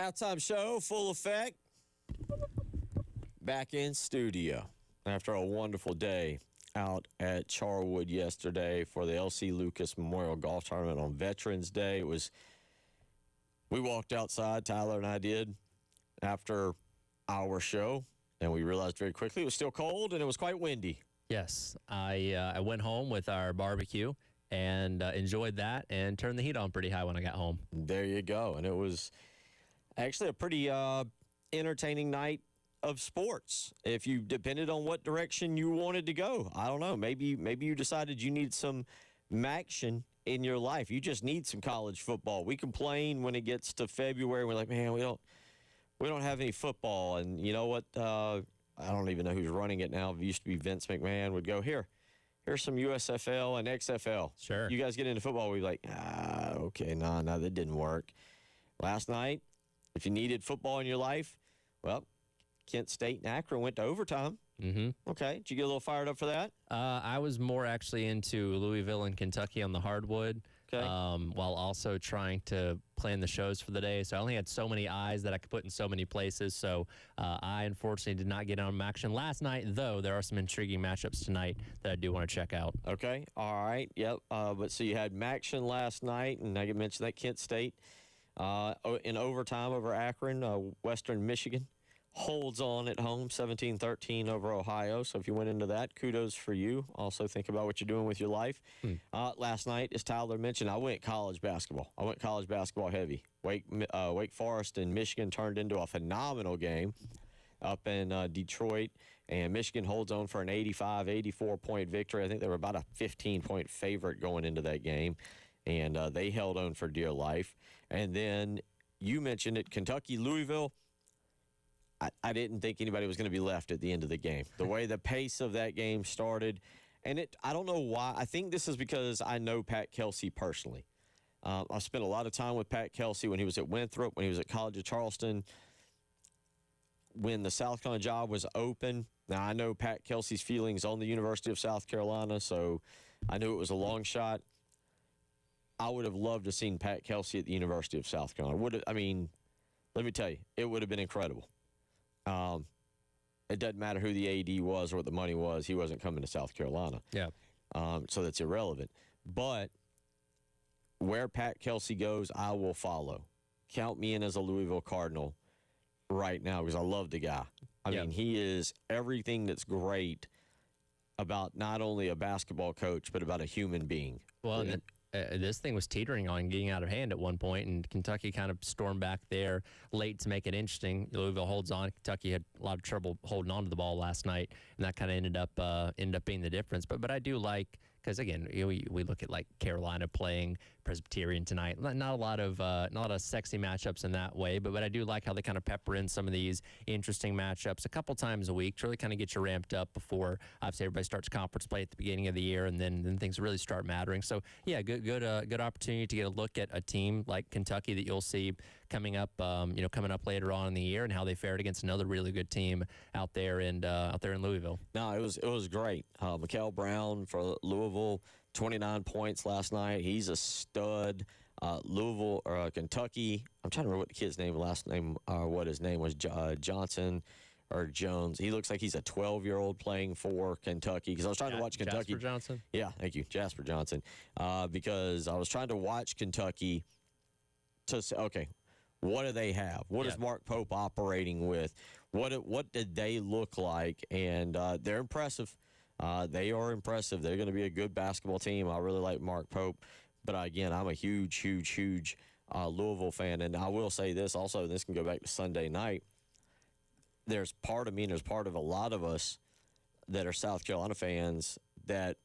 Halftime show, full effect. Back in studio after a wonderful day out at Charwood yesterday for the L.C. Lucas Memorial Golf Tournament on Veterans Day. We walked outside, Tyler and I did, after our show, and we realized very quickly it was still cold and it was quite windy. Yes, I went home with our barbecue and enjoyed that and turned the heat on pretty high when I got home. There you go. And it was actually a pretty entertaining night of sports. If you depended on what direction you wanted to go, I don't know. Maybe you decided you need some action in your life. You just need some college football. We complain when it gets to February. We're like, man, we don't have any football. And you know what? I don't even know who's running it now. It used to be Vince McMahon would go, here's some USFL and XFL. Sure. You guys get into football. We'd be like, okay, no, that didn't work. Last night, if you needed football in your life, well, Kent State and Akron went to overtime. Mm-hmm. Okay. Did you get a little fired up for that? I was more actually into Louisville and Kentucky on the hardwood, while also trying to plan the shows for the day. So I only had so many eyes that I could put in so many places. So I unfortunately did not get on action last night, though there are some intriguing matchups tonight that I do want to check out. Okay. All right. Yep. But so you had Maction last night, and I mentioned that Kent State in overtime over Akron, Western Michigan. Holds on at home, 17-13 over Ohio. So if you went into that, kudos for you. Also think about what you're doing with your life. Last night, as Tyler mentioned, I went college basketball. I went college basketball heavy. Wake Forest and Michigan turned into a phenomenal game up in Detroit, and Michigan holds on for an 84-point victory. I think they were about a 15-point favorite going into that game, and they held on for dear life. And then you mentioned it, Kentucky, Louisville. I didn't think anybody was going to be left at the end of the game. The way the pace of that game started, and I don't know why. I think this is because I know Pat Kelsey personally. I've spent a lot of time with Pat Kelsey when he was at Winthrop, when he was at College of Charleston, when the South Carolina job was open. Now, I know Pat Kelsey's feelings on the University of South Carolina, so I knew it was a long shot. I would have loved to have seen Pat Kelsey at the University of South Carolina. Let me tell you, it would have been incredible. It doesn't matter who the AD was or what the money was. He wasn't coming to South Carolina. Yeah. So that's irrelevant. But where Pat Kelsey goes, I will follow. Count me in as a Louisville Cardinal right now because I love the guy. I mean, he is everything that's great about not only a basketball coach, but about a human being. Well, this thing was teetering on getting out of hand at one point, and Kentucky kind of stormed back there late to make it interesting. Louisville holds on. Kentucky had a lot of trouble holding on to the ball last night, and that kind of ended up being the difference. But I do like, because again, we look at like Carolina playing Presbyterian tonight. Not a lot of sexy matchups in that way, but I do like how they kind of pepper in some of these interesting matchups a couple times a week to really kind of get you ramped up before obviously everybody starts conference play at the beginning of the year, and then things really start mattering. So yeah, good opportunity to get a look at a team like Kentucky that you'll see coming up later on in the year, and how they fared against another really good team out there in Louisville. No, it was great. Mikael Brown for Louisville, 29 points last night. He's a stud. Louisville or Kentucky. I'm trying to remember what the kid's last name, what his name was, Johnson or Jones. He looks like he's a 12-year-old playing for Kentucky. Because I was trying to watch Kentucky. Jasper Johnson? Yeah, thank you, Jasper Johnson. Because I was trying to watch Kentucky to say, okay, what do they have? What is Mark Pope operating with? What did they look like? And they're impressive. They are impressive. They're going to be a good basketball team. I really like Mark Pope. But, again, I'm a huge Louisville fan. And I will say this also, and this can go back to Sunday night. There's part of me and there's part of a lot of us that are South Carolina fans that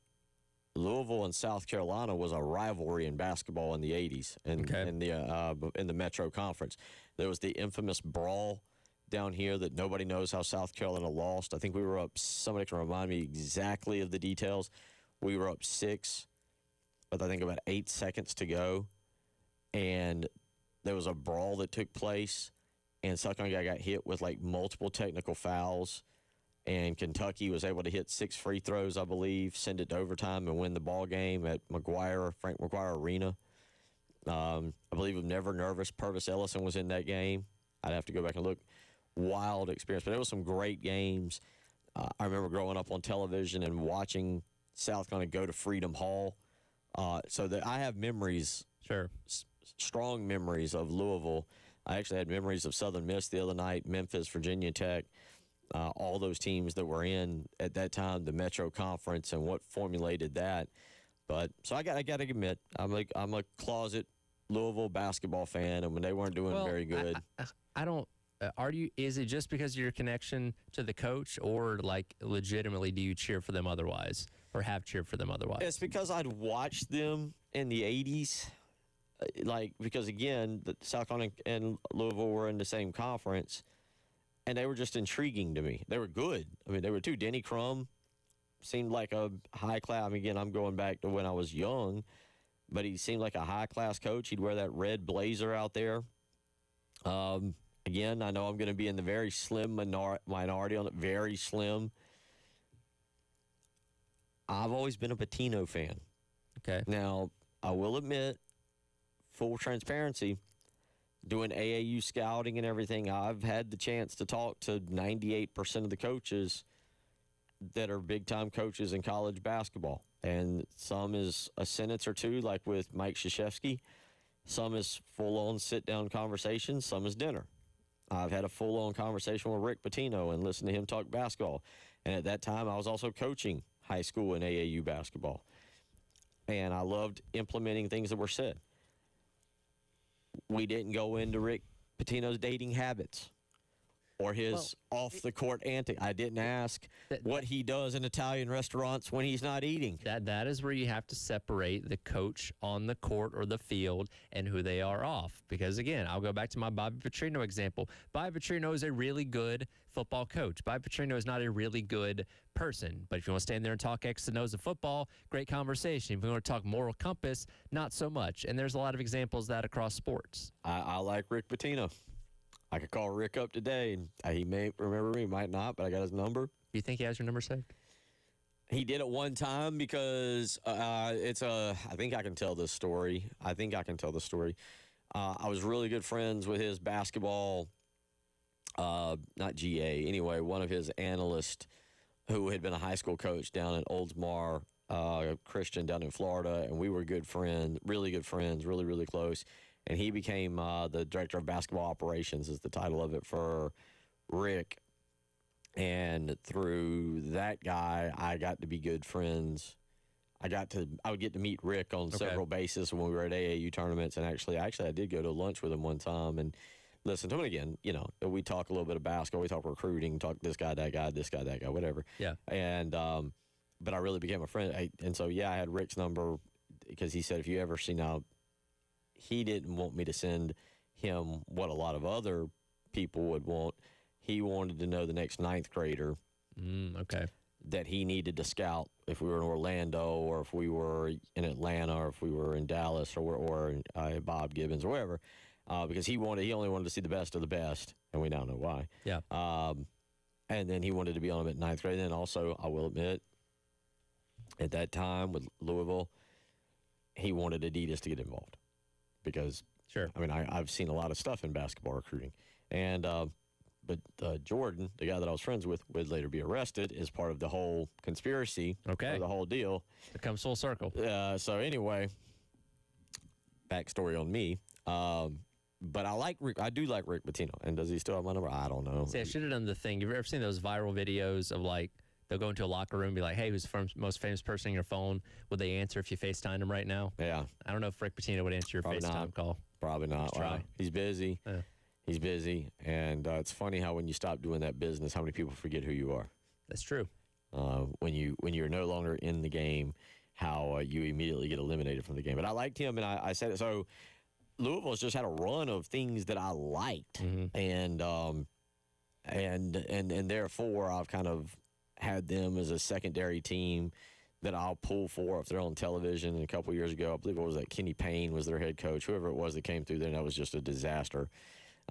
Louisville and South Carolina was a rivalry in basketball in the 80s in the Metro Conference. There was the infamous brawl down here that nobody knows how South Carolina lost. I think we were up, somebody can remind me exactly of the details. We were up 6, with I think about 8 seconds to go, and there was a brawl that took place, and South Carolina got hit with like multiple technical fouls, and Kentucky was able to hit 6 free throws, I believe, send it to overtime and win the ball game at Frank McGuire Arena. I believe of Never Nervous, Purvis Ellison was in that game. I'd have to go back and look. Wild experience, but there was some great games. I remember growing up on television and watching South Carolina go to Freedom Hall. So that I have memories, Sure. strong memories of Louisville. I actually had memories of Southern Miss the other night, Memphis, Virginia Tech, all those teams that were in at that time, the Metro Conference, and what formulated that. But so I got to admit, I'm a closet Louisville basketball fan, and when they weren't doing very good, I don't. Are you? Is it just because of your connection to the coach, or like legitimately do you cheer for them otherwise, or have cheered for them otherwise? it's because I'd watched them in the '80s. Because again, the South Carolina and Louisville were in the same conference, and they were just intriguing to me. They were good. I mean, they were too. Denny Crum seemed like a high class. I mean, again, I'm going back to when I was young, but he seemed like a high class coach. He'd wear that red blazer out there. Again, I know I'm going to be in the very slim minority on it, very slim. I've always been a Pitino fan. Okay. Now, I will admit, full transparency, doing AAU scouting and everything, I've had the chance to talk to 98% of the coaches that are big-time coaches in college basketball. And some is a sentence or two, like with Mike Krzyzewski. Some is full-on sit-down conversations. Some is dinner. I've had a full-on conversation with Rick Pitino and listened to him talk basketball. And at that time, I was also coaching high school and AAU basketball. And I loved implementing things that were said. We didn't go into Rick Pitino's dating habits or his off-the-court antics. I didn't ask what he does in Italian restaurants when he's not eating. That is where you have to separate the coach on the court or the field and who they are off. Because, again, I'll go back to my Bobby Petrino example. Bobby Petrino is a really good football coach. Bobby Petrino is not a really good person. But if you want to stand there and talk X and O's of football, great conversation. If you want to talk moral compass, not so much. And there's a lot of examples of that across sports. I like Rick Pitino. I could call Rick up today, and he may remember me, might not, but I got his number. Do you think he has your number saved? He did it one time because I think I can tell this story. I was really good friends with his basketball, not GA, anyway, one of his analysts who had been a high school coach down in Oldsmar Christian down in Florida, and we were good friends, really, really close. And he became the director of basketball operations is the title of it for Rick. And through that guy, I got to be good friends. I would get to meet Rick on several bases when we were at AAU tournaments. And actually, I did go to lunch with him one time and listen to him again. You know, we talk a little bit of basketball. We talk recruiting, talk this guy, that guy, whatever. Yeah. And, but I really became a friend. I had Rick's number because he said, if you ever see now, he didn't want me to send him what a lot of other people would want. He wanted to know the next ninth grader that he needed to scout if we were in Orlando or if we were in Atlanta or if we were in Dallas or Bob Gibbons or wherever, because he only wanted to see the best of the best, and we now know why. Yeah. And then he wanted to be on him at ninth grade. And then also, I will admit, at that time with Louisville, he wanted Adidas to get involved. Because, sure, I mean, I've seen a lot of stuff in basketball recruiting. And, but Jordan, the guy that I was friends with, would later be arrested as part of the whole conspiracy. Okay. Or the whole deal. It comes full circle. So anyway, backstory on me. But I do like Rick Pitino. And does he still have my number? I don't know. See, I should have done the thing. You've ever seen those viral videos of like, they'll go into a locker room and be like, hey, who's the most famous person on your phone? Would they answer if you FaceTimed him right now? Yeah. I don't know if Rick Pitino would answer your FaceTime call. Probably not. Try. He's busy. Yeah. He's busy. And it's funny how when you stop doing that business, how many people forget who you are. That's true. When you're no longer in the game, how you immediately get eliminated from the game. But I liked him, and I said it. So Louisville's just had a run of things that I liked. Mm-hmm. And therefore I've kind of had them as a secondary team that I'll pull for if they're on television. And a couple years ago, I believe it was that Kenny Payne was their head coach. Whoever it was that came through there, and that was just a disaster.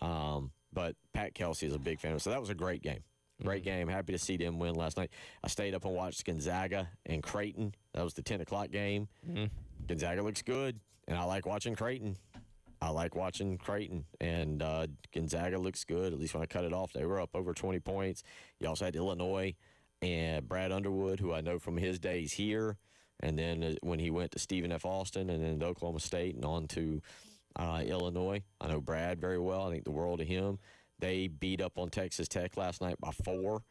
But Pat Kelsey is a big fan. So that was a great game. Great game. Happy to see them win last night. I stayed up and watched Gonzaga and Creighton. That was the 10 o'clock game. Gonzaga looks good, and I like watching Creighton. I like watching Creighton, and Gonzaga looks good. At least when I cut it off, they were up over 20 points. You also had Illinois and Brad Underwood, who I know from his days here, and then when he went to Stephen F. Austin and then to Oklahoma State and on to Illinois. I know Brad very well. I think the world of him. They beat up on Texas Tech last night by 4.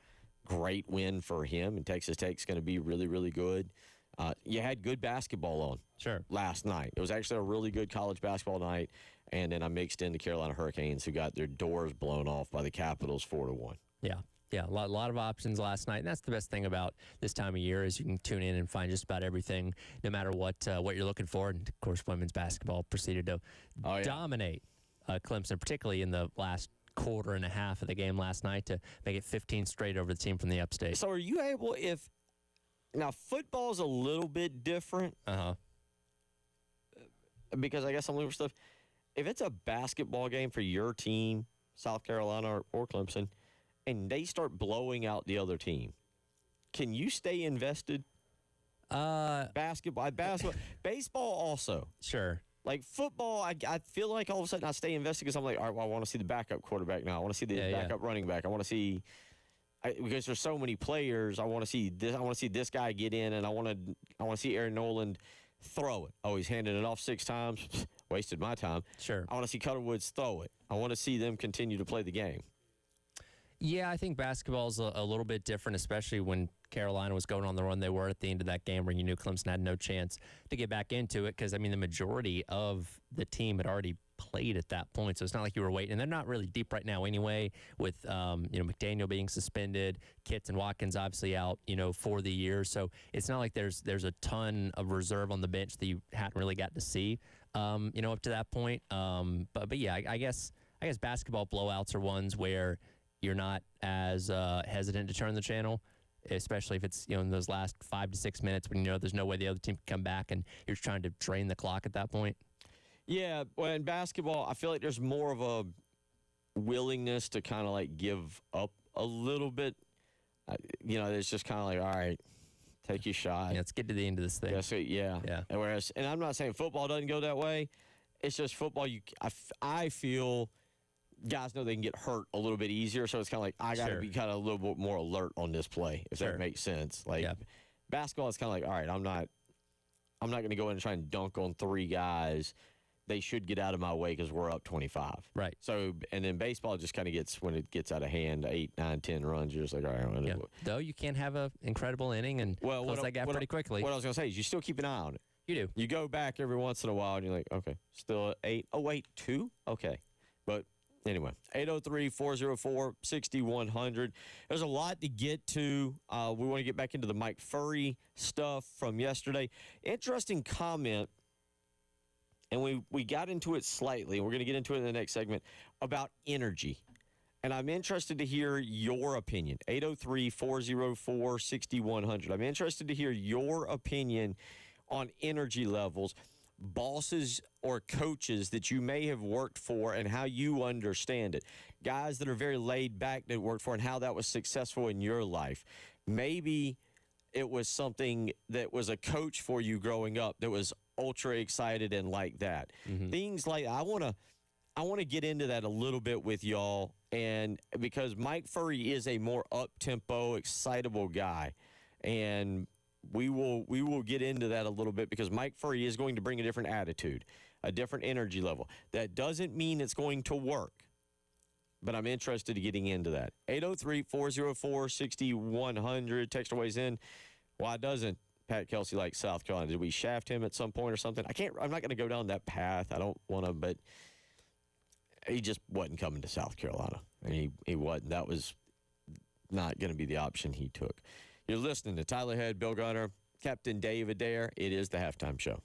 Great win for him, and Texas Tech's going to be really, really good. You had good basketball on last night. It was actually a really good college basketball night, and then I mixed in the Carolina Hurricanes, who got their doors blown off by the Capitals 4-1. Yeah, a lot of options last night, and that's the best thing about this time of year is you can tune in and find just about everything, no matter what you're looking for. And of course, women's basketball proceeded to dominate Clemson, particularly in the last quarter and a half of the game last night, to make it 15 straight over the team from the upstate. So, are you able now football's a little bit different? Because I guess I'm looking for stuff. If it's a basketball game for your team, South Carolina or Clemson, and they start blowing out the other team, can you stay invested? Basketball, baseball also. Sure. Like football, I feel like all of a sudden I stay invested because I'm like, all right, well, I want to see the backup quarterback now. I want to see the backup running back. I want to see because there's so many players. I want to see this. I want to see this guy get in, and I want to see Aaron Noland throw it. Oh, he's handed it off 6 times. Wasted my time. Sure. I want to see Cutter Woods throw it. I want to see them continue to play the game. Yeah, I think basketball's a little bit different, especially when Carolina was going on the run they were at the end of that game, where you knew Clemson had no chance to get back into it because, I mean, the majority of the team had already played at that point, so it's not like you were waiting. And they're not really deep right now anyway, with McDaniel being suspended, Kitts and Watkins obviously out, for the year. So it's not like there's a ton of reserve on the bench that you hadn't really got to see, up to that point. But yeah, I guess basketball blowouts are ones where you're not as hesitant to turn the channel, especially if it's in those last 5 to 6 minutes when there's no way the other team can come back and you're trying to drain the clock at that point. Yeah, well, in basketball, I feel like there's more of a willingness to kind of like give up a little bit. It's just kind of like, all right, take your shot. Yeah, let's get to the end of this thing. Yeah. Whereas, and I'm not saying football doesn't go that way. It's just football. I feel guys know they can get hurt a little bit easier, so it's kind of like I got to be kind of a little bit more alert on this play, if that makes sense. Like basketball is kind of like, all right, I'm not going to go in and try and dunk on 3 guys. They should get out of my way because we're up 25. Right. So, and then baseball just kind of gets, when it gets out of hand, 8, 9, 10 runs, you're just like, all right. Though you can have an incredible inning and close that gap pretty quickly. What I was going to say is you still keep an eye on it. You do. You go back every once in a while and you're like, okay, still at 8. Oh, wait, 2? Okay. But anyway, 803-404-6100. There's a lot to get to. We want to get back into the Mike Furry stuff from yesterday. Interesting comment. And we got into it slightly, and we're going to get into it in the next segment, about energy. And I'm interested to hear your opinion. 803-404-6100. I'm interested to hear your opinion on energy levels, bosses or coaches that you may have worked for and how you understand it. Guys that are very laid back that worked for and how that was successful in your life. Maybe it was something that was a coach for you growing up that was ultra excited and like that. Mm-hmm. Things like I want to get into that a little bit with y'all, and because Mike Furry is a more up-tempo, excitable guy, and we will get into that a little bit because Mike Furry is going to bring a different attitude, a different energy level. That doesn't mean it's going to work, but I'm interested in getting into that. 803-404-6100. Text always in. Why doesn't Pat Kelsey like South Carolina? Did we shaft him at some point or something? I'm not going to go down that path. I don't want to, but he just wasn't coming to South Carolina. And he wasn't. That was not going to be the option he took. You're listening to Tyler Head, Bill Gunner, Captain Dave Adair. It is the Halftime Show.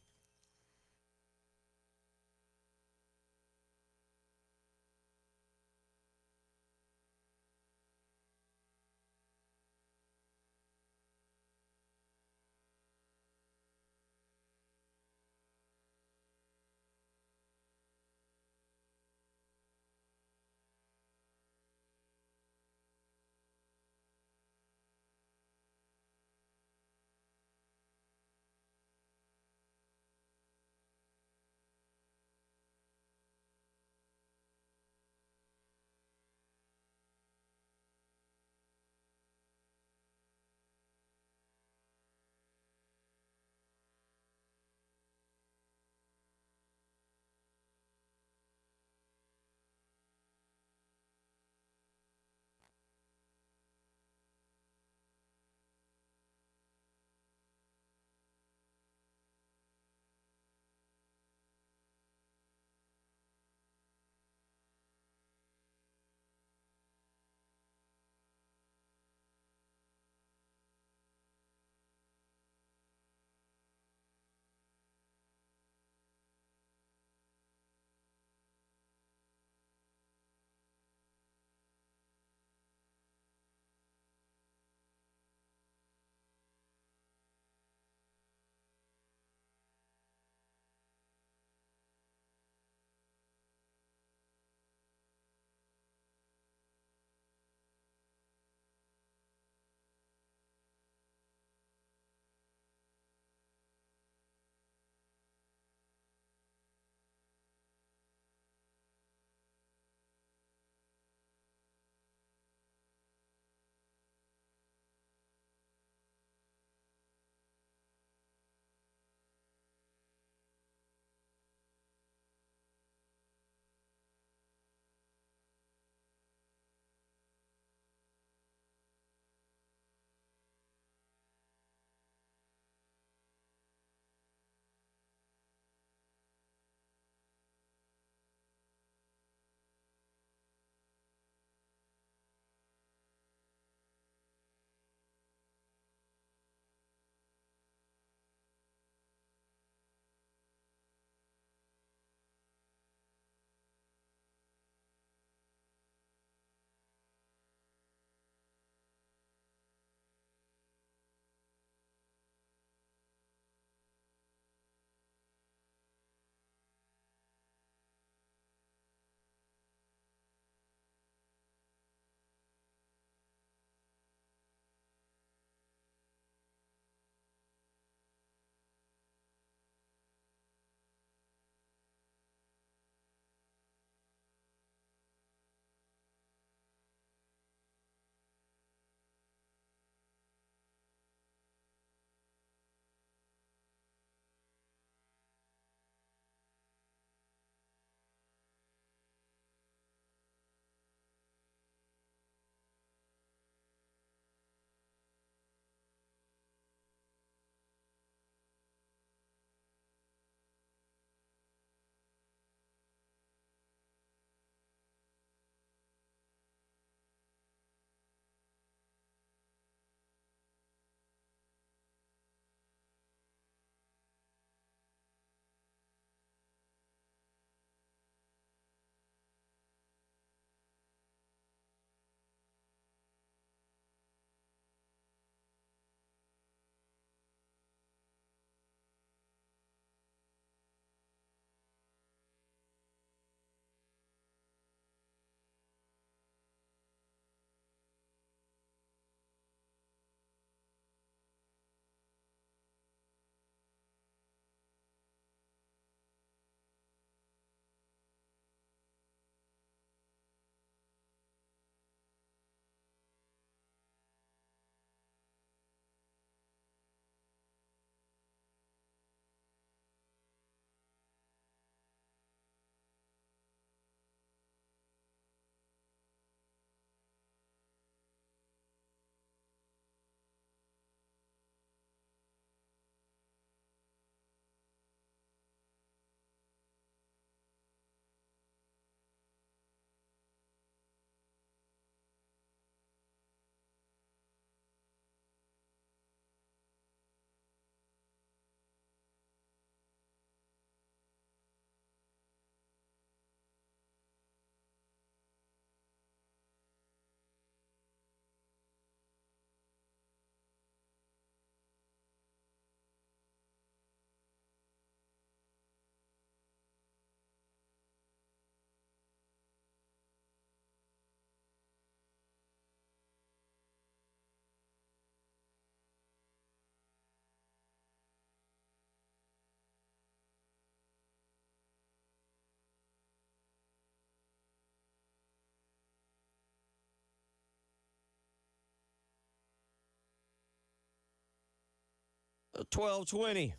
12:20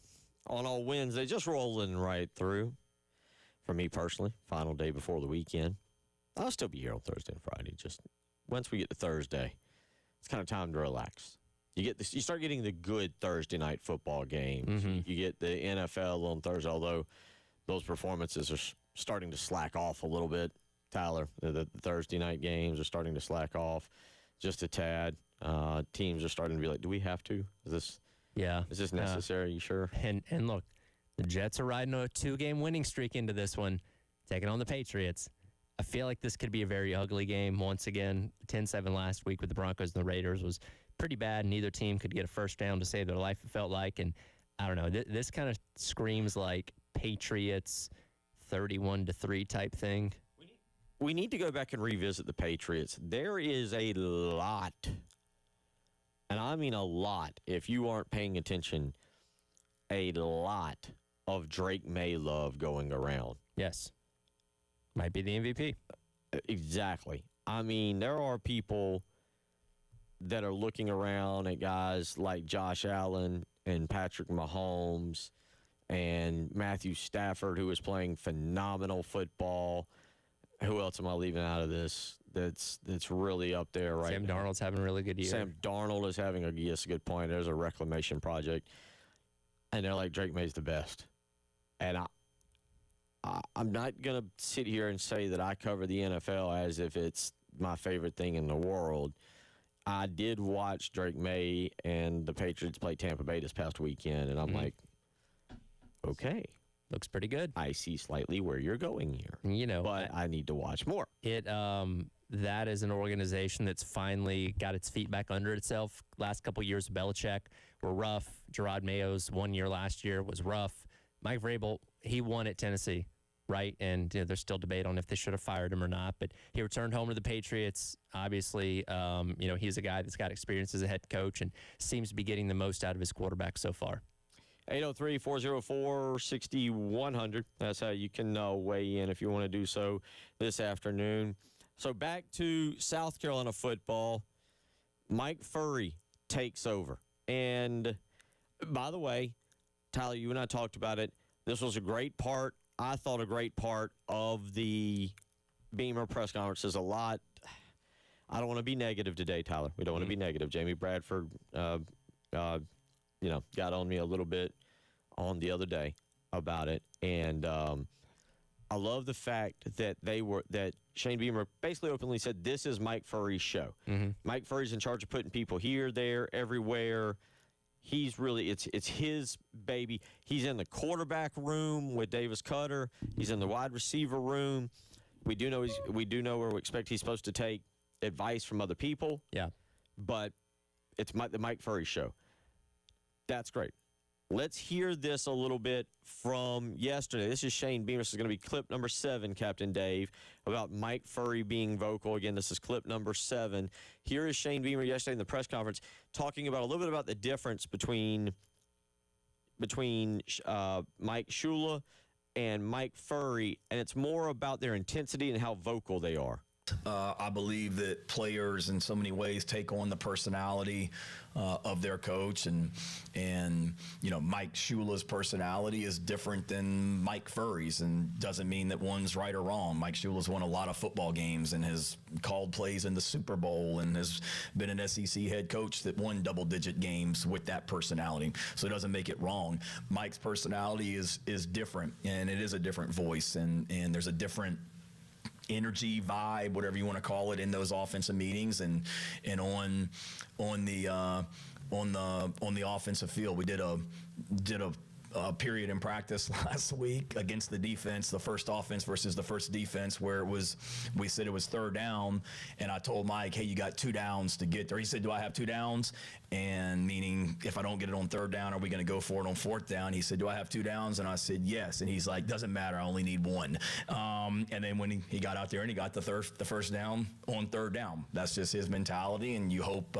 on all Wednesday, just rolling right through. For me personally, final day before the weekend. I'll still be here on Thursday and Friday. Just once we get to Thursday, it's kind of time to relax. You start getting the good Thursday night football games. You get the NFL on Thursday, although those performances are starting to slack off a little bit. Tyler, the Thursday night games are starting to slack off just a tad. Teams are starting to be like, do we have to? Is this necessary? You sure? And look, the Jets are riding a 2-game winning streak into this one, taking on the Patriots. I feel like this could be a very ugly game. Once again, 10-7 last week with the Broncos and the Raiders was pretty bad. Neither team could get a first down to save their life, it felt like. And I don't know, this kind of screams like Patriots 31-3 type thing. We need to go back and revisit the Patriots. There is a lot, and I mean a lot, if you aren't paying attention, a lot of Drake May love going around. Yes. Might be the MVP. Exactly. I mean, there are people that are looking around at guys like Josh Allen and Patrick Mahomes and Matthew Stafford, who is playing phenomenal football. Who else am I leaving out of this that's really up there right Sam now? Darnold's having a really good year. Sam Darnold is having a good point. There's a reclamation project. And they're like, Drake May's the best. And I'm not going to sit here and say that I cover the NFL as if it's my favorite thing in the world. I did watch Drake May and the Patriots play Tampa Bay this past weekend, and I'm like, okay. Looks pretty good. I see slightly where you're going here. You know, but I need to watch more. That is an organization that's finally got its feet back under itself. Last couple years of Belichick were rough. Gerard Mayo's 1 year last year was rough. Mike Vrabel, he won at Tennessee, right? And there's still debate on if they should have fired him or not. But he returned home to the Patriots. Obviously, he's a guy that's got experience as a head coach and seems to be getting the most out of his quarterback so far. 803-404-6100. That's how you can weigh in if you want to do so this afternoon. So back to South Carolina football. Mike Furry takes over. And by the way, Tyler, you and I talked about it. This was a great part. I thought a great part of the Beamer press conferences. A lot. I don't want to be negative today, Tyler. We don't want to be negative. Jamie Bradford, got on me a little bit on the other day about it. And I love the fact that Shane Beamer basically openly said, this is Mike Furry's show. Mike Furry's in charge of putting people here, there, everywhere. He's really, it's his baby. He's in the quarterback room with Davis Cutter. He's in the wide receiver room. We do know where we expect he's supposed to take advice from other people. Yeah. But it's the Mike Furry show. That's great. Let's hear this a little bit from yesterday. This is Shane Beamer. This is going to be clip number 7, Captain Dave, about Mike Furry being vocal. Again, this is clip number 7. Here is Shane Beamer yesterday in the press conference talking about a little bit about the difference between Mike Shula and Mike Furry, and it's more about their intensity and how vocal they are. I believe that players in so many ways take on the personality of their coach, and Mike Shula's personality is different than Mike Furry's, and doesn't mean that one's right or wrong. Mike Shula's won a lot of football games and has called plays in the Super Bowl and has been an SEC head coach that won double-digit games with that personality, so it doesn't make it wrong. Mike's personality is different, and it is a different voice, and there's a different energy, vibe, whatever you want to call it, in those offensive meetings and on the offensive field. We did a period in practice last week against the defense, the first offense versus the first defense, where we said it was third down, and I told Mike, hey, you got 2 downs to get there. He said, do I have 2 downs? And meaning, if I don't get it on third down, are we going to go for it on fourth down? He said, do I have 2 downs? And I said, yes. And he's like, doesn't matter, I only need 1. And then when he got out there and he got the first down on third down, that's just his mentality. And you hope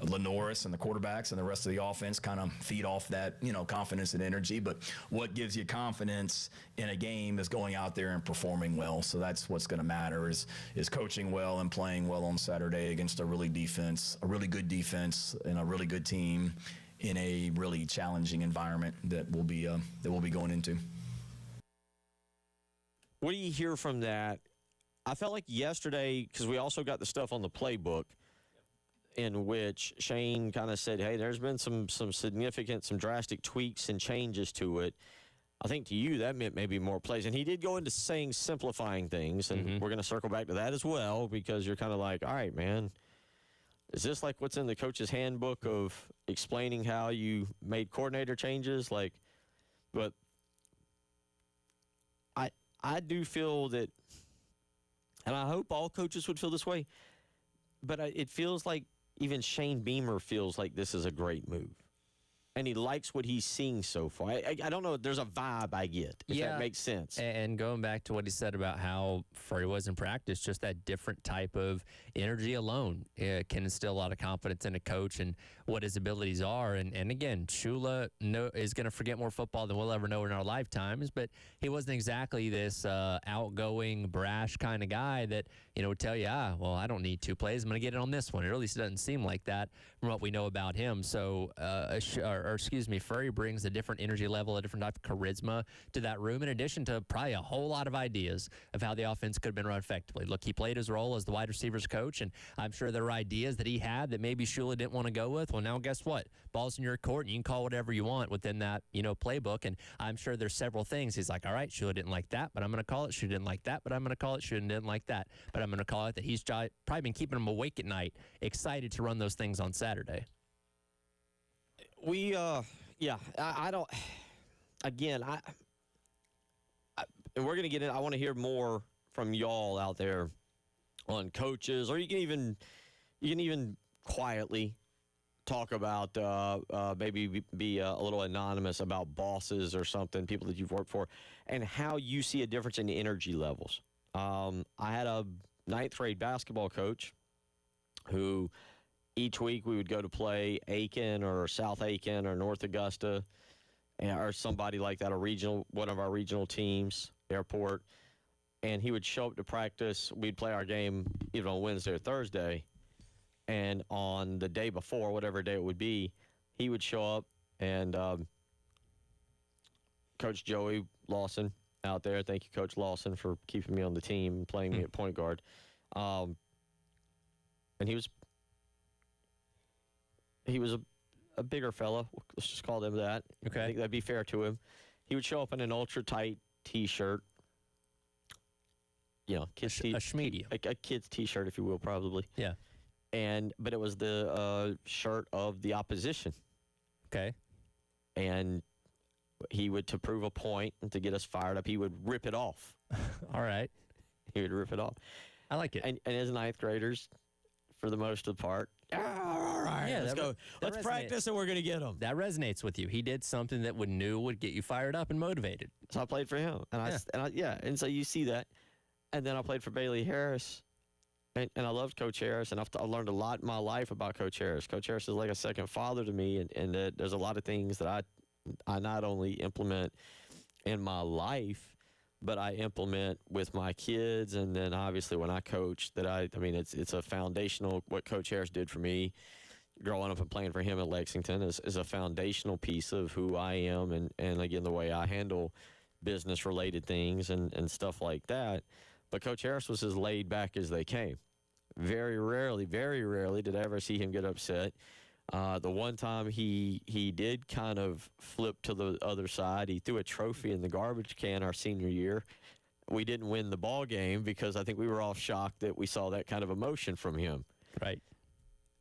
Lenoris and the quarterbacks and the rest of the offense kind of feed off that, confidence and energy. But what gives you confidence in a game is going out there and performing well. So that's what's going to matter, is coaching well and playing well on Saturday against a really good defense and a really good team in a really challenging environment that we'll be going into. What do you hear from that? I felt like yesterday, because we also got the stuff on the playbook, in which Shane kind of said, hey, there's been some significant, some drastic tweaks and changes to it. I think to you that meant maybe more plays. And he did go into saying simplifying things, and we're going to circle back to that as well, because you're kind of like, all right, man, is this like what's in the coach's handbook of explaining how you made coordinator changes? Like, but I do feel that, and I hope all coaches would feel this way, but it feels like even Shane Beamer feels like this is a great move. And he likes what he's seeing so far. I don't know. There's a vibe I get, if that makes sense. And going back to what he said about how Furry was in practice, just that different type of energy alone can instill a lot of confidence in a coach and what his abilities are. And again, Shula is going to forget more football than we'll ever know in our lifetimes, but he wasn't exactly this outgoing, brash kind of guy that, would tell you, well, I don't need 2 plays. I'm going to get it on this one. It at least doesn't seem like that from what we know about him. So, Furry brings a different energy level, a different type of charisma to that room, in addition to probably a whole lot of ideas of how the offense could have been run effectively. Look, he played his role as the wide receivers coach, and I'm sure there were ideas that he had that maybe Shula didn't want to go with. Well, now guess what? Ball's in your court, and you can call whatever you want within that, playbook, and I'm sure there's several things. He's like, all right, Shula didn't like that, but I'm going to call it. Shula didn't like that, but I'm going to call it. Shula didn't like that, but I'm going to call it. That he's probably been keeping him awake at night, excited to run those things on Saturday. I don't. Again, and we're going to get in. I want to hear more from y'all out there on coaches, or you can even quietly talk about maybe be a little anonymous about bosses or something, people that you've worked for, and how you see a difference in the energy levels. I had a 9th grade basketball coach who each week we would go to play Aiken or South Aiken or North Augusta or somebody like that, one of our regional teams, Airport, and he would show up to practice. We'd play our game either on Wednesday or Thursday, and on the day before, whatever day it would be, he would show up, and Coach Joey Lawson out there, thank you, Coach Lawson, for keeping me on the team and playing me at point guard. And he was a bigger fella. Let's just call him that. Okay. I think that'd be fair to him. He would show up in an ultra-tight T-shirt. Kids a schmedium. A kid's T-shirt, if you will, probably. Yeah. But it was the shirt of the opposition. Okay. And he would, to prove a point and to get us fired up, he would rip it off. All right. He would rip it off. I like it. And as 9th graders, for the most of the part, all right, let's go. Let's practice and we're going to get them. That resonates with you. He did something that would get you fired up and motivated. So I played for him. And so you see that. And then I played for Bailey Harris. And I loved Coach Harris, and I've learned a lot in my life about Coach Harris. Coach Harris is like a second father to me, and there's a lot of things that I not only implement in my life, but I implement with my kids, and then obviously when I coach, it's a foundational. What Coach Harris did for me, growing up and playing for him at Lexington, is a foundational piece of who I am, and again the way I handle business-related things and stuff like that. But Coach Harris was as laid back as they came. Very rarely did I ever see him get upset. The one time he did kind of flip to the other side. He threw a trophy in the garbage can our senior year. We didn't win the ball game because I think we were all shocked that we saw that kind of emotion from him. Right.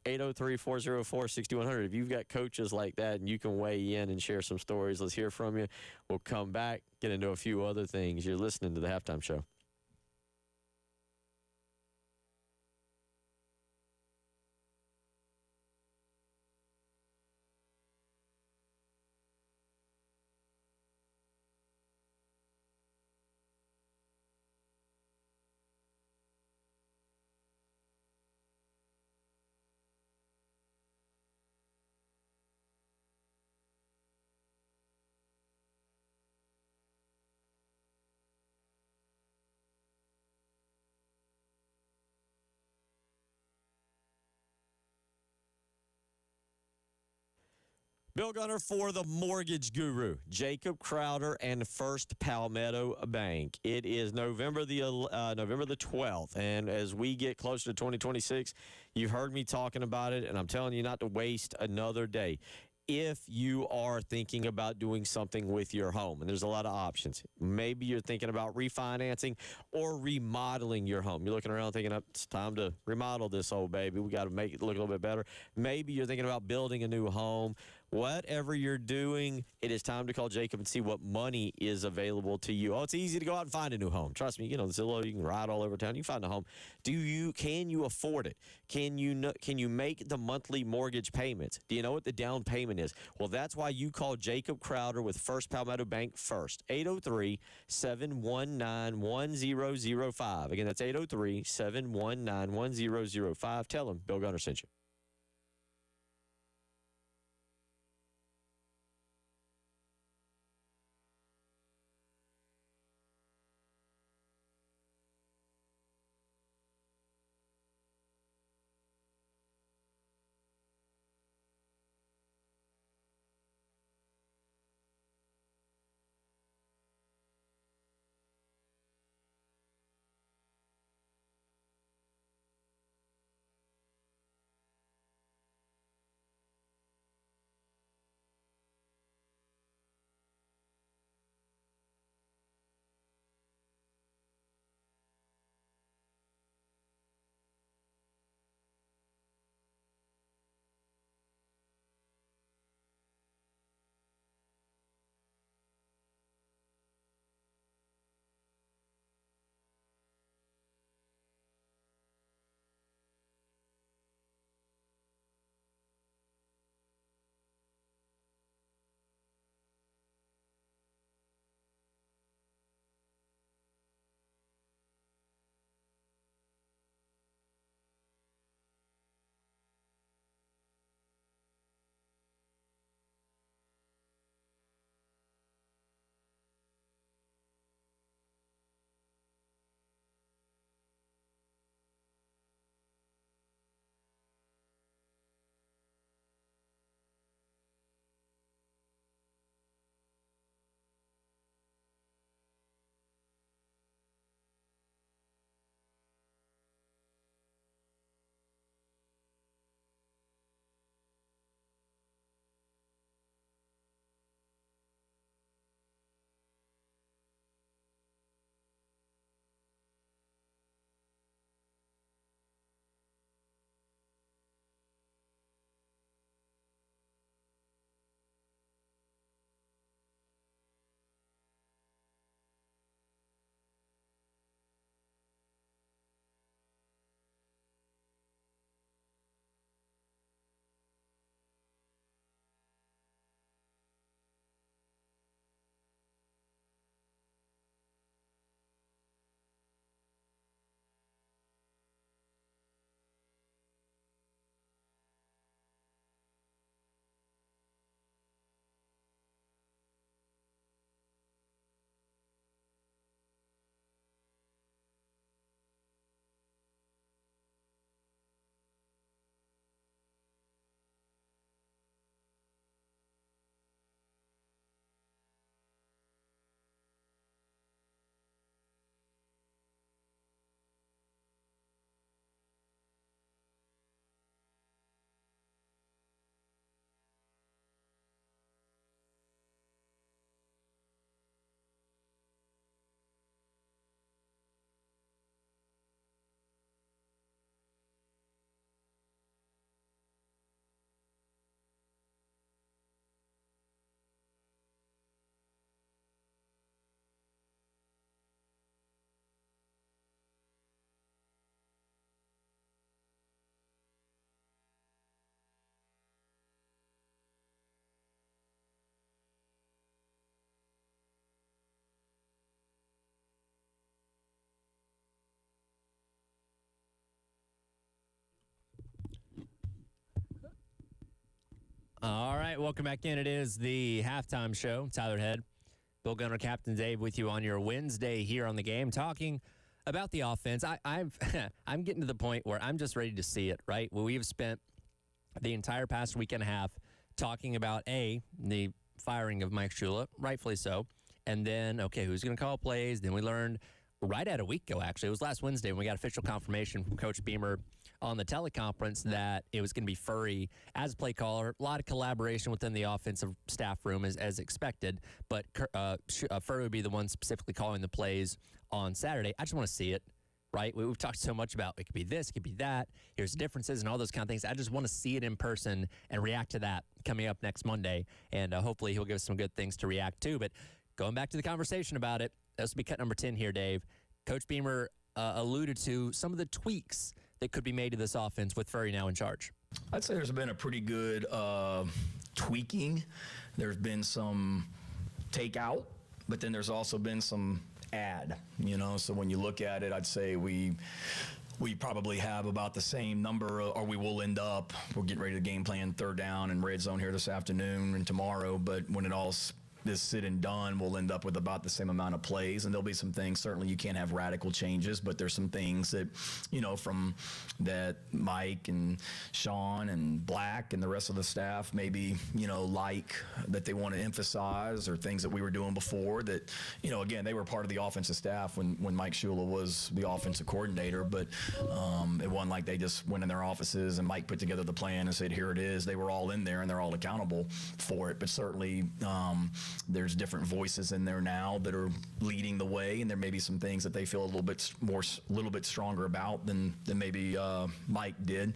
803-404-6100. If you've got coaches like that and you can weigh in and share some stories, let's hear from you. We'll come back, get into a few other things. You're listening to The Halftime Show. Bill Gunner for the Mortgage Guru, Jacob Crowder and First Palmetto Bank. It is November the 12th, and as we get closer to 2026, you've heard me talking about it, and I'm telling you not to waste another day. If you are thinking about doing something with your home, and there's a lot of options. Maybe you're thinking about refinancing or remodeling your home. You're looking around thinking, it's time to remodel this old baby. We got to make it look a little bit better. Maybe you're thinking about building a new home. Whatever you're doing, it is time to call Jacob and see what money is available to you. Oh, it's easy to go out and find a new home. Trust me, Zillow, you can ride all over town. You can find a home. Can you afford it? Can you make the monthly mortgage payments? Do you know what the down payment is? Well, that's why you call Jacob Crowder with First Palmetto Bank first. 803-719-1005. Again, that's 803-719-1005. Tell him Bill Gunner sent you. All right, welcome back in. It is the halftime show. Tyler Head, Bill Gunner, Captain Dave with you on your Wednesday here on the game, talking about the offense. I'm I'm getting to the point where I'm just ready to see it, right? Well, we've spent the entire past week and a half talking about the firing of Mike Shula, rightfully so, and then okay, who's going to call plays? Then we learned right at a week ago, actually, it was last Wednesday when we got official confirmation from Coach Beamer on the teleconference that it was going to be Furry as play caller. A lot of collaboration within the offensive staff room as expected, but Furry would be the one specifically calling the plays on Saturday. I just want to see it. Right? We've talked so much about it could be this, it could be that. Here's differences and all those kind of things. I just want to see it in person and react to that coming up next Monday. And hopefully he'll give us some good things to react to. But going back to the conversation about it, this will be cut number 10 here, Dave. Coach Beamer alluded to some of the tweaks that could be made to this offense with Furry now in charge. I'd say there's been a pretty good tweaking. There's been some takeout, but then there's also been some add, so when you look at it, I'd say we probably have about the same number, or we will end up, we're getting ready to game plan third down and red zone here this afternoon and tomorrow, but when it all is said and done, we'll end up with about the same amount of plays, and there'll be some things, certainly you can't have radical changes, but there's some things that, from that Mike and Sean and Black and the rest of the staff maybe, like that they want to emphasize, or things that we were doing before that, again, they were part of the offensive staff when Mike Shula was the offensive coordinator, but it wasn't like they just went in their offices and Mike put together the plan and said, here it is. They were all in there and they're all accountable for it, but certainly there's different voices in there now that are leading the way, and there may be some things that they feel a little bit stronger about than maybe Mike did.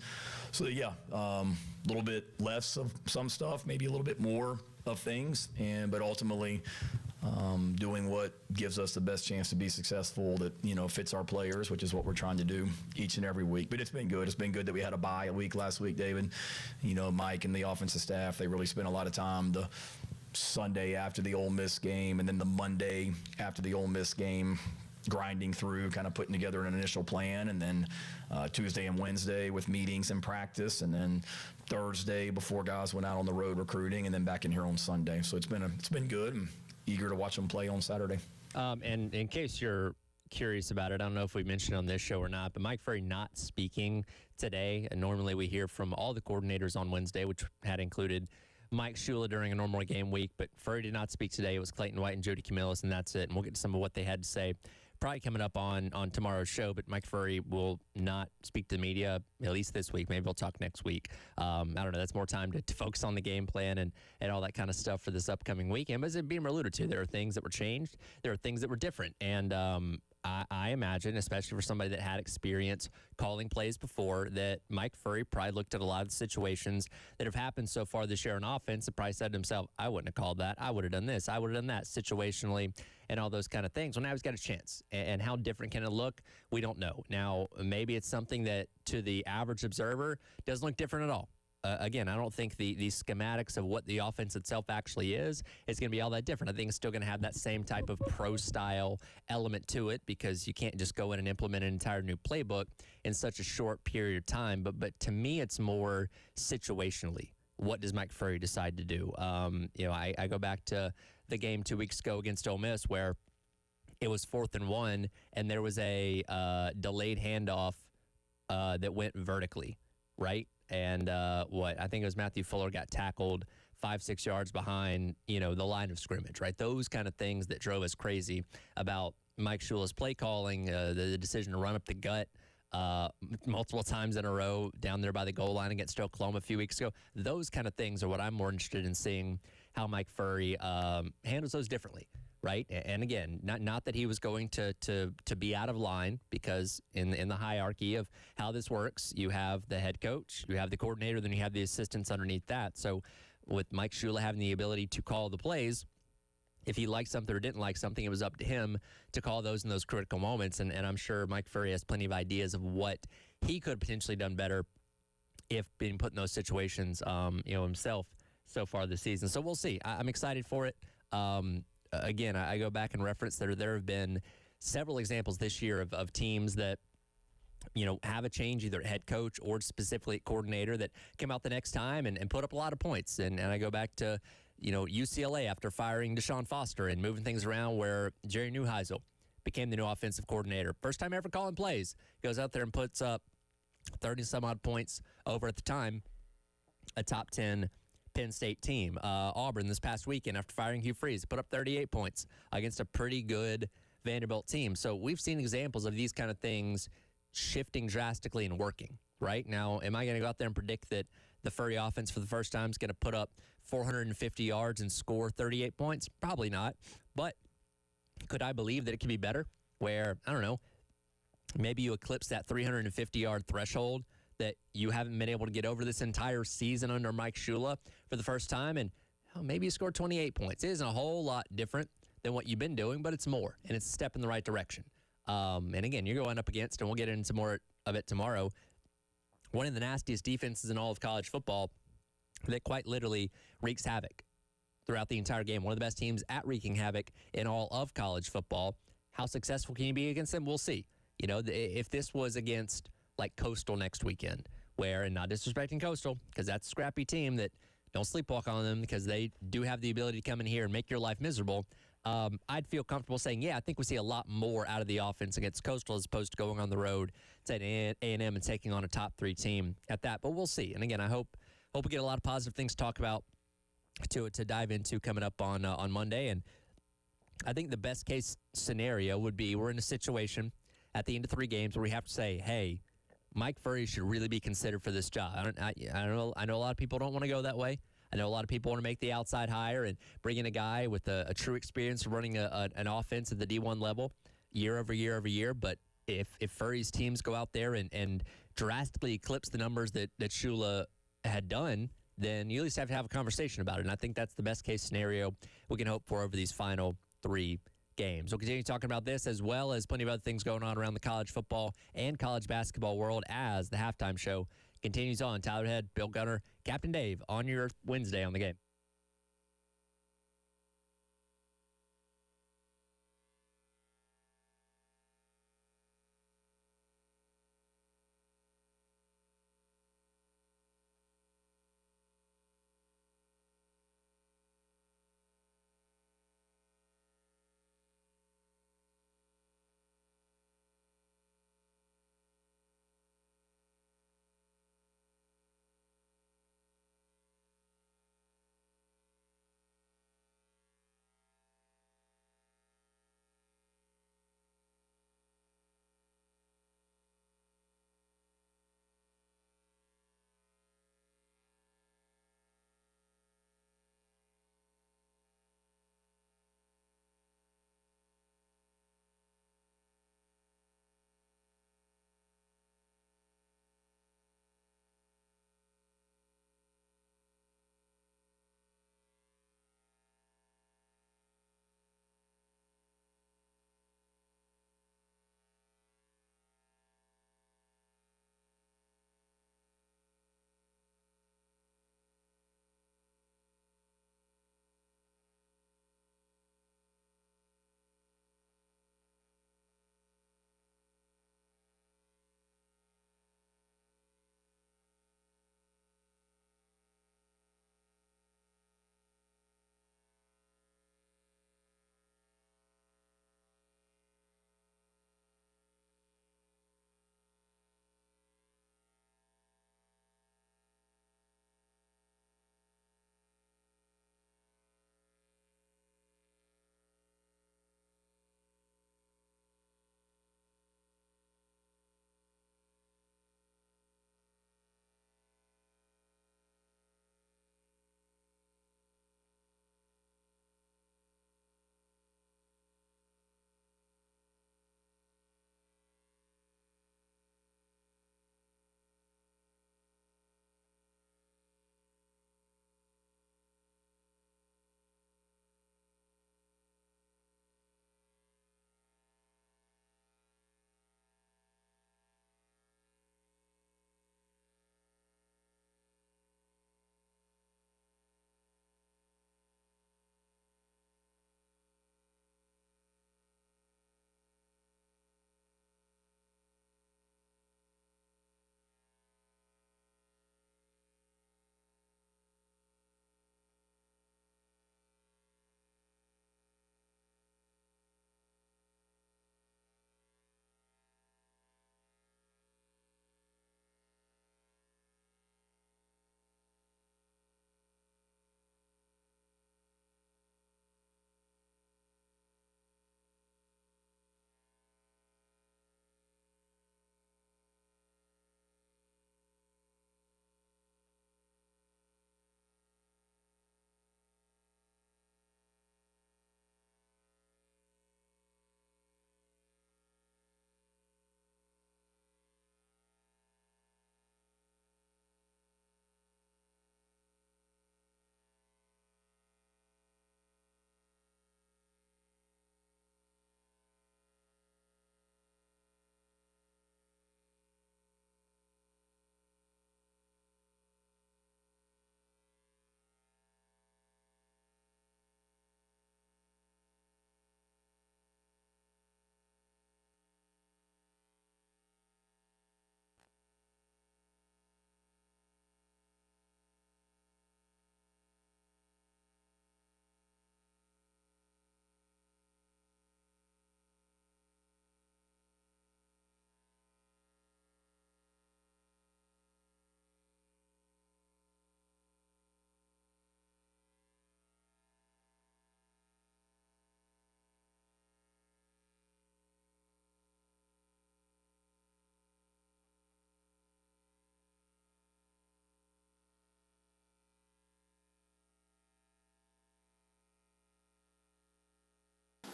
So yeah, a little bit less of some stuff, maybe a little bit more of things, but ultimately doing what gives us the best chance to be successful that fits our players, which is what we're trying to do each and every week. But it's been good. It's been good that we had a bye a week last week, David. Mike and the offensive staff, they really spent a lot of time the Sunday after the Ole Miss game and then the Monday after the Ole Miss game grinding through, kind of putting together an initial plan, and then Tuesday and Wednesday with meetings and practice, and then Thursday before guys went out on the road recruiting, and then back in here on Sunday. So it's been good, and eager to watch them play on Saturday. And in case you're curious about it, I don't know if we mentioned on this show or not, but Mike Furry not speaking today. And normally we hear from all the coordinators on Wednesday, which had included Mike Shula during a normal game week, but Furry did not speak today. It was Clayton White and Jody Camillus, and that's it. And we'll get to some of what they had to say probably coming up on tomorrow's show, but Mike Furry will not speak to the media, at least this week. Maybe we'll talk next week. I don't know. That's more time to focus on the game plan and all that kind of stuff for this upcoming weekend. But as Beamer alluded to, there are things that were changed. There are things that were different. And I imagine, especially for somebody that had experience calling plays before, that Mike Furry probably looked at a lot of the situations that have happened so far this year on offense and probably said to himself, I wouldn't have called that. I would have done this. I would have done that situationally and all those kind of things. Well, now he's got a chance. And how different can it look? We don't know. Now, maybe it's something that to the average observer doesn't look different at all. Again, I don't think the schematics of what the offense itself actually is going to be all that different. I think it's still going to have that same type of pro-style element to it, because you can't just go in and implement an entire new playbook in such a short period of time. But to me, it's more situationally. What does Mike Furry decide to do? I go back to the game 2 weeks ago against Ole Miss where it was 4th and 1, and there was a delayed handoff that went vertically, right? And I think it was Matthew Fuller got tackled 5-6 yards behind, the line of scrimmage, right? Those kind of things that drove us crazy about Mike Shula's play calling, the decision to run up the gut multiple times in a row down there by the goal line against Oklahoma a few weeks ago. Those kind of things are what I'm more interested in seeing how Mike Furry handles those differently. Right. And again, not that he was going to be out of line, because in the hierarchy of how this works, you have the head coach, you have the coordinator, then you have the assistants underneath that. So with Mike Shula having the ability to call the plays, if he liked something or didn't like something, it was up to him to call those in those critical moments. And I'm sure Mike Furry has plenty of ideas of what he could have potentially done better if being put in those situations, himself so far this season. So we'll see. I'm excited for it. Again, I go back and reference there have been several examples this year of teams that, have a change, either at head coach or specifically at coordinator, that came out the next time and put up a lot of points. And I go back to, UCLA after firing Deshaun Foster and moving things around, where Jerry Neuheisel became the new offensive coordinator. First time ever calling plays. Goes out there and puts up 30-some-odd points over, at the time, a top 10 Penn State team. Auburn this past weekend, after firing Hugh Freeze, put up 38 points against a pretty good Vanderbilt team. So we've seen examples of these kind of things shifting drastically and working. Right now, am I going to go out there and predict that the Furry offense for the first time is going to put up 450 yards and score 38 points? Probably not. But could I believe that it could be better? Where, I don't know, maybe you eclipse that 350-yard threshold that you haven't been able to get over this entire season under Mike Shula for the first time, and maybe you score 28 points. It isn't a whole lot different than what you've been doing, but it's more, and it's a step in the right direction. And again, you're going up against, and we'll get into more of it tomorrow, one of the nastiest defenses in all of college football that quite literally wreaks havoc throughout the entire game. One of the best teams at wreaking havoc in all of college football. How successful can you be against them? We'll see. You know, if this was against like Coastal next weekend, where, and not disrespecting Coastal, because that's a scrappy team that don't sleepwalk on them because they do have the ability to come in here and make your life miserable. I'd feel comfortable saying, yeah, I think we see a lot more out of the offense against Coastal as opposed to going on the road to A&M and taking on a top 3 team at that. But we'll see. And again, I hope we get a lot of positive things to talk about to dive into coming up on Monday. And I think the best case scenario would be we're in a situation at the end of 3 games where we have to say, hey, Mike Furry should really be considered for this job. I know a lot of people don't want to go that way. I know a lot of people want to make the outside hire and bring in a guy with a true experience of running an offense at the D1 level year over year over year. But if Furry's teams go out there and drastically eclipse the numbers that Shula had done, then you at least have to have a conversation about it. And I think that's the best case scenario we can hope for over these final 3 games. We'll continue talking about this as well as plenty of other things going on around the college football and college basketball world as the halftime show continues on. Tyler Head, Bill Gunner, Captain Dave on your Wednesday on the Game.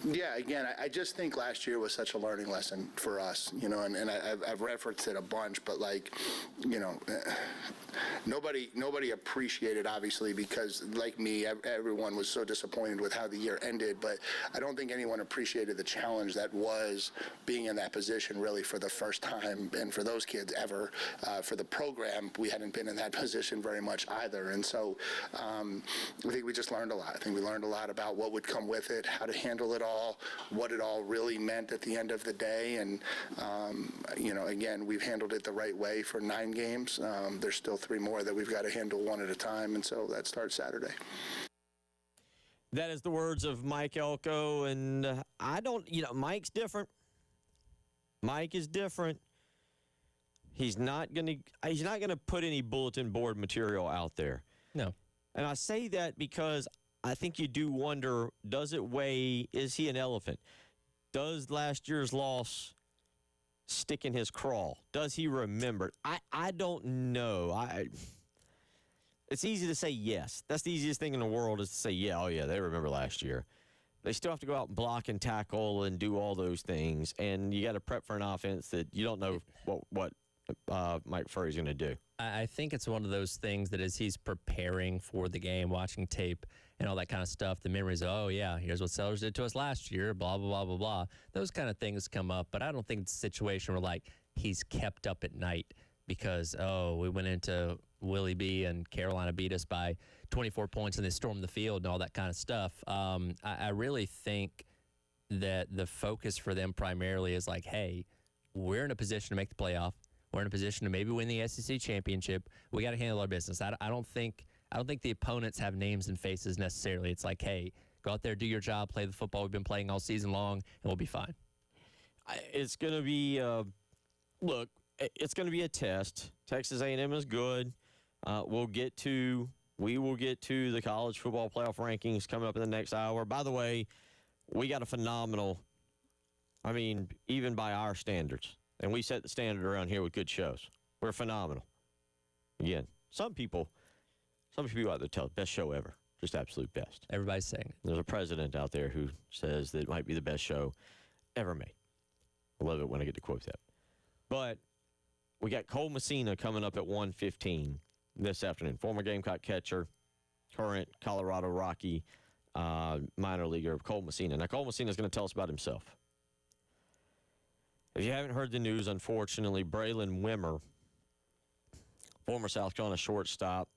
Yeah, again, I just think last year was such a learning lesson for us, and I've referenced it a bunch, but nobody appreciated, obviously, because like me, everyone was so disappointed with how the year ended, but I don't think anyone appreciated the challenge that was being in that position really for the first time, and for those kids ever. For the program, we hadn't been in that position very much either, and so I think we just learned a lot. I think we learned a lot about what would come with it, how to handle it all, what it all really meant at the end of the day. And, again, we've handled it the right way for 9 games. There's still 3 more that we've got to handle one at a time. And so that starts Saturday. That is the words of Mike Elko. And Mike's different. Mike is different. He's not going to put any bulletin board material out there. No. And I say that because I think you do wonder, does it weigh, is he an elephant? Does last year's loss stick in his craw? Does he remember it? I don't know. It's easy to say yes. That's the easiest thing in the world, is to say, they remember last year. They still have to go out and block and tackle and do all those things, and you got to prep for an offense that you don't know what Mike Furry's going to do. I think it's one of those things that as he's preparing for the game, watching tape and all that kind of stuff, the memories of, oh, yeah, here's what Sellers did to us last year, blah, blah, blah, blah, blah. Those kind of things come up, but I don't think it's a situation where, he's kept up at night because, we went into Willie B and Carolina beat us by 24 points and they stormed the field and all that kind of stuff. I really think that the focus for them primarily is hey, we're in a position to make the playoff. We're in a position to maybe win the SEC championship. We got to handle our business. I don't think the opponents have names and faces necessarily. It's hey, go out there, do your job, play the football we've been playing all season long, and we'll be fine. It's going to be it's going to be a test. Texas A&M is good. We will get to the college football playoff rankings coming up in the next hour. By the way, we got a phenomenal, even by our standards. And we set the standard around here with good shows. We're phenomenal. Again, some people out there tell best show ever. Just absolute best. Everybody's saying it. There's a president out there who says that it might be the best show ever made. I love it when I get to quote that. But we got Cole Messina coming up at 1:15 this afternoon. Former Gamecock catcher, current Colorado Rocky minor leaguer, Cole Messina. Now, Cole Messina is going to tell us about himself. If you haven't heard the news, unfortunately, Braylon Wimmer, former South Carolina shortstop,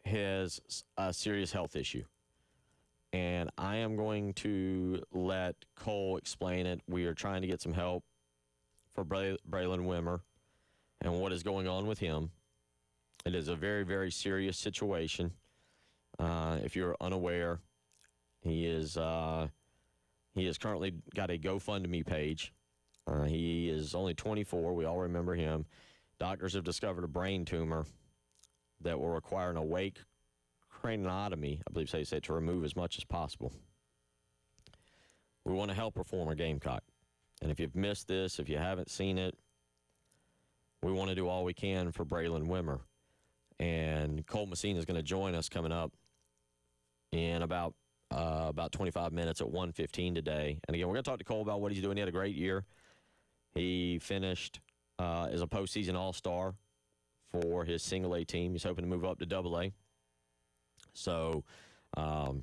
has a serious health issue. And I am going to let Cole explain it. We are trying to get some help for Braylon Wimmer and what is going on with him. It is a very, very serious situation. If you're unaware, he has currently got a GoFundMe page. He is only 24. We all remember him. Doctors have discovered a brain tumor that will require an awake craniotomy, I believe they say, to remove as much as possible. We want to help a former Gamecock. And if you've missed this, if you haven't seen it, we want to do all we can for Braylon Wimmer. And Cole Messina is going to join us coming up in about 25 minutes at 1:15 today. And again, we're going to talk to Cole about what he's doing. He had a great year. He finished as a postseason All-Star for his single A team. He's hoping to move up to Double A. So, but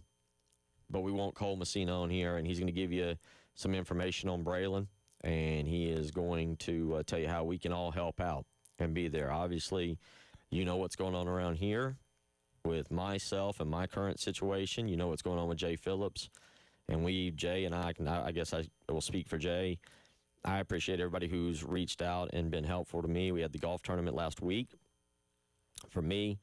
we want Cole Messina on here, and he's going to give you some information on Braylon, and he is going to tell you how we can all help out and be there. Obviously, you know what's going on around here with myself and my current situation. You know what's going on with Jay Phillips. And Jay and I guess I will speak for Jay. I appreciate everybody who's reached out and been helpful to me. We had the golf tournament last week for me,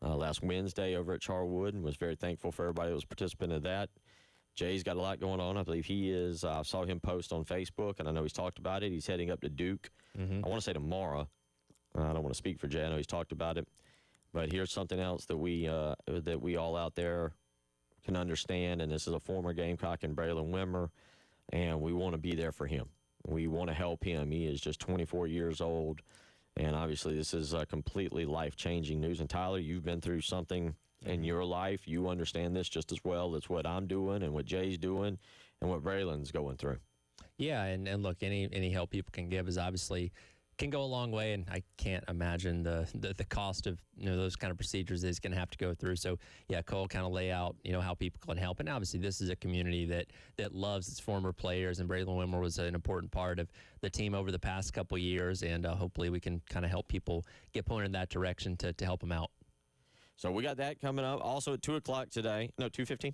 last Wednesday over at Charwood, and was very thankful for everybody that was participating in that. Jay's got a lot going on. I believe he is. I saw him post on Facebook, and I know he's talked about it. He's heading up to Duke. I want to say tomorrow. I don't want to speak for Jay. I know he's talked about it. But here's something else that we all out there can understand, and this is a former Gamecock and Braylon Wimmer, and we want to be there for him. We want to help him. He is just 24 years old, and obviously this is completely life-changing news. And Tyler, you've been through something in your life. You understand this just as well as what I'm doing and what Jay's doing and what Braylon's going through. Yeah, and look, any help people can give is obviously can go a long way, and I can't imagine the cost of those kind of procedures that he's going to have to go through. So yeah, Cole kind of lay out how people can help, and obviously this is a community that loves its former players, and Braylon Wimmer was an important part of the team over the past couple of years, and hopefully we can kind of help people get pointed in that direction to help them out. So we got that coming up. Also at 2:00 today. No, 2:15.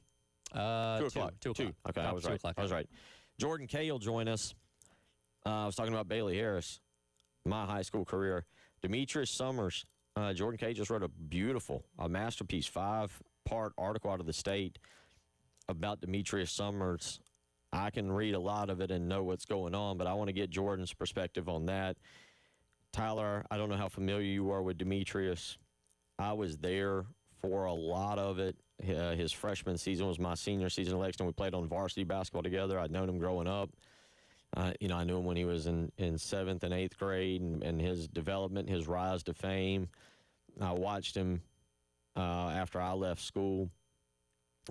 2 o'clock. 2 o'clock. Okay, I was 2 right. o'clock. I was right. Jordan Kay will join us. I was talking about Bailey Harris, my high school career. Demetrius Summers. Jordan Kay just wrote a masterpiece, 5-part article out of the State about Demetrius Summers. I can read a lot of it and know what's going on, but I want to get Jordan's perspective on that. Tyler, I don't know how familiar you are with Demetrius. I was there for a lot of it. His freshman season was my senior season at Lexington. We played on varsity basketball together. I'd known him growing up. I knew him when he was in 7th and 8th grade, and his development, his rise to fame. I watched him after I left school,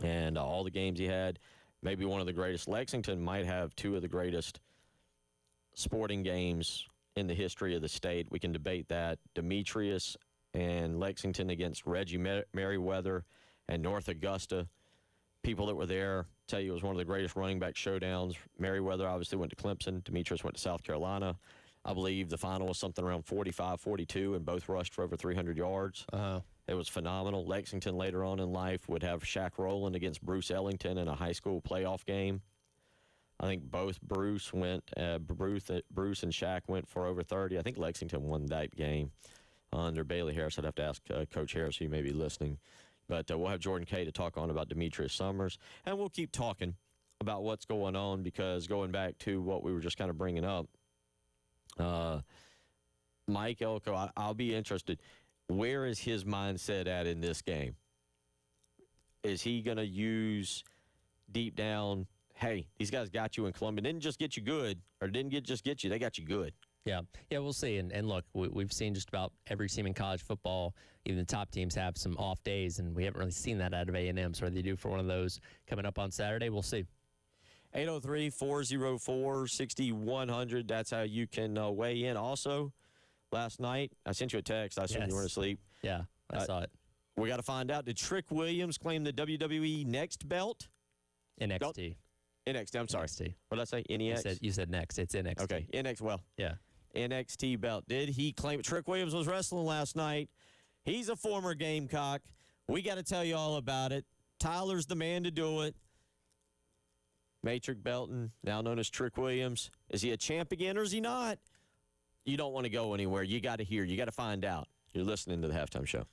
and all the games he had. Maybe one of the greatest. Lexington might have 2 of the greatest sporting games in the history of the state. We can debate that. Demetrius and Lexington against Reggie Merriweather and North Augusta. People that were there tell you it was one of the greatest running back showdowns. Merriweather obviously went to Clemson. Demetrius went to South Carolina. I believe the final was something around 45-42, and both rushed for over 300 yards. It was phenomenal. Lexington later on in life would have Shaq Rowland against Bruce Ellington in a high school playoff game. I think both Bruce and Shaq went for over 30. I think Lexington won that game under Bailey Harris. I'd have to ask Coach Harris, who may be listening. But we'll have Jordan Kay to talk on about Demetrius Summers. And we'll keep talking about what's going on, because going back to what we were just kind of bringing up, Mike Elko, I'll be interested. Where is his mindset at in this game? Is he going to use deep down, hey, these guys got you in Columbia. Didn't just get you good, or didn't just get you. They got you good. Yeah, we'll see. And look, we've seen just about every team in college football, even the top teams, have some off days, and we haven't really seen that out of A&M. So what they do for one of those coming up on Saturday, we'll see. 803-404-6100. That's how you can weigh in. Also, last night, I sent you a text. I assume you weren't asleep. Yeah, I saw it. We got to find out, did Trick Williams claim the WWE Next belt? NXT. NXT, I'm sorry. NXT. What did I say? NEX? You said next. It's NXT. Okay, NX, well. Yeah. NXT belt. Did he claim it? Trick Williams was wrestling last night. He's a former Gamecock. We got to tell you all about it. Tyler's the man to do it. Matrick Belton, now known as Trick Williams. Is he a champ again, or is he not? You don't want to go anywhere. You got to hear. You got to find out. You're listening to the Halftime Show.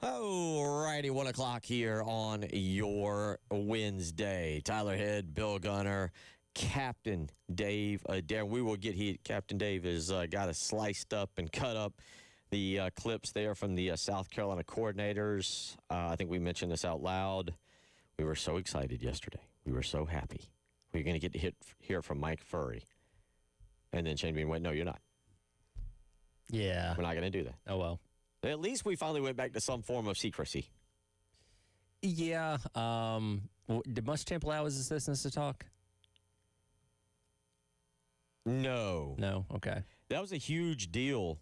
All righty, 1 o'clock here on your Wednesday. Tyler Head, Bill Gunner, Captain Dave Adair. We will get Captain Dave has got us sliced up and cut up the clips there from the South Carolina coordinators. I think we mentioned this out loud. We were so excited yesterday. We were so happy. We were going to get to hear from Mike Furry. And then Shane Bean went, no, you're not. Yeah. We're not going to do that. Oh, well. At least we finally went back to some form of secrecy. Yeah. Did Muschamp allow his assistants to talk? No. No? Okay. That was a huge deal.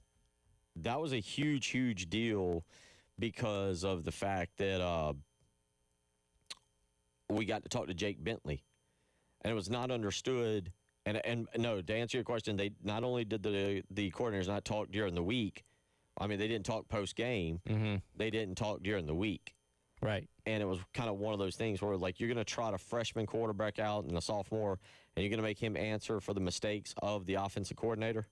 That was a huge, huge deal because of the fact that we got to talk to Jake Bentley. And it was not understood. And no, to answer your question, they not only did the coordinators not talk during the week, I mean, they didn't talk post-game. Mm-hmm. They didn't talk during the week. Right. And it was kind of one of those things where, like, you're going to trot a freshman quarterback out and a sophomore, and you're going to make him answer for the mistakes of the offensive coordinator.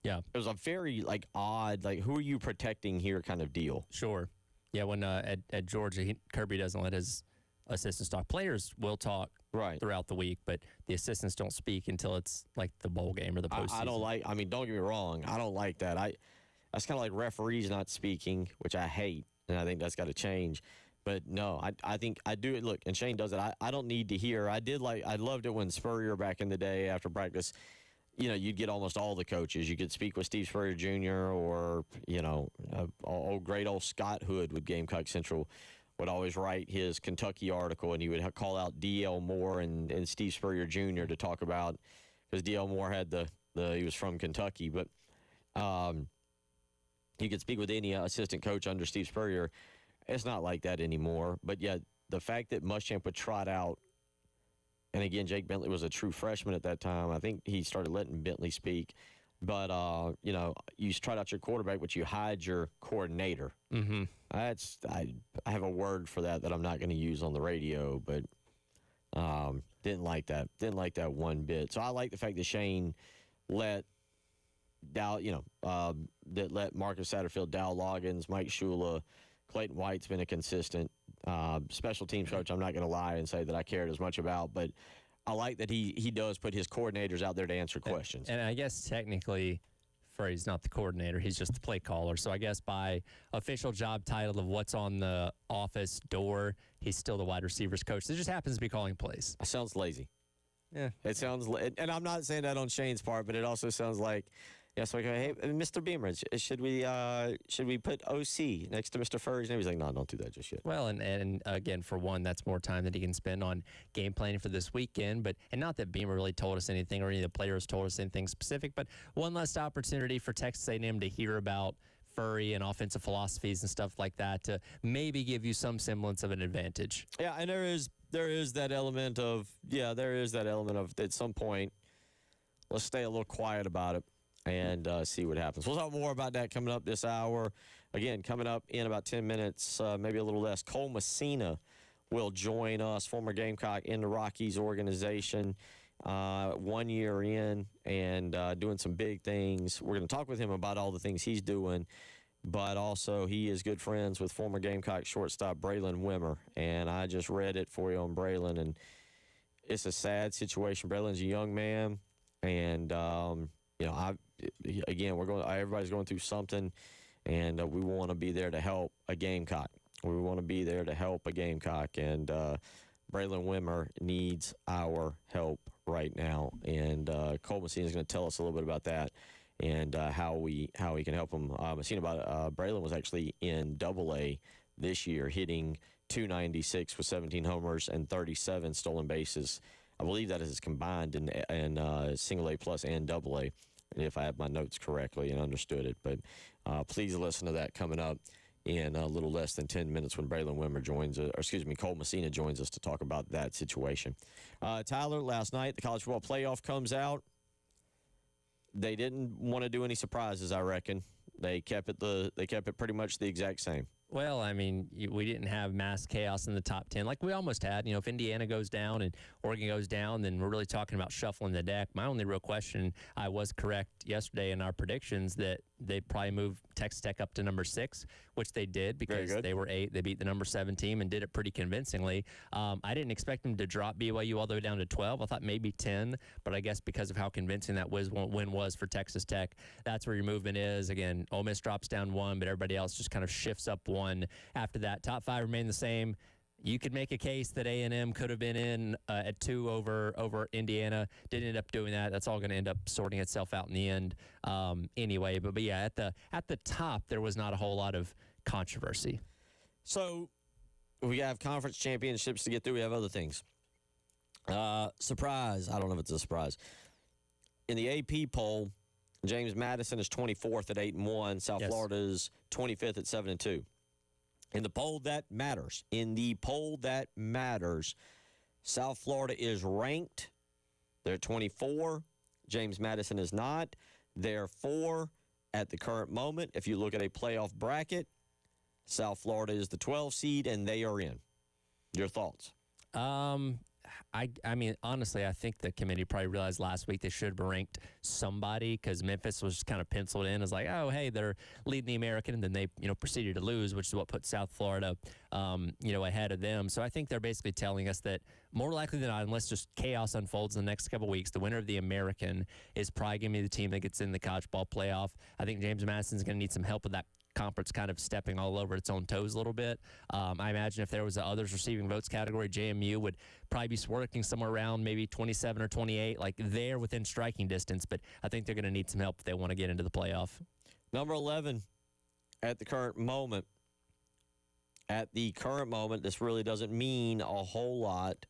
Yeah. It was a very, like, odd, like, who are you protecting here kind of deal. Sure. Yeah, when at Georgia, Kirby doesn't let his assistants talk. Players will talk throughout the week, but the assistants don't speak until it's, like, the bowl game or the postseason. I don't like, I mean, don't get me wrong. I don't like that. That's kind of like referees not speaking, which I hate, and I think that's got to change. But no, I think I do it. Look, and Shane does it. I don't need to hear. I loved it when Spurrier back in the day after practice, you know, you'd get almost all the coaches. You could speak with Steve Spurrier Jr. or, you know, great old Scott Hood with Gamecock Central would always write his Kentucky article, and he would call out D.L. Moore and Steve Spurrier Jr. to talk about, because D.L. Moore had he was from Kentucky, but you could speak with any assistant coach under Steve Spurrier. It's not like that anymore. But, yeah, the fact that Muschamp would trot out, and, again, Jake Bentley was a true freshman at that time. I think he started letting Bentley speak. But, you know, you trot out your quarterback, but you hide your coordinator. Mm-hmm. I have a word for that I'm not going to use on the radio, but didn't like that. Didn't like that one bit. So I like the fact that Shane let let Marcus Satterfield, Dow Loggins, Mike Shula, Clayton White's been a consistent special teams coach. I'm not going to lie and say that I cared as much about, but I like that he does put his coordinators out there to answer questions. And I guess technically, Furry's not the coordinator. He's just the play caller. So I guess by official job title of what's on the office door, he's still the wide receivers coach. It just happens to be calling plays. It sounds lazy. Yeah. It sounds, and I'm not saying that on Shane's part, but it also sounds like, yes, we go, hey, Mr. Beamer, should we put OC next to Mr. Furry's name? He's like, no, don't do that just yet. Well, and again, for one, that's more time that he can spend on game planning for this weekend. And not that Beamer really told us anything or any of the players told us anything specific, but one less opportunity for Texas A&M to hear about Furry and offensive philosophies and stuff like that to maybe give you some semblance of an advantage. Yeah, and there is that element of at some point, let's stay a little quiet about it and see what happens. We'll talk more about that coming up this hour. Again, coming up in about 10 minutes, maybe a little less, Cole Messina will join us, former Gamecock in the Rockies organization, 1 year in and doing some big things. We're going to talk with him about all the things he's doing, but also he is good friends with former Gamecock shortstop Braylon Wimmer, and I just read it for you on Braylon, and it's a sad situation. Braylon's a young man, and everybody's going through something, and we want to be there to help a Gamecock. We want to be there to help a Gamecock, and Braylon Wimmer needs our help right now. And Cole Messina is going to tell us a little bit about that and how we can help him. Braylon was actually in Double-A this year, hitting .296 with 17 homers and 37 stolen bases. I believe that is combined in single A plus and Double-A, if I have my notes correctly and understood it. But please listen to that coming up in a little less than 10 minutes when Braylon Wimmer Cole Messina joins us to talk about that situation. Tyler, last night, the college football playoff comes out. They didn't want to do any surprises, I reckon. They kept it pretty much the exact same. Well, I mean, we didn't have mass chaos in the top 10 like we almost had. If Indiana goes down and Oregon goes down, then we're really talking about shuffling the deck. My only real question, I was correct yesterday in our predictions that they'd probably move Texas Tech up to number 6, which they did because they were 8. They beat the number 7 team and did it pretty convincingly. I didn't expect them to drop BYU all the way down to 12. I thought maybe 10, but I guess because of how convincing that win was for Texas Tech, that's where your movement is. Again, Ole Miss drops down 1, but everybody else just kind of shifts up 1. After that, top 5 remain the same. You could make a case that A&M could have been in at 2 over Indiana. Didn't end up doing that. That's all going to end up sorting itself out in the end anyway. But yeah, at the top, there was not a whole lot of controversy. So we have conference championships to get through. We have other things. Surprise. I don't know if it's a surprise. In the AP poll, James Madison is 24th at 8-1. South Florida is 25th at 7-2. In the poll that matters, South Florida is ranked. They're 24. James Madison is not. Therefore, at the current moment, if you look at a playoff bracket, South Florida is the 12 seed, and they are in. Your thoughts? I mean, honestly, I think the committee probably realized last week they should have ranked somebody because Memphis was just kind of penciled in as like, oh, hey, they're leading the American, and then they, proceeded to lose, which is what put South Florida, ahead of them. So I think they're basically telling us that more likely than not, unless just chaos unfolds in the next couple of weeks, the winner of the American is probably going to be the team that gets in the college ball playoff. I think James Madison's going to need some help with that conference kind of stepping all over its own toes a little bit. I imagine if there was a others receiving votes category, JMU would probably be working somewhere around maybe 27 or 28, like there within striking distance. But I think they're going to need some help if they want to get into the playoff. Number 11 at the current moment. At the current moment, this really doesn't mean a whole lot.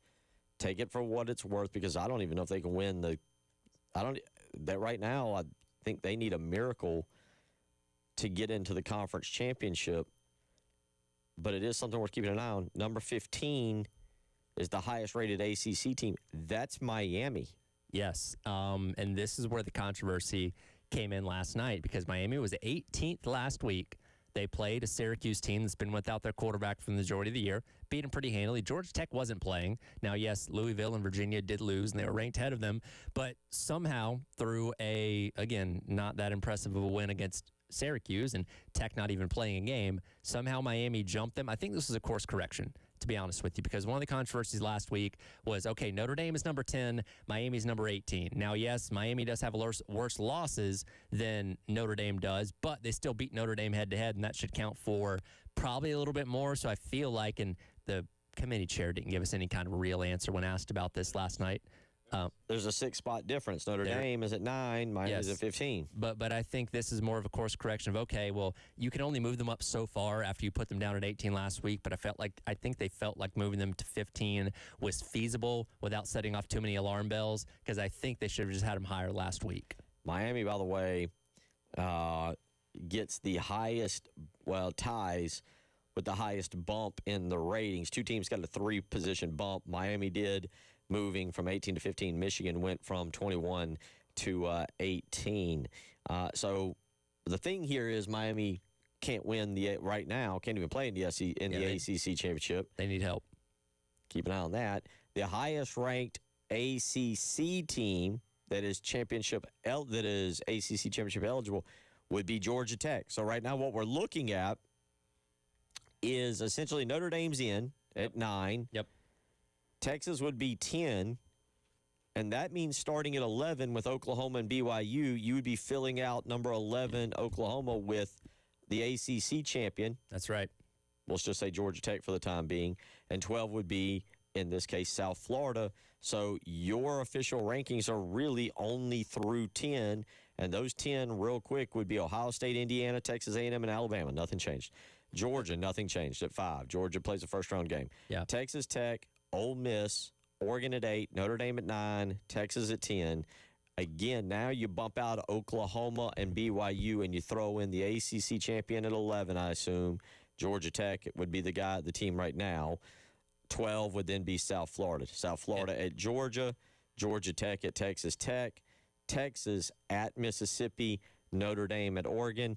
Take it for what it's worth because I don't even know if they can win that right now. I think they need a miracle to get into the conference championship, but it is something worth keeping an eye on. Number 15 is the highest rated ACC team. That's Miami. Yes, and this is where the controversy came in last night because Miami was 18th last week. They played a Syracuse team that's been without their quarterback for the majority of the year, beat them pretty handily. Georgia Tech wasn't playing. Now, yes, Louisville and Virginia did lose, and they were ranked ahead of them, but somehow through again, not that impressive of a win against Syracuse and Tech not even playing a game, somehow Miami jumped them. I think this is a course correction, to be honest with you, because one of the controversies last week was, okay, Notre Dame is number 10, Miami's number 18. Now, yes, Miami does have worse losses than Notre Dame does, but they still beat Notre Dame head-to-head, and that should count for probably a little bit more. So I feel like, and the committee chair didn't give us any kind of real answer when asked about this last night. There's a 6-spot difference. Notre Dame is at 9, Miami is at 15. But I think this is more of a course correction of, okay, well, you can only move them up so far after you put them down at 18 last week, but I think they felt like moving them to 15 was feasible without setting off too many alarm bells because I think they should have just had them higher last week. Miami, by the way, gets the highest, ties with the highest bump in the ratings. Two teams got a 3-position bump. Miami did, moving from 18 to 15. Michigan went from 21 to 18. So the thing here is Miami can't win right now, can't even play in the ACC championship. They need help. Keep an eye on that. The highest ranked ACC team that is ACC championship eligible would be Georgia Tech. So right now what we're looking at is essentially Notre Dame's in at 9. Yep. Texas would be 10, and that means starting at 11 with Oklahoma and BYU, you would be filling out number 11 Oklahoma with the ACC champion. That's right. Let's just say Georgia Tech for the time being, and 12 would be, in this case, South Florida. So your official rankings are really only through 10, and those 10 real quick would be Ohio State, Indiana, Texas A&M, and Alabama. Nothing changed. Georgia, nothing changed at 5. Georgia plays a first-round game. Yeah. Texas Tech, Ole Miss, Oregon at 8, Notre Dame at 9, Texas at 10. Again, now you bump out Oklahoma and BYU, and you throw in the ACC champion at 11, I assume. Georgia Tech would be the team right now. 12 would then be South Florida. South Florida at Georgia, Georgia Tech at Texas Tech, Texas at Mississippi, Notre Dame at Oregon.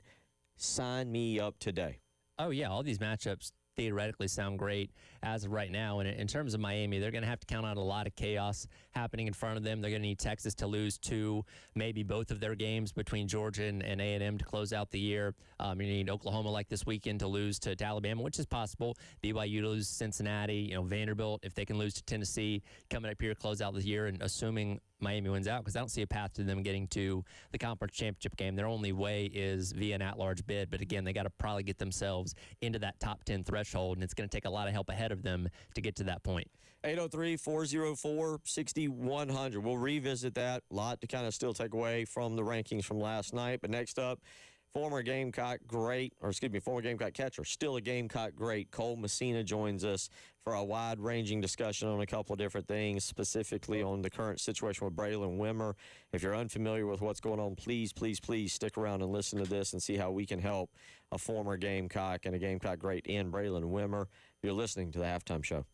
Sign me up today. Oh, yeah, all these matchups theoretically sound great as of right now. And in terms of Miami, they're going to have to count on a lot of chaos happening in front of them. They're going to need Texas to lose two, maybe both of their games between Georgia and A&M to close out the year. You need Oklahoma like this weekend to lose to Alabama, which is possible. BYU to lose to Cincinnati. Vanderbilt, if they can lose to Tennessee, coming up here to close out the year, and assuming Miami wins out, because I don't see a path to them getting to the conference championship game. Their only way is via an at-large bid. But again, they got to probably get themselves into that top 10 threshold, and it's going to take a lot of help ahead of them to get to that point. 803-404-6100. We'll revisit that. A lot to kind of still take away from the rankings from last night. But next up, former Gamecock catcher, still a Gamecock great, Cole Messina joins us for a wide-ranging discussion on a couple of different things, specifically on the current situation with Braylon Wimmer. If you're unfamiliar with what's going on, please, please, please stick around and listen to this and see how we can help a former Gamecock and a Gamecock great in Braylon Wimmer. You're listening to the Halftime Show.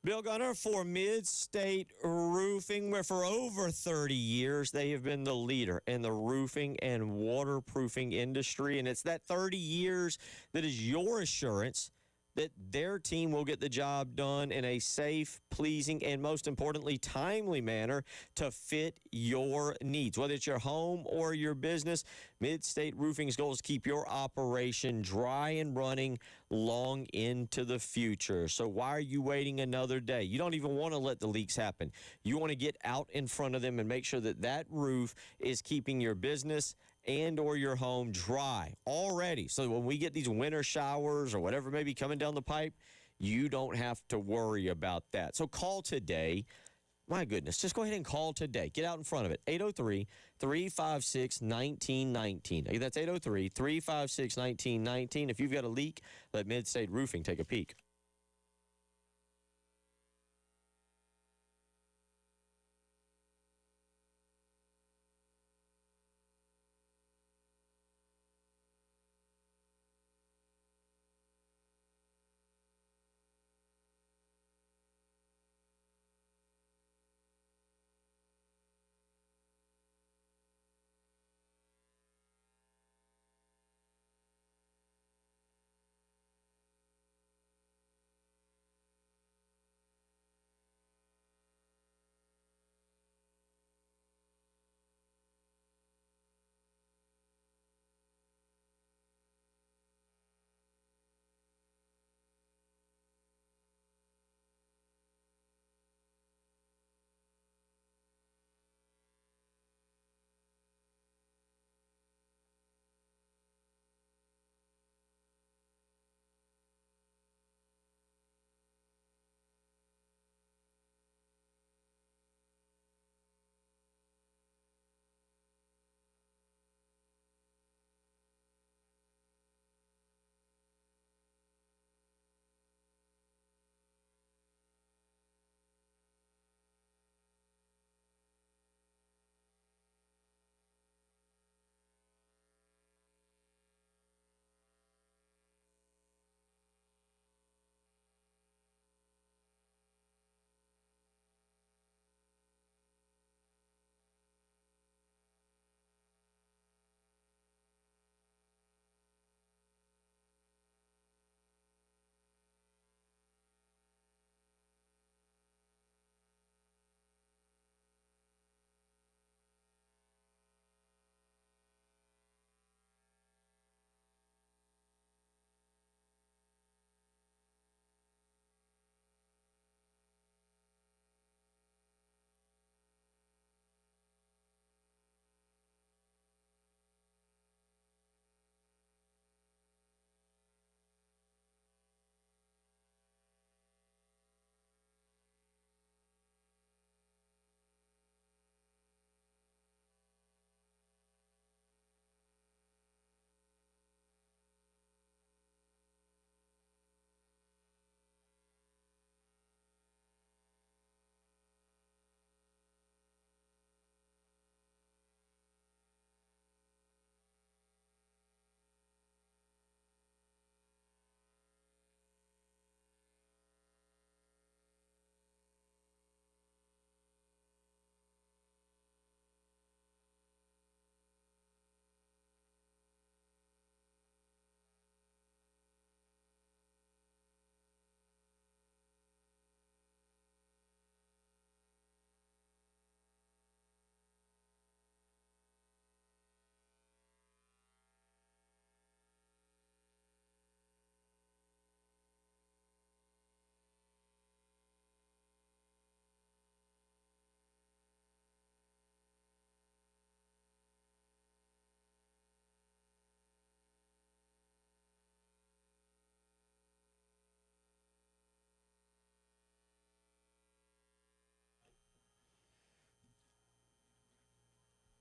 Bill Gunner for Mid-State Roofing, where for over 30 years they have been the leader in the roofing and waterproofing industry. And it's that 30 years that is your assurance that their team will get the job done in a safe, pleasing, and most importantly, timely manner to fit your needs. Whether it's your home or your business, Mid-State Roofing's goal is to keep your operation dry and running long into the future. So why are you waiting another day? You don't even want to let the leaks happen. You want to get out in front of them and make sure that that roof is keeping your business and or your home dry already. So when we get these winter showers or whatever may be coming down the pipe, you don't have to worry about that. So call today. My goodness, just go ahead and call today. Get out in front of it. 803-356-1919. That's 803-356-1919. If you've got a leak, let Mid-State Roofing take a peek.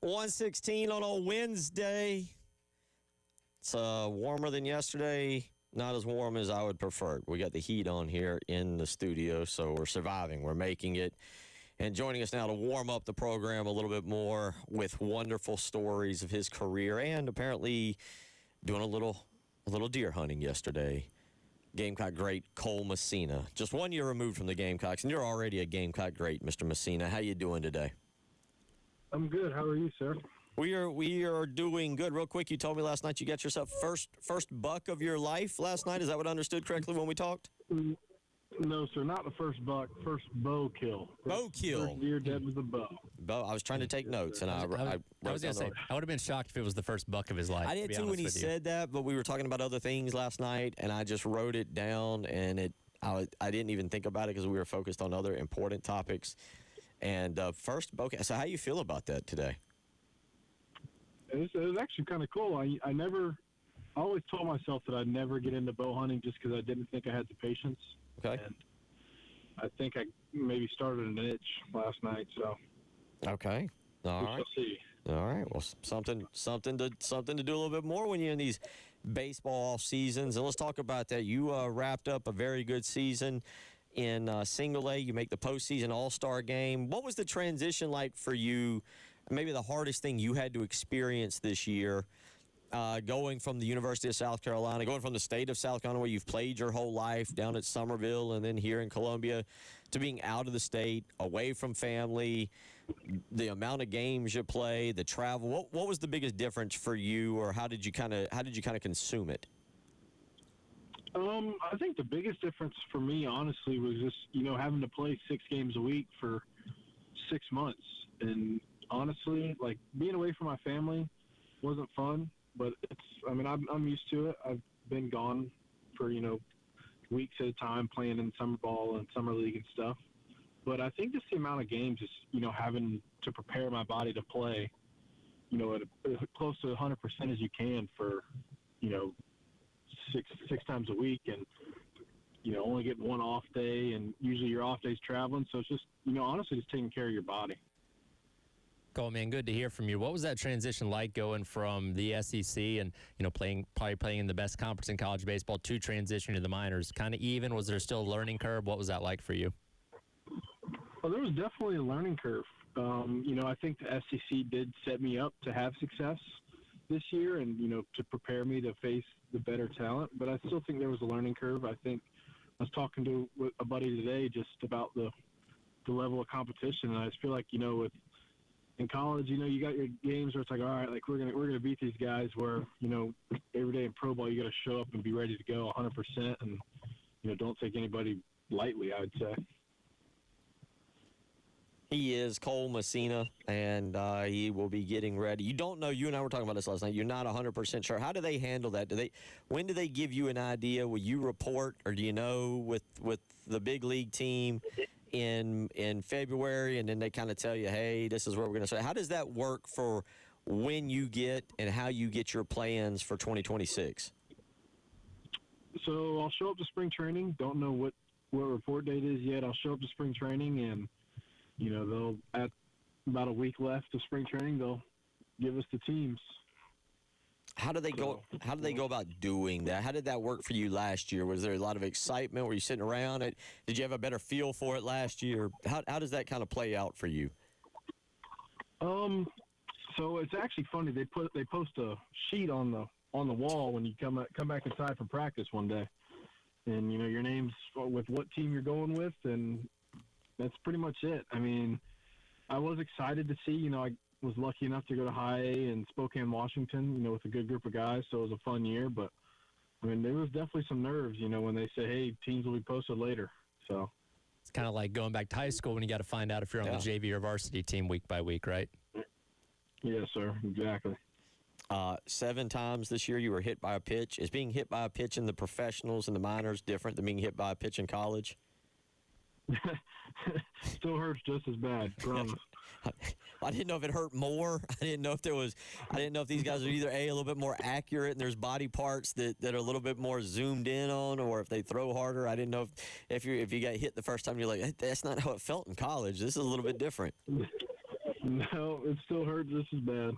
116 on a Wednesday. It's warmer than yesterday. Not as warm as I would prefer. We got the heat on here in the studio, so we're surviving. We're making it. And joining us now to warm up the program a little bit more with wonderful stories of his career and apparently doing a little deer hunting yesterday. Gamecock great Cole Messina. Just 1 year removed from the Gamecocks, and you're already a Gamecock great, Mr. Messina. How you doing today? I'm good. How are you, sir? We are doing good. Real quick, you told me last night you got yourself first buck of your life last night. Is that what I understood correctly when we talked? No, sir, not the first buck. First bow kill. Bow kill. First deer dead with a bow. Bow. I was trying to take notes, and I was going to say, I would have been shocked if it was the first buck of his life. I did too when he said that, but we were talking about other things last night, and I just wrote it down, and I didn't even think about it because we were focused on other important topics. And first bow kill. So how you feel about that today? It was actually kind of cool. I always told myself that I'd never get into bow hunting just because I didn't think I had the patience. Okay. And I think I maybe started an itch last night, so. Okay. All right. We'll see. All right. Well, something to do a little bit more when you're in these baseball off seasons. And let's talk about that. You wrapped up a very good season in single A. You make the postseason All-Star game. What was the transition like for you? Maybe the hardest thing you had to experience this year, going from the University of South Carolina, going from the state of South Carolina where you've played your whole life down at Summerville and then here in Columbia, to being out of the state, away from family, the amount of games you play, the travel. What was the biggest difference for you, or how did you kind of consume it? I think the biggest difference for me, honestly, was just having to play 6 games a week for 6 months, and honestly, like, being away from my family wasn't fun, but I'm used to it. I've been gone for, weeks at a time playing in summer ball and summer league and stuff. But I think just the amount of games is, having to prepare my body to play, at close to 100% as you can for, six times a week, and, only getting one off day, and usually your off day's traveling. So it's just, honestly, just taking care of your body. Cole, man, good to hear from you. What was that transition like going from the SEC and, probably playing in the best conference in college baseball to transitioning to the minors? Kind of even? Was there still a learning curve? What was that like for you? Well, there was definitely a learning curve. I think the SEC did set me up to have success this year and, to prepare me to face the better talent. But I still think there was a learning curve. I think I was talking to a buddy today just about the level of competition, and I just feel like, in college, you got your games where it's like, all right, like we're gonna beat these guys. Where every day in pro ball, you got to show up and be ready to go 100%, and don't take anybody lightly, I would say. He is Cole Messina, and he will be getting ready. You don't know. You and I were talking about this last night. You're not 100% sure. How do they handle that? When do they give you an idea? Will you report, or do you know with the big league team in February, and then they kind of tell you, hey, this is where we're going to say? How does that work for when you get and how you get your plans for 2026? So I'll show up to spring training. Don't know what report date is yet. I'll show up to spring training, and they'll, at about a week left of spring training, they'll give us the teams. How do they go about doing that? How did that work for you last year? Was there a lot of excitement? Were you sitting around it? Did you have a better feel for it last year? How does that kind of play out for you? So it's actually funny. They post a sheet on the wall when you come back inside for practice one day, and your name's with what team you're going with, and that's pretty much it. I mean, I was excited to see. I was lucky enough to go to High A in Spokane, Washington, with a good group of guys, so it was a fun year. But, there was definitely some nerves, when they say, hey, teams will be posted later. So it's kind of like going back to high school when you got to find out if you're on the JV or varsity team week by week, right? Yes, sir, exactly. 7 times this year you were hit by a pitch. Is being hit by a pitch in the professionals and the minors different than being hit by a pitch in college? Still hurts just as bad, promise. I didn't know if it hurt more. I didn't know if these guys are either a little bit more accurate and there's body parts that are a little bit more zoomed in on, or if they throw harder. I didn't know if you got hit the first time, you're like, that's not how it felt in college. This is a little bit different. No, it still hurts just as bad.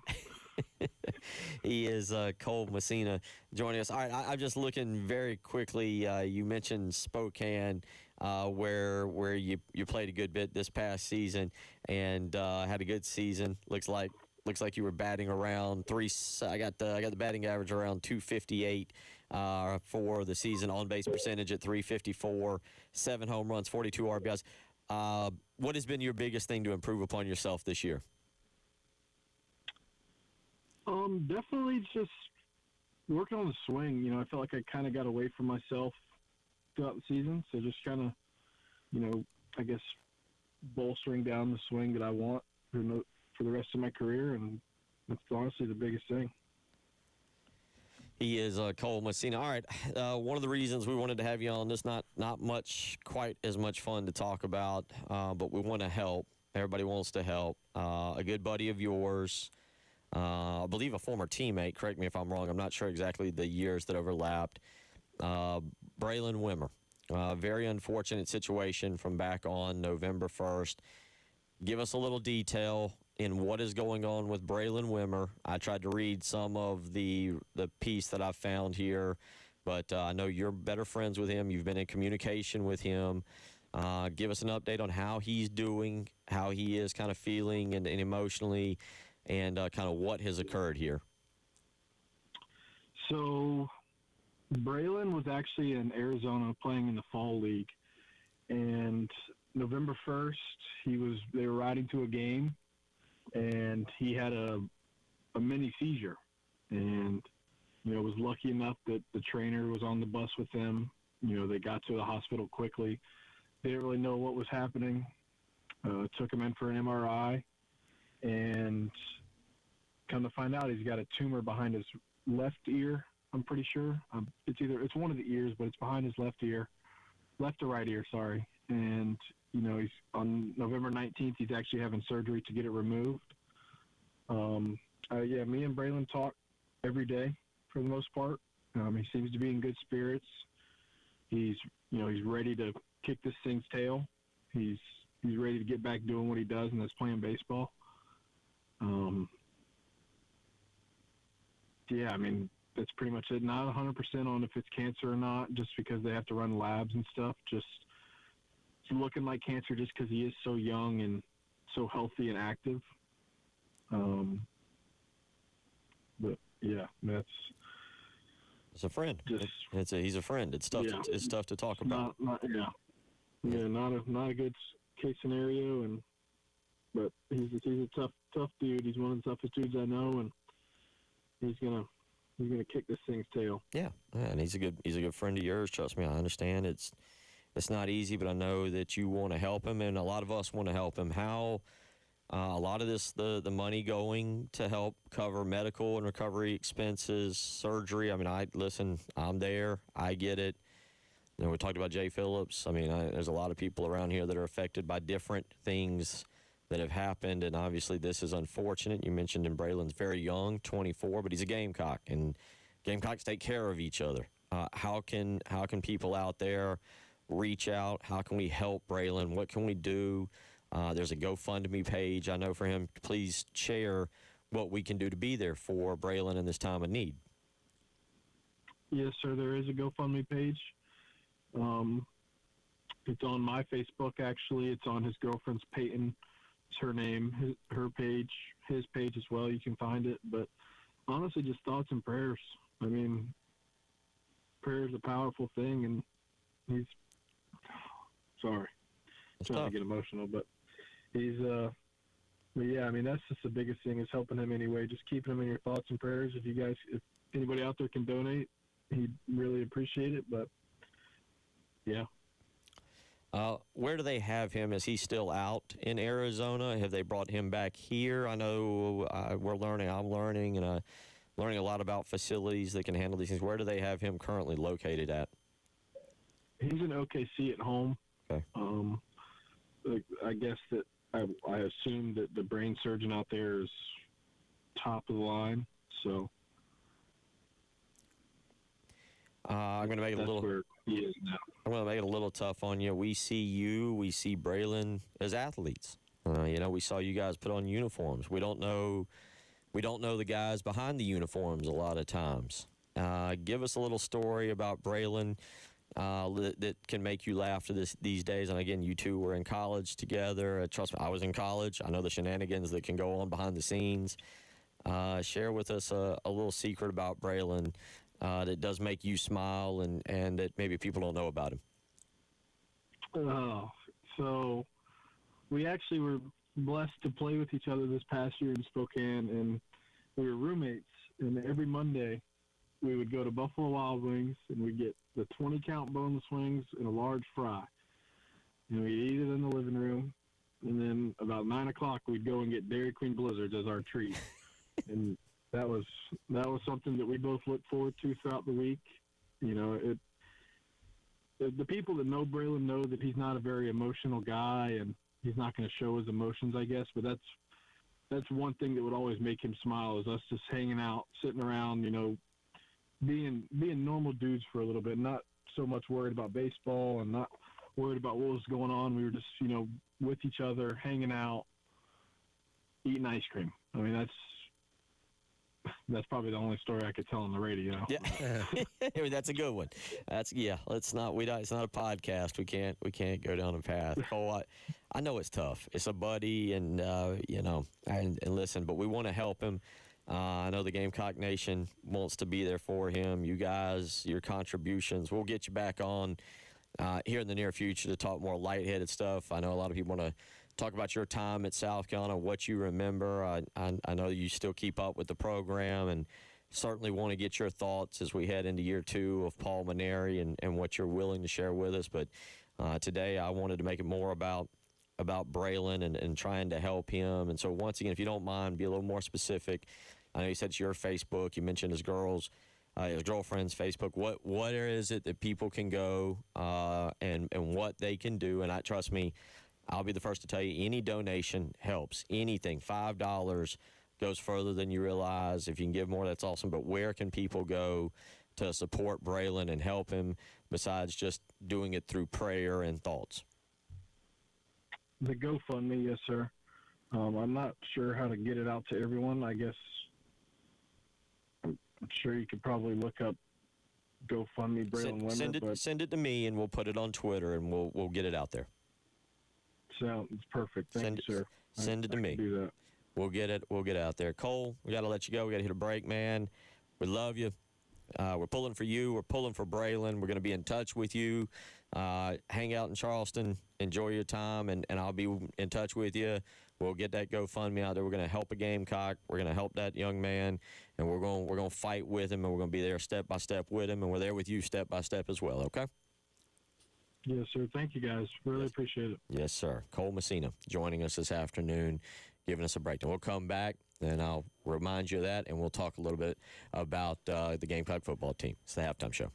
He is Cole Messina joining us. All right, I'm just looking very quickly. You mentioned Spokane, where you played a good bit this past season and had a good season. Looks like you were batting around three. I got the batting average around 258 for the season. On base percentage at 354. 7 home runs, 42 RBIs. What has been your biggest thing to improve upon yourself this year? Definitely just working on the swing. You know, I felt like I kind of got away from myself throughout the season. So just kind of, you know, I guess bolstering down the swing that I want for the rest of my career. And that's honestly the biggest thing. He is Cole Messina. All right, one of the reasons we wanted to have you on this, not quite as much fun to talk about, but we want to help. Everybody wants to help. A good buddy of yours, I believe a former teammate, correct me if I'm wrong, I'm not sure exactly the years that overlapped, Braylon Wimmer. Very unfortunate situation from back on November 1st. Give us a little detail in what is going on with Braylon Wimmer. I tried to read some of the piece that I found here, but I know you're better friends with him. You've been in communication with him. Give us an update on how he's doing, how he is kind of feeling and emotionally, and kind of what has occurred here. So Braylon was actually in Arizona playing in the fall league, and November 1st, they were riding to a game, and he had a mini seizure, and you know was lucky enough that the trainer was on the bus with him. You know, they got to the hospital quickly. They didn't really know what was happening. Took him in for an MRI, and come to find out, he's got a tumor behind his left ear. I'm pretty sure it's one of the ears, but it's behind his left ear, left or right ear. Sorry. And you know, he's on November 19th. He's actually having surgery to get it removed. Yeah, me and Braylon talk every day for the most part. He seems to be in good spirits. He's ready to kick this thing's tail. He's ready to get back doing what he does, and that's playing baseball. Yeah, I mean, that's pretty much it. Not 100% on if it's cancer or not, just because they have to run labs and stuff. Just it's looking like cancer just because he is so young and so healthy and active. But yeah, that's. It's a friend. Just, He's a friend. It's tough. Yeah, it's tough to talk about. Not a good case scenario, but he's a tough dude. He's one of the toughest dudes I know, and he's gonna kick this thing's tail. Yeah, and he's a good friend of yours. Trust me, I understand. It's not easy, but I know that you want to help him, and a lot of us want to help him. How a lot of this, the money going to help cover medical and recovery expenses, surgery. I mean, I'm there. I get it. You know, we talked about Jay Phillips. I mean, there's a lot of people around here that are affected by different things that have happened, and obviously this is unfortunate. You mentioned Braylon's very young, 24, but he's a Gamecock, and Gamecocks take care of each other. How can people out there reach out? How can we help Braylon? What can we do? There's a GoFundMe page, I know, for him. Please share what we can do to be there for Braylon in this time of need. Yes, sir, there is a GoFundMe page. It's on my Facebook, actually. It's on his girlfriend's, Peyton. It's her name, her page, his page as well. You can find it. But honestly, just thoughts and prayers. I mean, prayer is a powerful thing, and he's sorry. It's trying tough. to get emotional, but he's but yeah, I mean, that's just the biggest thing is helping him anyway. Just keeping him in your thoughts and prayers. If anybody out there can donate, he'd really appreciate it. But yeah. Where do they have him? Is he still out in Arizona? Have they brought him back here? I know I'm learning, and learning a lot about facilities that can handle these things. Where do they have him currently located at? He's in OKC at home. Okay. I guess that I assume that the brain surgeon out there is top of the line. So I'm going to make it a little. Where he is now. I'm going to make it a little tough on you. We see Braylon as athletes. We saw you guys put on uniforms. We don't know the guys behind the uniforms a lot of times. Give us a little story about Braylon that can make you laugh these days. And again, you two were in college together. Trust me, I was in college. I know the shenanigans that can go on behind the scenes. Share with us a little secret about Braylon that does make you smile and that maybe people don't know about him. So we actually were blessed to play with each other this past year in Spokane, and we were roommates. And every Monday, we would go to Buffalo Wild Wings, and we'd get the 20-count boneless wings and a large fry. And we'd eat it in the living room. And then about 9 o'clock, we'd go and get Dairy Queen Blizzards as our treat. And that was something that we both looked forward to throughout the week. The people that know Braylon know that he's not a very emotional guy, and he's not going to show his emotions, I guess. But that's one thing that would always make him smile, is us just hanging out, sitting around, being normal dudes for a little bit, not so much worried about baseball and not worried about what was going on. We were just, with each other, hanging out, eating ice cream. I mean, that's probably the only story I could tell on the radio. Yeah, I mean, that's a good one. It's not a podcast. We can't go down a path. Oh, I know it's tough. It's a buddy, and and listen, but we want to help him. I know the Gamecock Nation wants to be there for him. You guys, your contributions, we'll get you back on here in the near future to talk more lightheaded stuff. I know a lot of people want to talk about your time at South Carolina, what you remember. I know you still keep up with the program, and certainly want to get your thoughts as we head into year 2 of Paul Maneri and what you're willing to share with us. But today I wanted to make it more about Braylon and trying to help him. And so once again, if you don't mind, be a little more specific. I know you said it's your Facebook. You mentioned his girlfriend's Facebook. What is it that people can go and what they can do? And trust me, I'll be the first to tell you, any donation helps. Anything, $5 goes further than you realize. If you can give more, that's awesome. But where can people go to support Braylon and help him besides just doing it through prayer and thoughts? The GoFundMe, yes, sir. I'm not sure how to get it out to everyone. I guess I'm sure you could probably look up GoFundMe Braylon Wimmer. Send it to me, and we'll put it on Twitter, and we'll get it out there. Sounds perfect. Thank you, sir. Send it to me. Do that. We'll get it out there. Cole, we got to let you go. We got to hit a break, man. We love you. We're pulling for you. We're pulling for Braylon. We're going to be in touch with you. Hang out in Charleston. Enjoy your time, and I'll be in touch with you. We'll get that GoFundMe out there. We're going to help a Gamecock. We're going to help that young man, and we're going to fight with him, and we're going to be there step by step with him, and we're there with you step by step as well. Okay? Yes, sir. Thank you, guys. Really appreciate it. Yes, sir. Cole Messina joining us this afternoon, giving us a breakdown. We'll come back, and I'll remind you of that, and we'll talk a little bit about the Gamecock football team. It's the Halftime Show.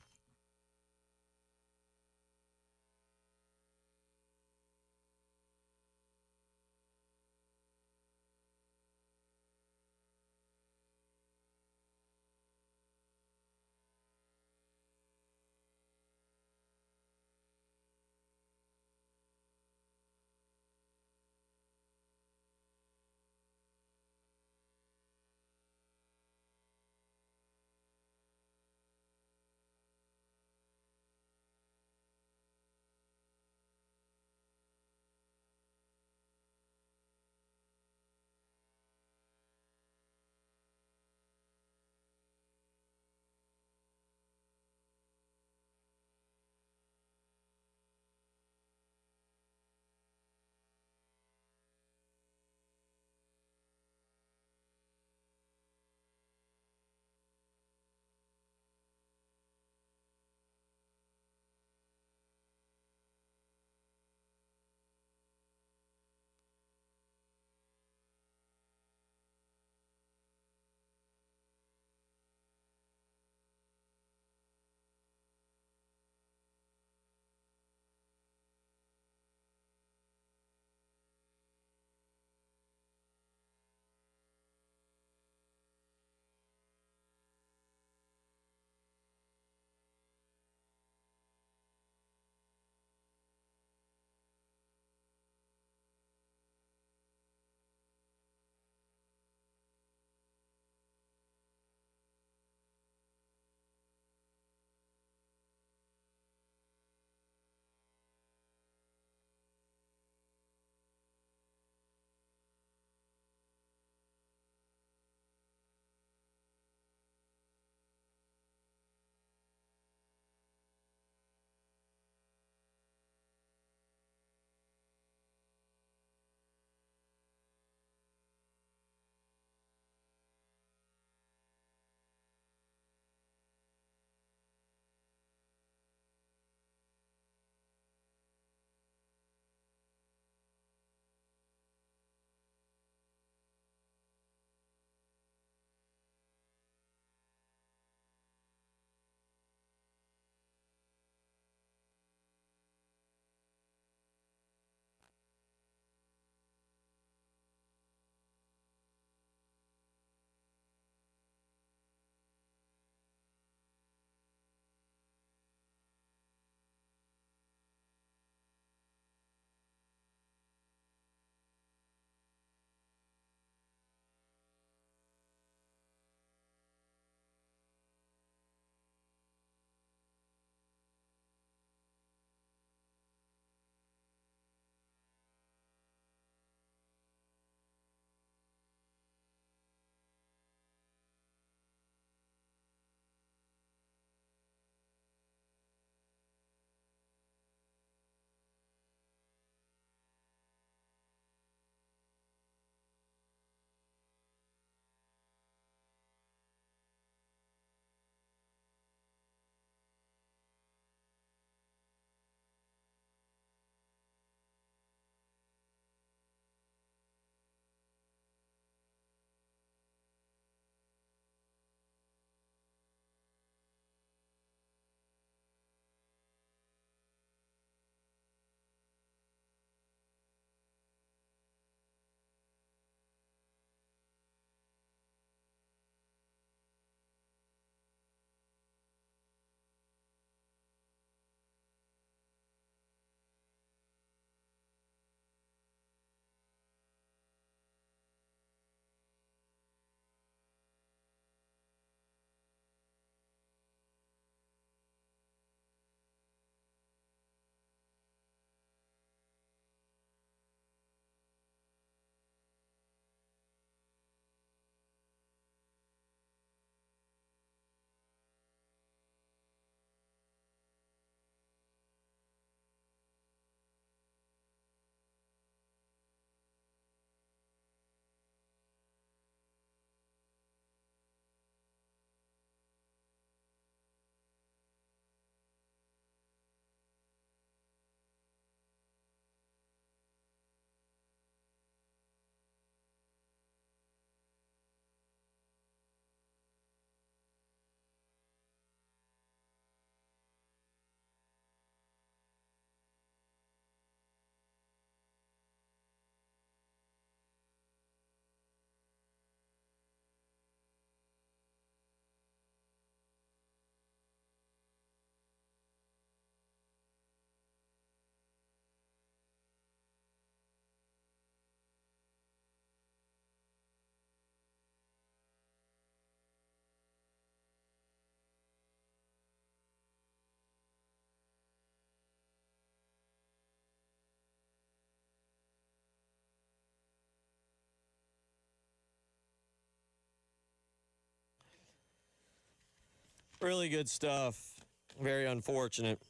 Really good stuff. Very unfortunate.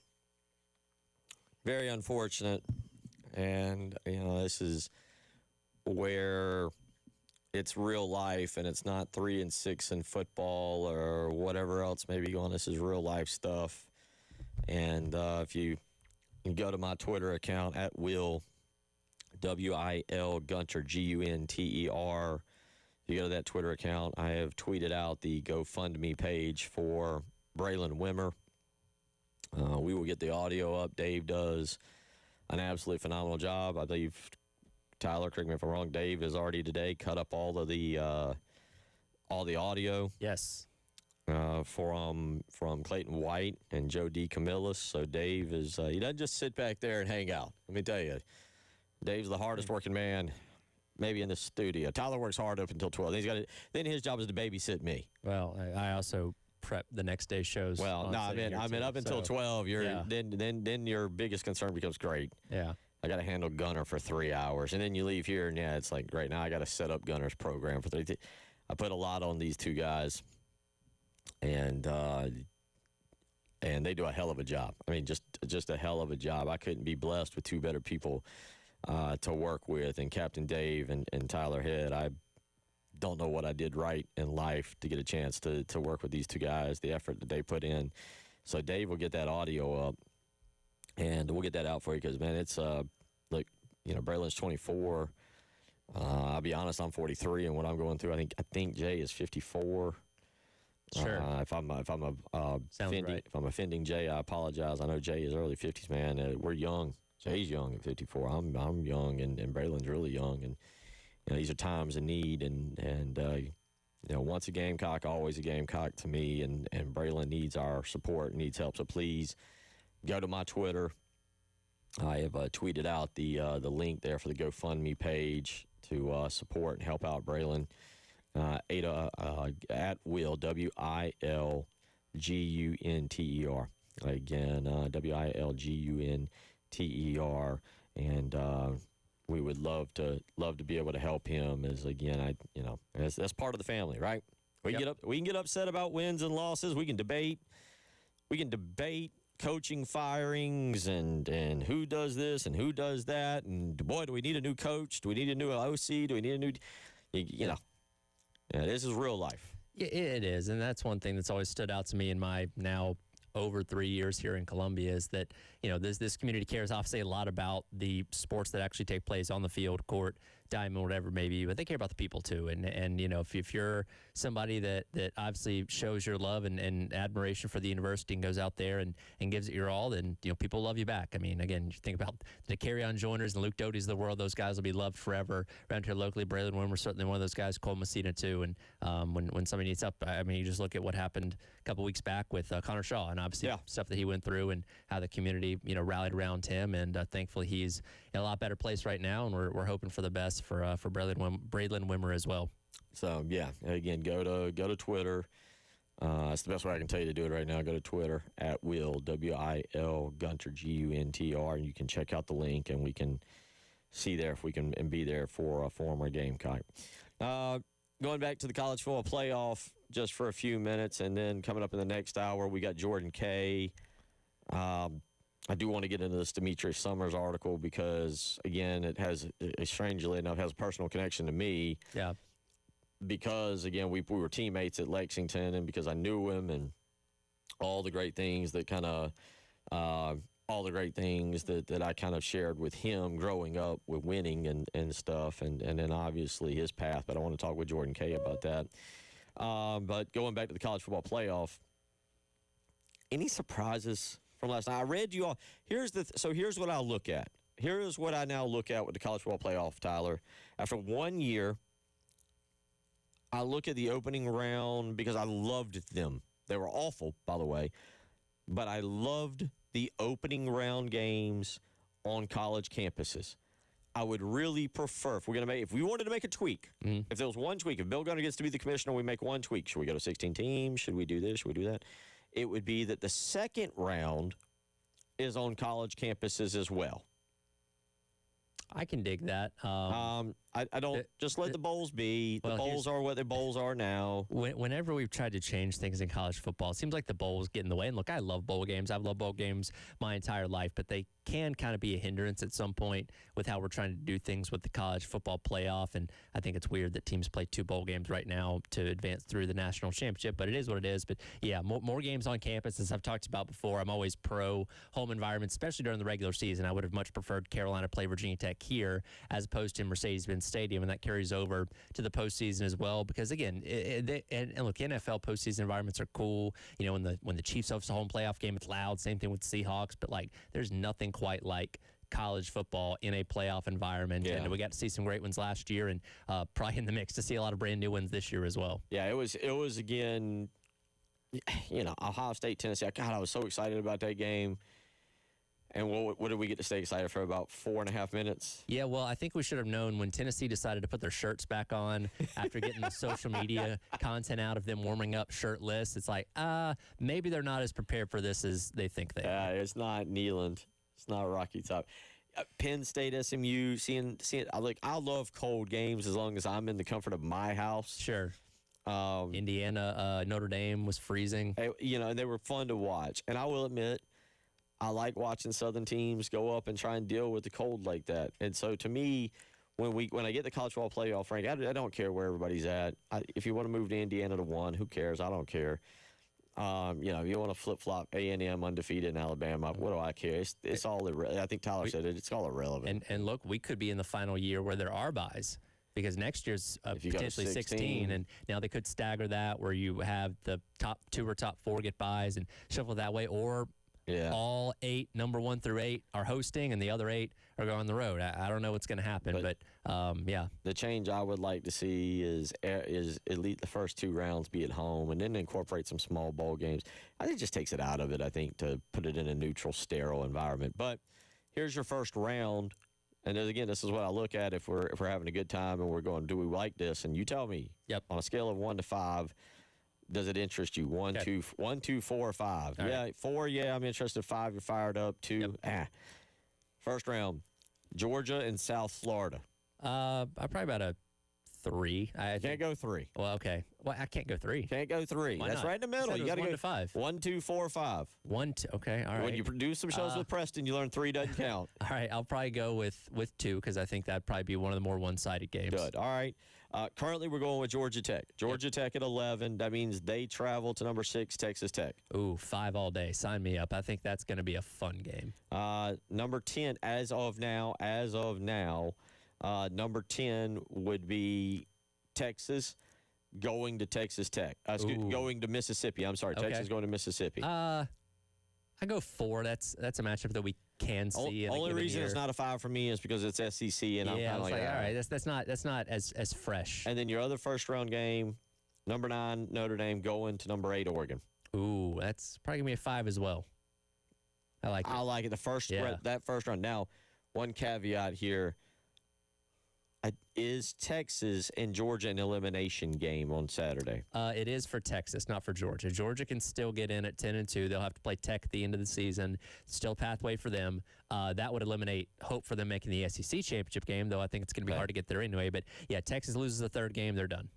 Very unfortunate. And, this is where it's real life and it's not 3 and 6 in football or whatever else may be going. This is real life stuff. And if you go to my Twitter account at Will, W-I-L Gunter, G-U-N-T-E-R. If you go to that Twitter account, I have tweeted out the GoFundMe page for Braylon Wimmer. We will get the audio up. Dave does an absolutely phenomenal job. I believe, Tyler, correct me if I'm wrong, Dave has already today cut up all the audio. Yes. From Clayton White and Joe D. Camillus. So Dave is, he doesn't just sit back there and hang out. Let me tell you, Dave's the hardest working man maybe in the studio. Tyler works hard up until 12. Then his job is to babysit me. Well, I also prep the next day's shows. Well, no, I mean up until 12. Then your biggest concern becomes great. Yeah. I got to handle Gunner for 3 hours, and then you leave here, and it's like great. Now I got to set up Gunner's program for 3. I put a lot on these two guys, and they do a hell of a job. I mean, just a hell of a job. I couldn't be blessed with two better people to work with, and Captain Dave and Tyler Head. I don't know what I did right in life to get a chance to work with these two guys, the effort that they put in. So Dave will get that audio up, and we'll get that out for you because, man, it's, Braylon's 24. I'll be honest, I'm 43, and what I'm going through, I think Jay is 54. Sure. If I'm offending Jay, I apologize. I know Jay is early 50s, man. We're young. Jay's young at 54. I'm young, and Braylon's really young, and these are times of need, and once a Gamecock, always a Gamecock to me, and Braylon needs our support, needs help. So please go to my Twitter. I have tweeted out the link there for the GoFundMe page to support and help out Braylon. At Will, W-I-L-G-U-N-T-E-R. Again, W-I-L-G-U-N-T-E-R. And we would love to be able to help him. As again, that's part of the family, right? We can get upset about wins and losses. We can debate coaching firings and who does this and who does that. And boy, do we need a new coach? Do we need a new OC? Do we need a new, Yeah, this is real life. Yeah, it is, and that's one thing that's always stood out to me in my now over 3 years here in Columbia is that, this community cares obviously a lot about the sports that actually take place on the field, court, diamond, whatever it may be, but they care about the people too. And if you're somebody that obviously shows your love and admiration for the university and goes out there and gives it your all, then, people love you back. I mean, again, you think about the Carry-On Joiners and Luke Doty's of the world, those guys will be loved forever. Around here locally, Braylon Wimmer, certainly one of those guys, Cole Messina too. And when somebody needs help, I mean, you just look at what happened a couple weeks back with Connor Shaw and obviously stuff that he went through and how the community, rallied around him. And thankfully he's in a lot better place right now, and we're hoping for the best for Braylon Wimmer as well. So again, go to Twitter. That's the best way I can tell you to do it right now. Go to Twitter at Will, W-I-L Gunter, G-U-N-T-R, and you can check out the link, and we can see there if we can and be there for a former Gamecock. Going back to the college football playoff just for a few minutes, and then coming up in the next hour, we got Jordan Kay. I do want to get into this Demetrius Summers article because, again, it has, strangely enough, has a personal connection to me. Yeah. Because, again, we were teammates at Lexington, and because I knew him and all the great things that I kind of shared with him growing up with winning and stuff, and then obviously his path. But I want to talk with Jordan Kay about that. But going back to the college football playoff, any surprises from last night? I read you all. Here's what I'll look at. Here is what I now look at with the college football playoff, Tyler. After 1 year, I look at the opening round because I loved them. They were awful, by the way, but I loved the opening round games on college campuses. I would really prefer, if we wanted to make a tweak, if there was one tweak, if Bill Gunner gets to be the commissioner, we make one tweak. Should we go to 16 teams? Should we do this? Should we do that? It would be that the second round is on college campuses as well. I can dig that. I don't just let the bowls be. The bowls are what the bowls are now. Whenever we've tried to change things in college football, it seems like the bowls get in the way. And look, I love bowl games. I've loved bowl games my entire life, but they can kind of be a hindrance at some point with how we're trying to do things with the college football playoff. And I think it's weird that teams play 2 bowl games right now to advance through the national championship, but it is what it is. But yeah, more games on campus, as I've talked about before. I'm always pro home environment, especially during the regular season. I would have much preferred Carolina play Virginia Tech here as opposed to Mercedes-Benz Stadium, and that carries over to the postseason as well. Because again, and look, NFL postseason environments are cool. You know, when the Chiefs host a home playoff game, it's loud. Same thing with the Seahawks. But like, there's nothing quite like college football in a playoff environment. Yeah. And we got to see some great ones last year, and probably in the mix to see a lot of brand new ones this year as well. Yeah, it was again. You know, Ohio State, Tennessee. God, I was so excited about that game. And what did we get to stay excited for about 4.5 minutes? Yeah, well, I think we should have known when Tennessee decided to put their shirts back on after getting the social media content out of them warming up shirtless. It's like, maybe they're not as prepared for this as they think they are. It's not Neyland. It's not Rocky Top. Penn State, SMU, seeing I love cold games as long as I'm in the comfort of my house. Sure. Indiana, Notre Dame was freezing. You know, and they were fun to watch. And I will admit, I like watching Southern teams go up and try and deal with the cold like that. And so to me, when I get the college football playoff, Frank, I don't care where everybody's at. If you want to move to Indiana to 1, who cares? I don't care. You know, if you want to flip-flop A&M undefeated in Alabama, what do I care? It's all irrelevant. I think Tyler said it. It's all irrelevant. And look, we could be in the final year where there are buys. Because next year's potentially 16, and now they could stagger that where you have the top 2 or top 4 get buys and shuffle that way, or all 8, number 1 through 8, are hosting, and the other 8 are going on the road. I don't know what's going to happen, but yeah. The change I would like to see is at least the first 2 rounds be at home, and then incorporate some small bowl games. I think it just takes it out of it, I think, to put it in a neutral, sterile environment. But here's your first round. And then again, this is what I look at if we're having a good time and we're going, do we like this? And you tell me, on a scale of 1 to 5, does it interest you? 1, 2, 4, or 5? All right. 4, I'm interested. 5, you're fired up. 2, First round, Georgia and South Florida. I'm probably about a 3. I can't go 3. Well, okay. Well, I can't go 3. Can't go 3. Why That's not? right in the middle. You got to go 1 to 5. 1, 2, 4, 5. 1, 2. Okay, all right. When you produce some shows with Preston, you learn 3 doesn't count. All right, I'll probably go with 2 because I think that'd probably be one of the more one-sided games. Good. All right. Currently, we're going with Georgia Tech. Georgia Tech at 11. That means they travel to number 6, Texas Tech. Ooh, 5 all day. Sign me up. I think that's going to be a fun game. Number 10, as of now, number 10 would be Texas going to Texas Tech. Going to Mississippi. I'm sorry, Texas going to Mississippi. I go 4. That's a matchup that we can see. Only reason it's not a 5 for me is because it's SEC, and I'm kind of like, all right, that's not as fresh. And then your other first round game, number 9 Notre Dame going to number 8 Oregon. Ooh, that's probably gonna be a 5 as well. I like it. The first that first round. Now, one caveat here. Is Texas and Georgia an elimination game on Saturday? It is for Texas, not for Georgia. Georgia can still get in at 10-2. They'll have to play Tech at the end of the season. Still pathway for them. That would eliminate hope for them making the SEC championship game, though I think it's going to be hard to get there anyway. But, yeah, Texas loses the 3rd game. They're done.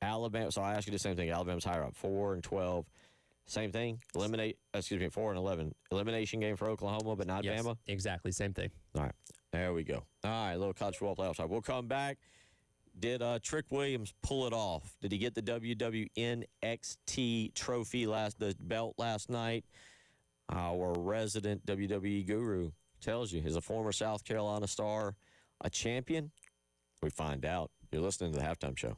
Alabama. So I ask you the same thing. Alabama's higher up, 4 and 12. Same thing. 4 and 11. Elimination game for Oklahoma, but not Bama? Exactly. Same thing. All right. There we go. All right, little college football playoff time. We'll come back. Did Trick Williams pull it off? Did he get the WWNXT trophy the belt last night? Our resident WWE guru tells you, is a former South Carolina star a champion? We find out. You're listening to the Halftime Show.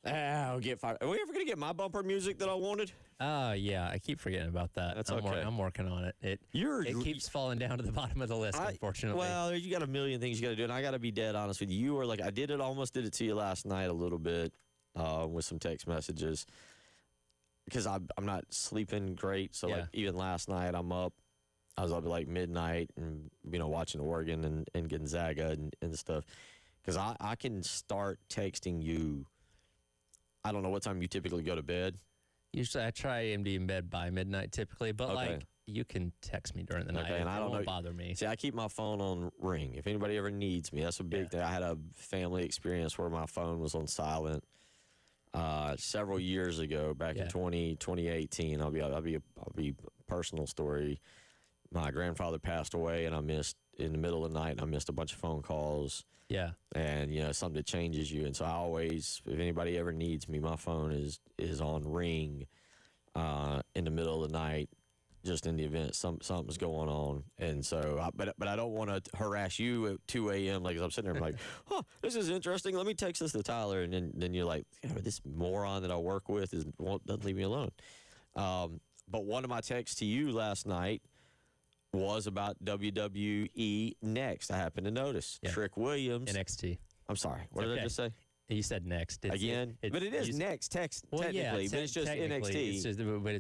I'll get fired. Are we ever gonna get my bumper music that I wanted? Yeah, I keep forgetting about that. That's I'm okay. I'm working on it. It keeps falling down to the bottom of the list, unfortunately. Well, you got a million things you got to do, and I got to be dead honest with you. You were like, almost did it to you last night a little bit with some text messages because I'm not sleeping great. So like even last night, I was up at like midnight and watching Oregon and Gonzaga and stuff because I can start texting you. I don't know what time you typically go to bed. Usually I try and be in bed by midnight typically, but like you can text me during the night. And I don't won't bother me. See, I keep my phone on ring. If anybody ever needs me, that's a big thing. I had a family experience where my phone was on silent several years ago, back in 2018. I'll be a personal story. My grandfather passed away, and I missed in the middle of the night. And I missed a bunch of phone calls. Yeah. And something that changes you. And so I always, if anybody ever needs me, my phone is on ring in the middle of the night, just in the event something's going on. And so, but I don't want to harass you at 2 a.m. Like, 'cause I'm sitting there, I'm like, this is interesting. Let me text this to Tyler. And then you're like, this moron that I work with doesn't leave me alone. But one of my texts to you last night was about WWE Next. I happened to notice Trick Williams. NXT. I'm sorry. What did I just say? You said Next. But it is Next technically, but it's just NXT. But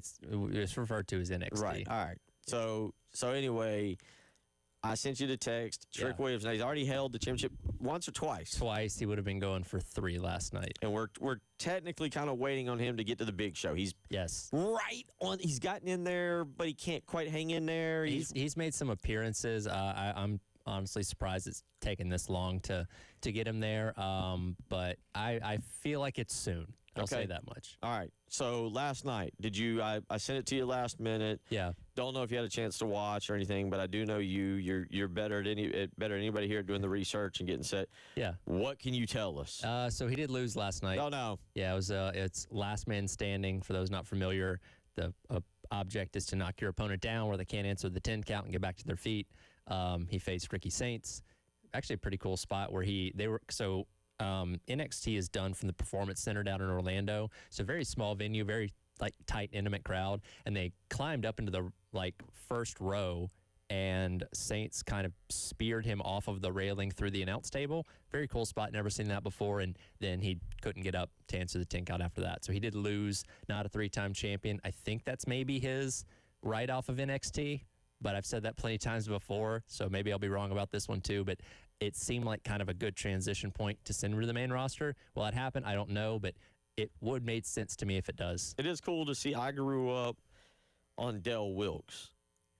it's referred to as NXT. Right. All right. So anyway, I sent you the text. Trick Williams. Now he's already held the championship once or twice. Twice. He would have been going for 3 last night. And we're technically kind of waiting on him to get to the big show. He's right on. He's gotten in there, but he can't quite hang in there. He's made some appearances. I'm honestly surprised it's taken this long to get him there. But I feel like it's soon. I'll say that much. All right. So last night, I sent it to you last minute. Yeah. Don't know if you had a chance to watch or anything, but I do know you're better than anybody here doing the research and getting set. Yeah. What can you tell us? So he did lose last night. Oh no. Yeah, it was it's last man standing. For those not familiar, the object is to knock your opponent down where they can't answer the 10 count and get back to their feet. He faced Ricky Saints. Actually a pretty cool spot where NXT is done from the Performance Center down in Orlando. So very small venue, very tight, intimate crowd, and they climbed up into the first row, and Saints kind of speared him off of the railing through the announce table. Very cool spot, never seen that before, and then he couldn't get up to answer the 10 count after that. So he did lose, not a 3-time champion. I think that's maybe his right off of NXT, but I've said that plenty of times before, so maybe I'll be wrong about this one too, but it seemed like kind of a good transition point to send him to the main roster. Will that happen? I don't know, but it would make sense to me if it does. It is cool to see. I grew up on Del Wilkes,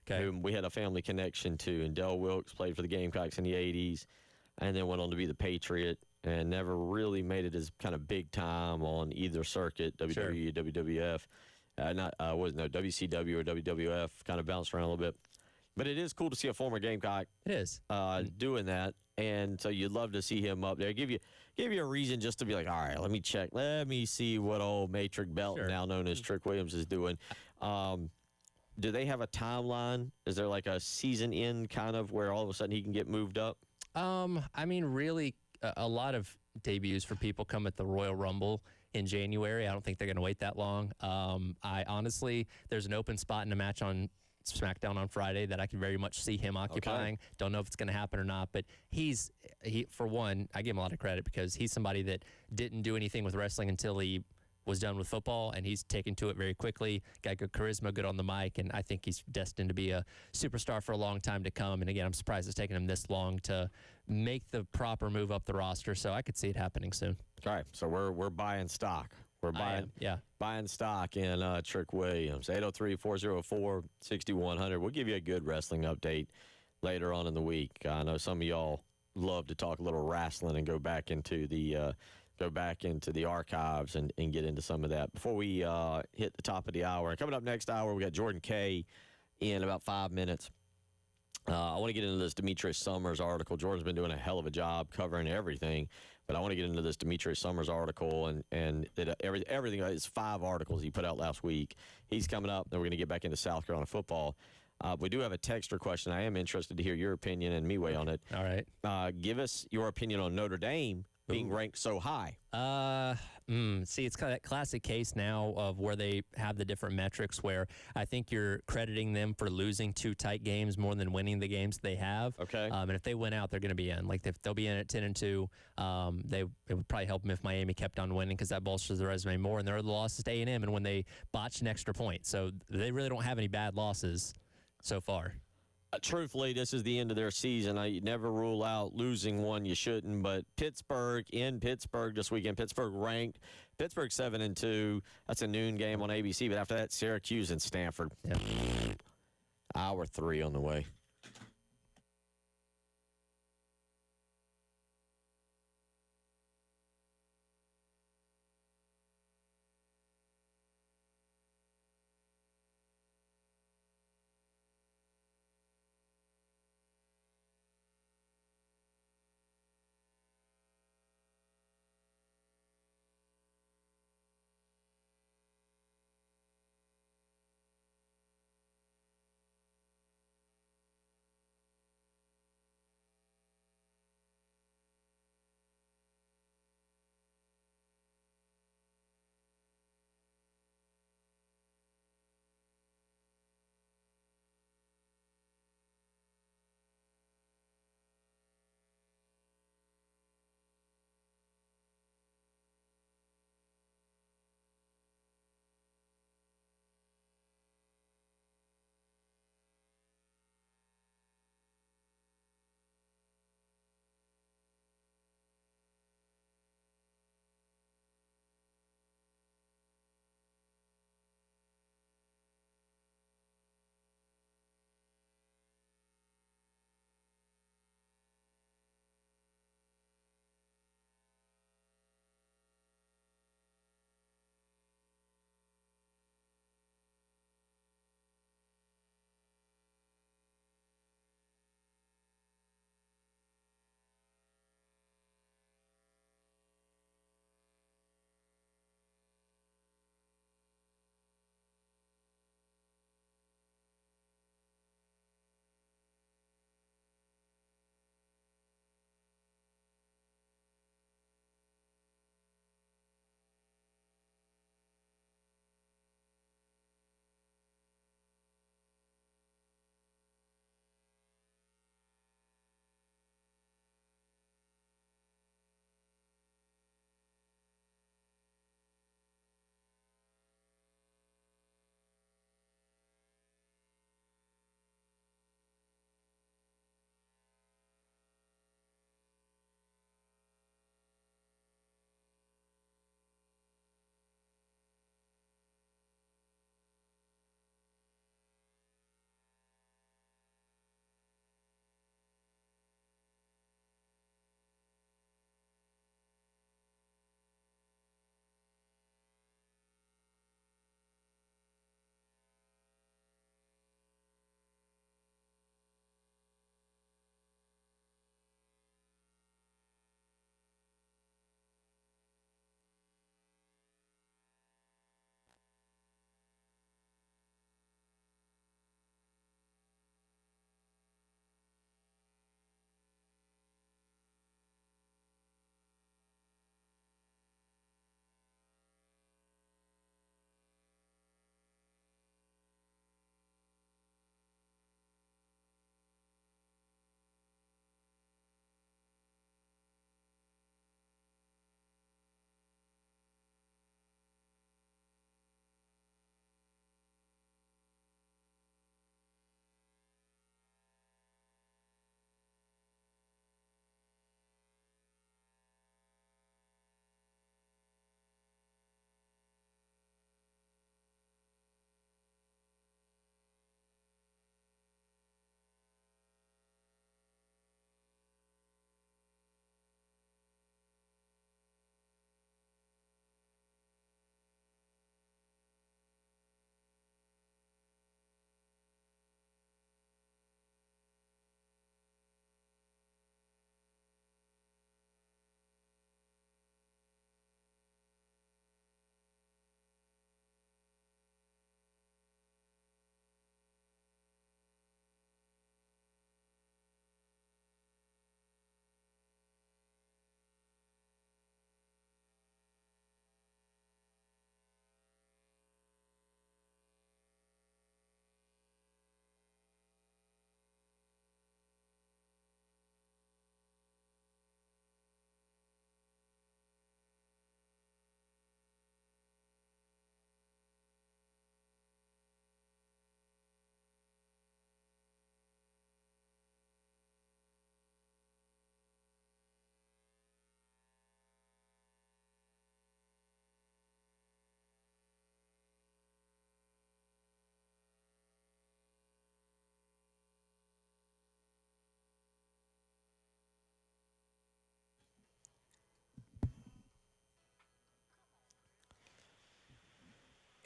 whom we had a family connection to, and Del Wilkes played for the Gamecocks in the 80s and then went on to be the Patriot and never really made it as kind of big time on either circuit, WWE, WWF. WCW or WWF, kind of bounced around a little bit. But it is cool to see a former Gamecock doing that, and so you'd love to see him up there. Give you a reason just to be like, all right, let me check. Let me see what old Matrix Belton, now known as Trick Williams, is doing. Do they have a timeline? Is there like a season end kind of where all of a sudden he can get moved up? I mean, really, a lot of debuts for people come at the Royal Rumble in January. I don't think they're going to wait that long. I honestly, there's an open spot in a match on SmackDown on Friday that I can very much see him occupying. Don't know if it's going to happen or not, but he for one, I give him a lot of credit because he's somebody that didn't do anything with wrestling until he was done with football, and he's taken to it very quickly. Got good charisma, good on the mic, and I think he's destined to be a superstar for a long time to come. And again, I'm surprised it's taken him this long to make the proper move up the roster, so I could see it happening soon. All right, so we're buying stock. We're buying stock in Trick Williams. 803-404-6100. We'll give you a good wrestling update later on in the week. I know some of y'all love to talk a little wrestling and go back into the archives and get into some of that. Before we hit the top of the hour, and coming up next hour, we got Jordan Kay in about 5 minutes. I want to get into this Demetrius Summers article. Jordan's been doing a hell of a job covering everything, but I want to get into this Demetrius Summers article and everything. It's 5 articles he put out last week. He's coming up, then we're going to get back into South Carolina football. We do have a texter question. I am interested to hear your opinion and me weigh on it. All right. Give us your opinion on Notre Dame being ranked so high. See, it's kind of that classic case now of where they have the different metrics where I think you're crediting them for losing 2 tight games more than winning the games they have. Okay. And if they win out, they're going to be in. Like, if they'll be in at 10-2, it would probably help them if Miami kept on winning because that bolsters their resume more. And their other losses to A&M and when they botched an extra point. So they really don't have any bad losses so far. Truthfully, this is the end of their season. I never rule out losing one. You shouldn't. But Pittsburgh in Pittsburgh this weekend. Pittsburgh ranked. Pittsburgh 7-2. That's a noon game on ABC. But after that, Syracuse and Stanford. Yep. Hour 3 on the way.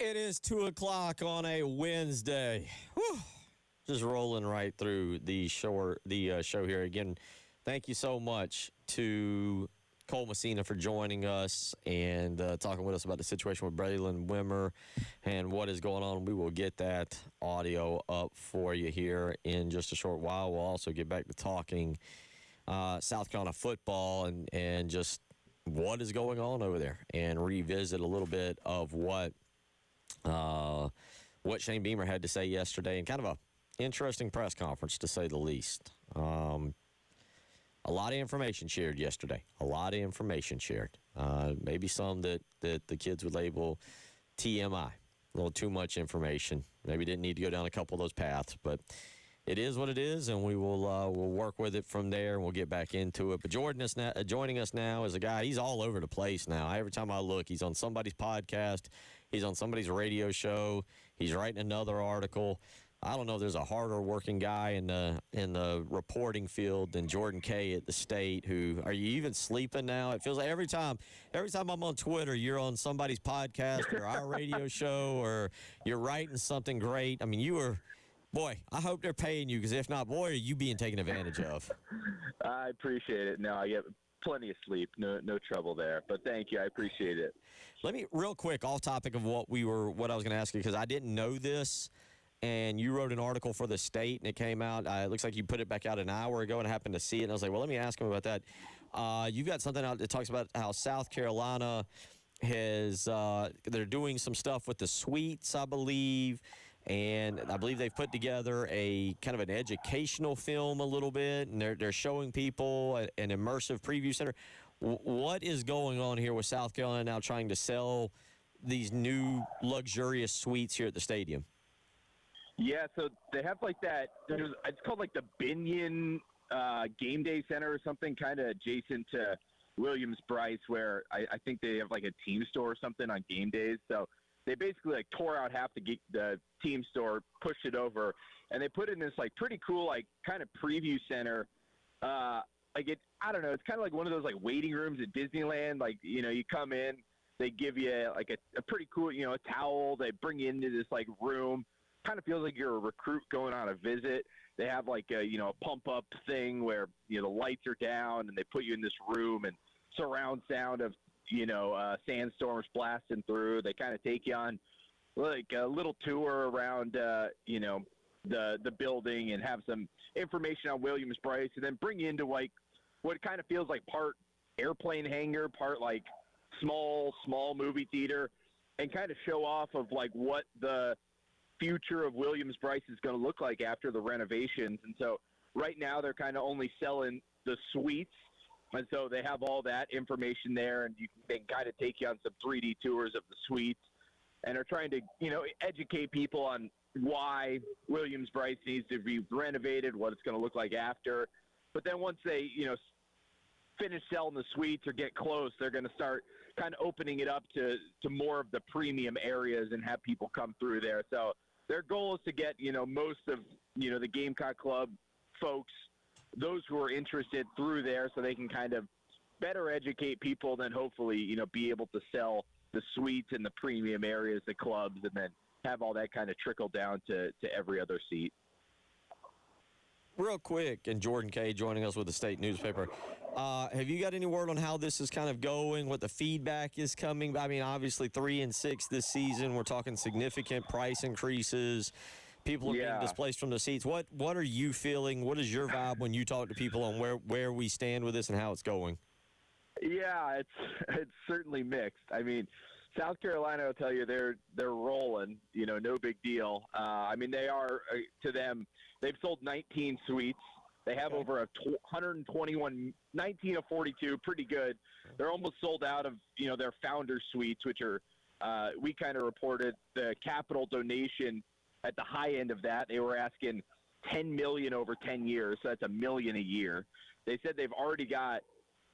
It is 2 o'clock on a Wednesday. Whew. Just rolling right through the show here. Again, thank you so much to Cole Messina for joining us and talking with us about the situation with Braylon Wimmer and what is going on. We will get that audio up for you here in just a short while. We'll also get back to talking South Carolina football and just what is going on over there and revisit a little bit of what Shane Beamer had to say yesterday and kind of a interesting press conference, to say the least. A lot of information shared yesterday. Maybe some that the kids would label TMI. A little too much information. Maybe didn't need to go down a couple of those paths, but it is what it is, and we will we'll work with it from there, and we'll get back into it. But joining us now is a guy, he's all over the place now. Every time I look, he's on somebody's podcast. He's on somebody's radio show. He's writing another article. I don't know if there's a harder working guy in the reporting field than Jordan Kay at the State. Are you even sleeping now? It feels like every time I'm on Twitter, you're on somebody's podcast or our radio show, or you're writing something great. I mean, boy, I hope they're paying you, because if not, boy, are you being taken advantage of. I appreciate it. No, I get plenty of sleep. No trouble there. But thank you. I appreciate it. Let me, real quick, off topic of what I was going to ask you, because I didn't know this. And you wrote an article for the State, and it came out. It looks like you put it back out an hour ago, and I happened to see it. And I was like, well, let me ask him about that. You've got something out that talks about how South Carolina they're doing some stuff with the suites, I believe. And I believe they've put together a kind of an educational film a little bit, and they're showing people an immersive preview center. What is going on here with South Carolina now trying to sell these new luxurious suites here at the stadium? Yeah, so they have like that. It's called like the Binion Game Day Center or something, kind of adjacent to Williams-Brice, where I think they have like a team store or something on game days. So they basically like tore out half the team store, pushed it over, and they put in this like pretty cool like kind of preview center. I don't know, it's kind of like one of those like waiting rooms at Disneyland. Like, you come in, they give you like a pretty cool, a towel. They bring you into this like room. Kind of feels like you're a recruit going on a visit. They have like a pump up thing where the lights are down and they put you in this room, and surround sound of sandstorms blasting through. They kind of take you on like a little tour around the building and have some information on Williams-Brice, and then bring you into like what kind of feels like part airplane hangar, part like small movie theater, and kind of show off of like what the future of Williams-Brice is going to look like after the renovations. And so right now they're kind of only selling the suites, and so they have all that information there, and they can kind of take you on some 3D tours of the suites, and are trying to educate people on why Williams-Brice needs to be renovated, what it's going to look like after. But then once they finish selling the suites or get close, they're going to start kind of opening it up to more of the premium areas and have people come through there. So their goal is to get, most of, the Gamecock Club folks, those who are interested, through there, so they can kind of better educate people, then hopefully, be able to sell the suites and the premium areas, the clubs, and then have all that kind of trickle down to every other seat. Real quick, and Jordan Kay joining us with the State newspaper. Have you got any word on how this is kind of going, what the feedback is coming? I mean, obviously 3-6 this season. We're talking significant price increases. People are being displaced from the seats. What are you feeling? What is your vibe when you talk to people on where we stand with this and how it's going? Yeah, it's certainly mixed. I mean, South Carolina will tell you they're rolling, no big deal. I mean, they are, to them, they've sold 19 suites. They have over 121, 19 of 42, pretty good. They're almost sold out of, their founder suites, which are, we kind of reported the capital donation at the high end of that. They were asking $10 million over 10 years, so that's $1 million a year. They said they've already got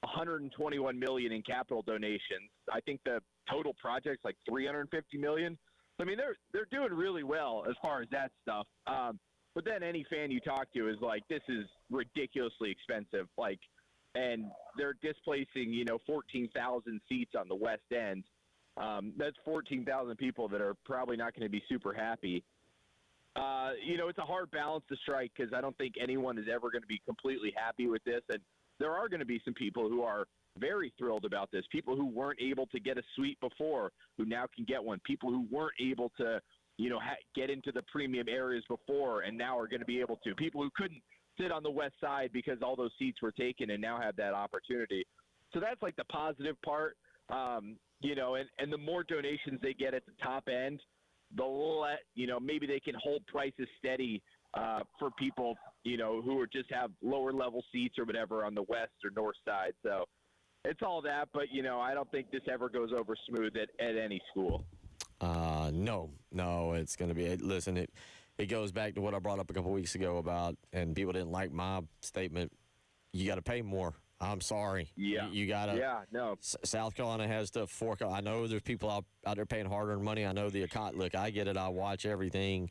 $121 million in capital donations. I think the total project's like $350 million. I mean, they're doing really well as far as that stuff. But then any fan you talk to is like, this is ridiculously expensive. And they're displacing, 14,000 seats on the West End. That's 14,000 people that are probably not going to be super happy. It's a hard balance to strike because I don't think anyone is ever going to be completely happy with this. And there are going to be some people who are very thrilled about this, people who weren't able to get a suite before who now can get one, people who weren't able to, get into the premium areas before and now are going to be able to, people who couldn't sit on the west side because all those seats were taken and now have that opportunity. So that's like the positive part, and the more donations they get at the top end, maybe they can hold prices steady for people, who are just have lower level seats or whatever on the west or north side. So it's all that, but, I don't think this ever goes over smooth at any school. No, it's going to be – listen, it goes back to what I brought up a couple weeks ago about – and people didn't like my statement, you got to pay more. I'm sorry. Yeah. You got to – Yeah, no. South Carolina has to fork – I know there's people out there paying hard-earned money. I know look, I get it. I watch everything.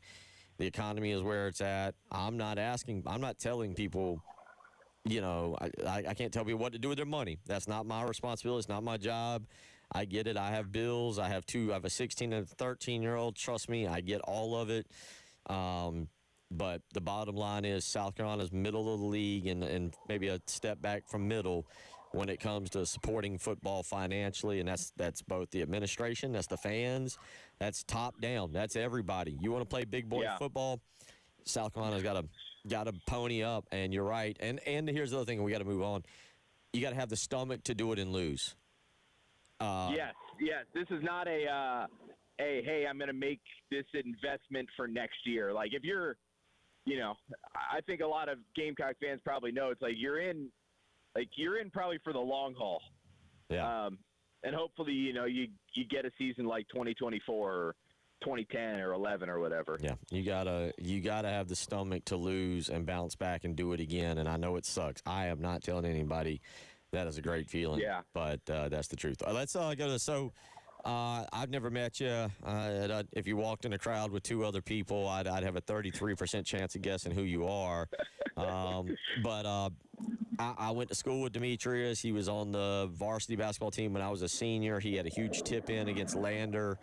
The economy is where it's at. I'm not telling people – I can't tell people what to do with their money. That's not my responsibility. It's not my job. I get it. I have bills. I have a 16 and a 13-year-old. Trust me, I get all of it. But the bottom line is South Carolina's middle of the league and maybe a step back from middle when it comes to supporting football financially, and that's both the administration, that's the fans, that's top down, that's everybody. You want to play big boy football, South Carolina's got to pony up, and you're right. And here's the other thing, we got to move on. You got to have the stomach to do it and lose. Yes. This is not hey, I'm going to make this investment for next year. Like if you're, I think a lot of Gamecock fans probably know it's like you're in probably for the long haul. Yeah. And hopefully, you get a season like 2024 or 2010 or 11 or whatever. Yeah, you gotta have the stomach to lose and bounce back and do it again. And I know it sucks. I am not telling anybody that is a great feeling. Yeah. But that's the truth. Let's go to so. I've never met you. If you walked in a crowd with two other people, I'd have a 33% chance of guessing who you are. But I went to school with Demetrius. He was on the varsity basketball team when I was a senior. He had a huge tip-in against Lander.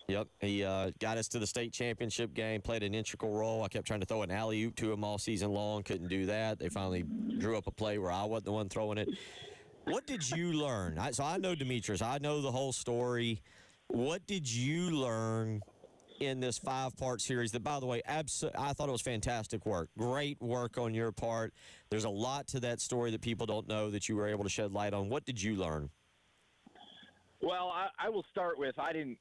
Yep, he got us to the state championship game, played an integral role. I kept trying to throw an alley-oop to him all season long, couldn't do that. They finally drew up a play where I wasn't the one throwing it. What did you learn? So I know Demetrius. I know the whole story. What did you learn in this 5-part series that, by the way, I thought it was fantastic work. Great work on your part. There's a lot to that story that people don't know that you were able to shed light on. What did you learn? Well, I will start with I didn't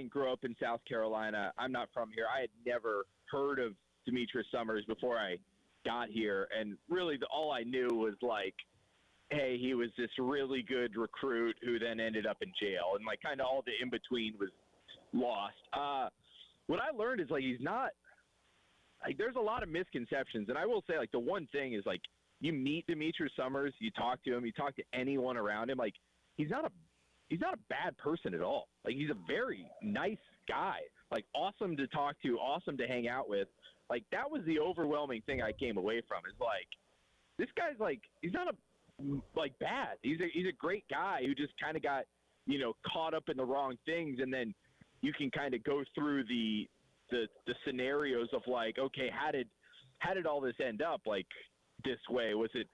grow up in South Carolina. I'm not from here. I had never heard of Demetrius Summers before I got here, and really all I knew was like, hey, he was this really good recruit who then ended up in jail, and like kind of all the in between was lost. What I learned is like he's not like there's a lot of misconceptions, and I will say like the one thing is like you meet Demetrius Summers, you talk to him, you talk to anyone around him, like he's not a bad person at all. Like he's a very nice guy, like awesome to talk to, awesome to hang out with. Like that was the overwhelming thing I came away from is like this guy's like he's not like bad. He's a great guy who just kind of got caught up in the wrong things, and then you can kind of go through the scenarios of like, okay, how did all this end up like this way? Was it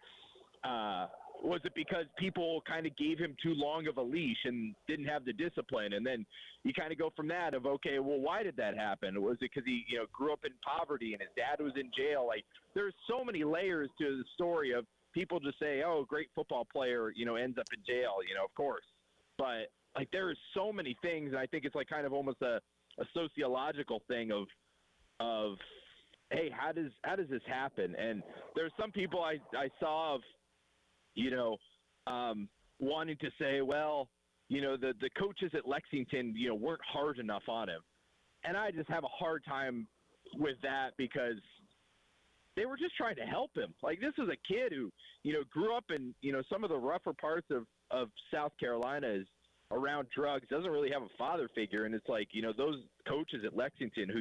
because people kind of gave him too long of a leash and didn't have the discipline? And then you kind of go from that of, okay, well, why did that happen? Was it because he, grew up in poverty and his dad was in jail? Like there's so many layers to the story of people just say, oh, great football player, ends up in jail, of course. But like there are so many things. And I think it's like kind of almost a sociological thing of, hey, how does this happen? And there's some people I saw of, wanting to say, well, the coaches at Lexington, weren't hard enough on him. And I just have a hard time with that because they were just trying to help him. Like this was a kid who, grew up in, some of the rougher parts of South Carolina is around drugs, doesn't really have a father figure. And it's like, those coaches at Lexington who,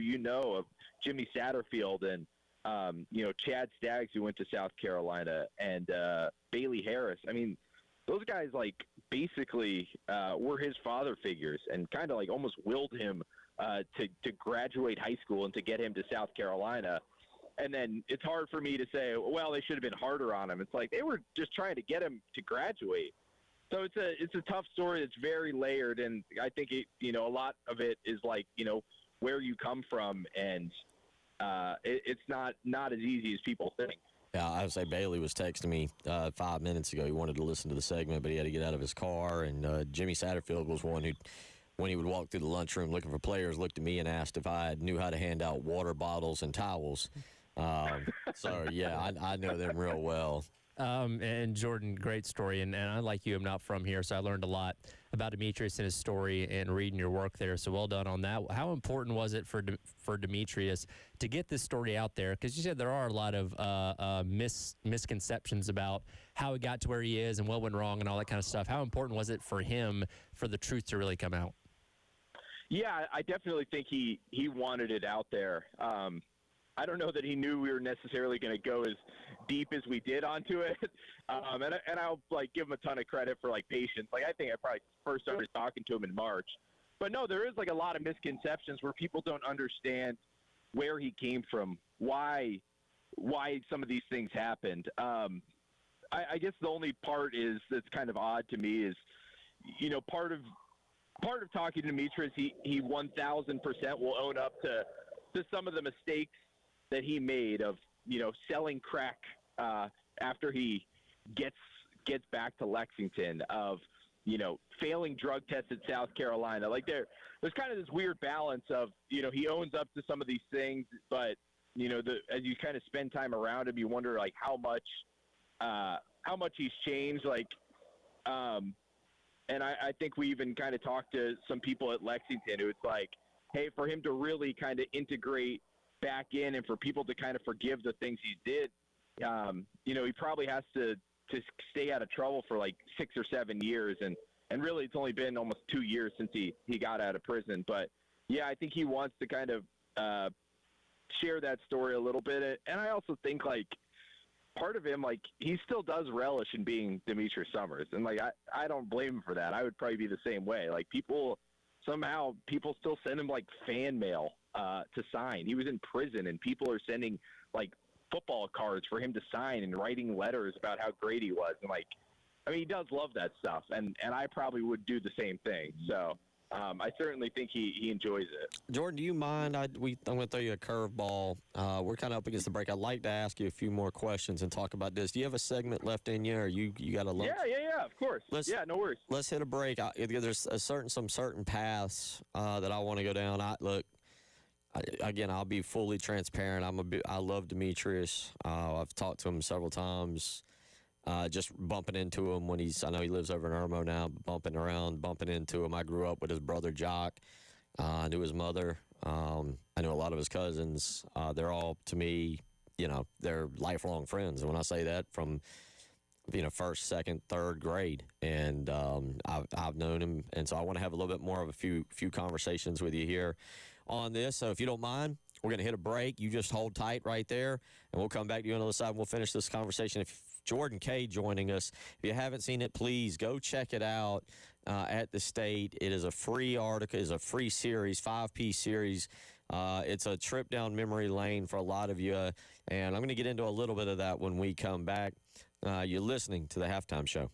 of Jimmy Satterfield and, Chad Staggs, who went to South Carolina, and Bailey Harris. I mean, those guys like basically were his father figures and kind of like almost willed him to graduate high school and to get him to South Carolina. And then it's hard for me to say, well, they should have been harder on him. It's like they were just trying to get him to graduate. So it's a tough story. It's very layered, and I think a lot of it is like where you come from, and it's not as easy as people think. Yeah, I would say Bailey was texting me 5 minutes ago. He wanted to listen to the segment, but he had to get out of his car. And Jimmy Satterfield was one who, when he would walk through the lunchroom looking for players, looked at me and asked if I knew how to hand out water bottles and towels. So, yeah, I know them real well. And Jordan, great story. And I, like you, am not from here, so I learned a lot about Demetrius and his story and reading your work there. So well done on that. How important was it for Demetrius to get this story out there? Because you said there are a lot of misconceptions about how he got to where he is and what went wrong and all that kind of stuff. How important was it for him for the truth to really come out? Yeah, I definitely think he wanted it out there. I don't know that he knew we were necessarily going to go as deep as we did onto it. And I'll give him a ton of credit for patience. I think I probably first started talking to him in March. But no, there is a lot of misconceptions where people don't understand where he came from, why some of these things happened. I guess the only part that's kind of odd to me is, part of talking to Demetrius, he 1,000% will own up to some of the mistakes that he made of, selling crack after he gets back to Lexington, of, failing drug tests at South Carolina. There's kind of this weird balance of, he owns up to some of these things, but, as you kind of spend time around him, you wonder how much he's changed. And I think we even kind of talked to some people at Lexington who it's hey, for him to really kind of integrate back in and for people to kind of forgive the things he did, he probably has to stay out of trouble for 6 or 7 years. And really it's only been almost 2 years since he got out of prison. But yeah, I think he wants to kind of share that story a little bit. And I also think part of him, he still does relish in being Demetrius Summers. And I don't blame him for that. I would probably be the same way. People still send him fan mail to sign. He was in prison and people are sending football cards for him to sign and writing letters about how great he was. And he does love that stuff. And I probably would do the same thing. So I certainly think he enjoys it. Jordan, do you mind? I'm going to throw you a curveball. We're kind of up against the break. I'd like to ask you a few more questions and talk about this. Do you have a segment left in you, or you got a lunch? Yeah, of course. No worries. Let's hit a break. There's some certain paths that I want to go down. Again, I'll be fully transparent. I love Demetrius. I've talked to him several times. Just bumping into him when I know he lives over in Irmo now, bumping into him. I grew up with his brother Jock. I knew his mother. I knew a lot of his cousins. They're all, to me, they're lifelong friends. And when I say that, from first, second, third grade, and I've known him, and so I want to have a little bit more of a few conversations with you here on this. So if you don't mind, we're going to hit a break. You just hold tight right there, and we'll come back to you on the other side, and we'll finish this conversation. If Jordan Kay joining us. If you haven't seen it, please go check it out at the State. It is a free article. It's a free series, 5-piece series. It's a trip down memory lane for a lot of you, and I'm going to get into a little bit of that when we come back. You're listening to the Halftime Show.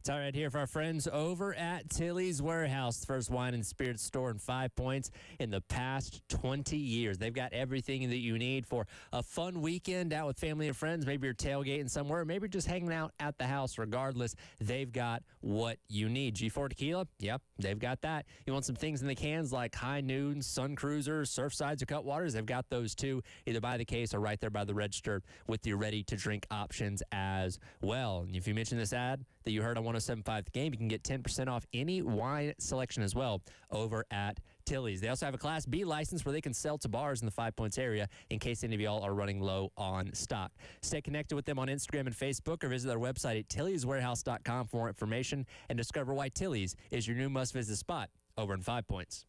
It's all right here for our friends over at Tilly's Warehouse, first wine and spirits store in 5 Points in the past 20 years. They've got everything that you need for a fun weekend out with family and friends. Maybe you're tailgating somewhere, maybe just hanging out at the house. Regardless, they've got what you need. G4 Tequila? Yep, they've got that. You want some things in the cans like High Noon, Sun Cruisers, Surfsides, or Cutwaters? They've got those too, either by the case or right there by the register with your ready-to-drink options as well. And if you mention this ad that you heard on 107.5 The Game, you can get 10% off any wine selection as well over at Tilly's. They also have a Class B license where they can sell to bars in the 5 Points area in case any of y'all are running low on stock. Stay connected with them on Instagram and Facebook or visit their website at tillyswarehouse.com for more information and discover why Tilly's is your new must-visit spot over in 5 Points.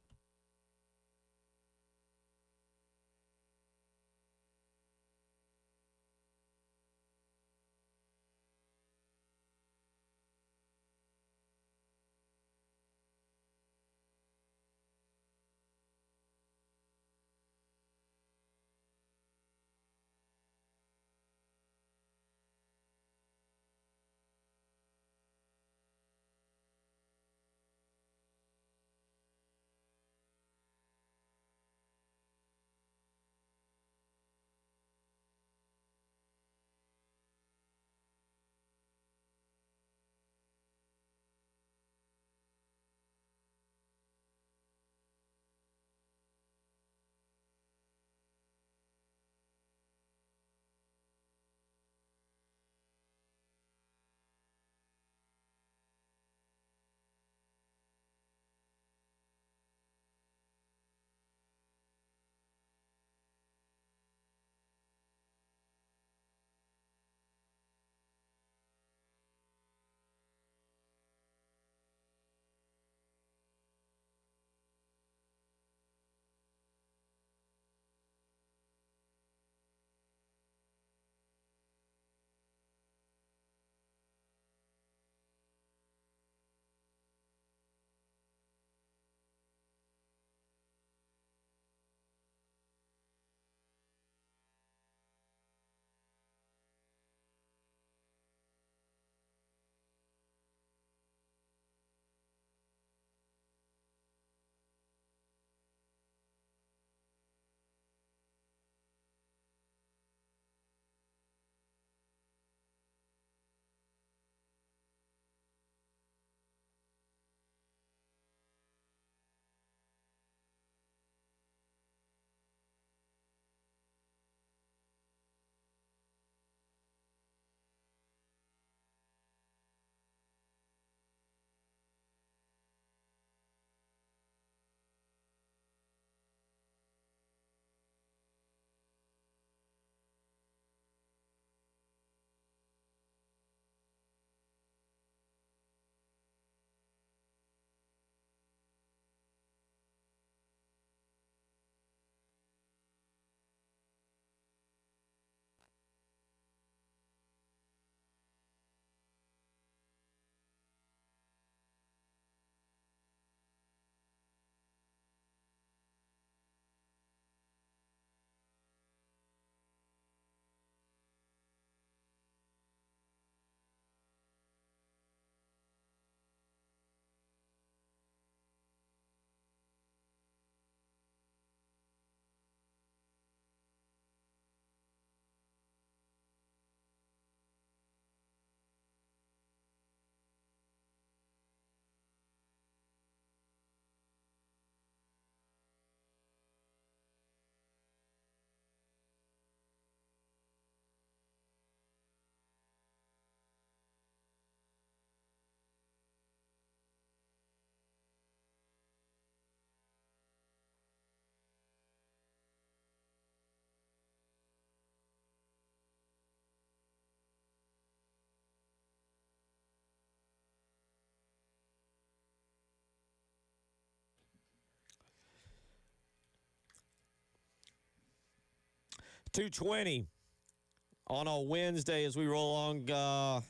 .220 on a Wednesday as we roll along, not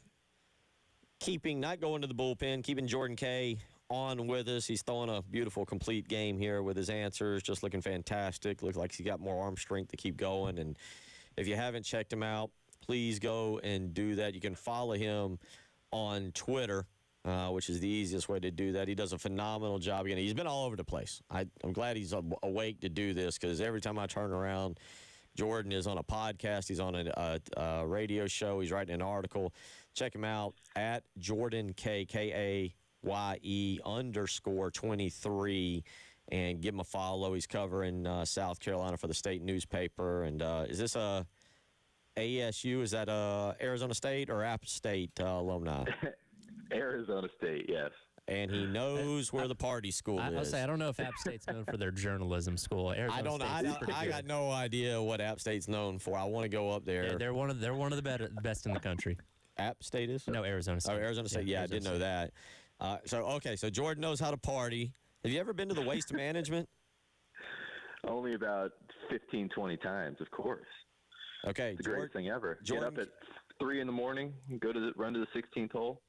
going to the bullpen, keeping Jordan Kay on with us. He's throwing a beautiful, complete game here with his answers, just looking fantastic. Looks like he's got more arm strength to keep going. And if you haven't checked him out, please go and do that. You can follow him on Twitter which is the easiest way to do that. He does a phenomenal job. Again, he's been all over the place. I'm glad he's awake to do this because every time I turn around, Jordan is on a podcast. He's on a radio show. He's writing an article. Check him out at Jordan Kaye _23 and give him a follow. He's covering South Carolina for the state newspaper. And is this a ASU? Is that Arizona State or App State alumni? Arizona State, yes. And he knows where the party school is. I'll say I don't know if App State's known for their journalism school. Arizona I got no idea what App State's known for. I want to go up there. Yeah, they're one of the best in the country. App State is? No, Arizona State. Oh, Arizona State. Yeah, Arizona I did know that. So Jordan knows how to party. Have you ever been to the Waste Management? Only about 15, 20 times, of course. Okay, it's the greatest thing ever. Jordan, get up at 3 in the morning, run to the 16th hole.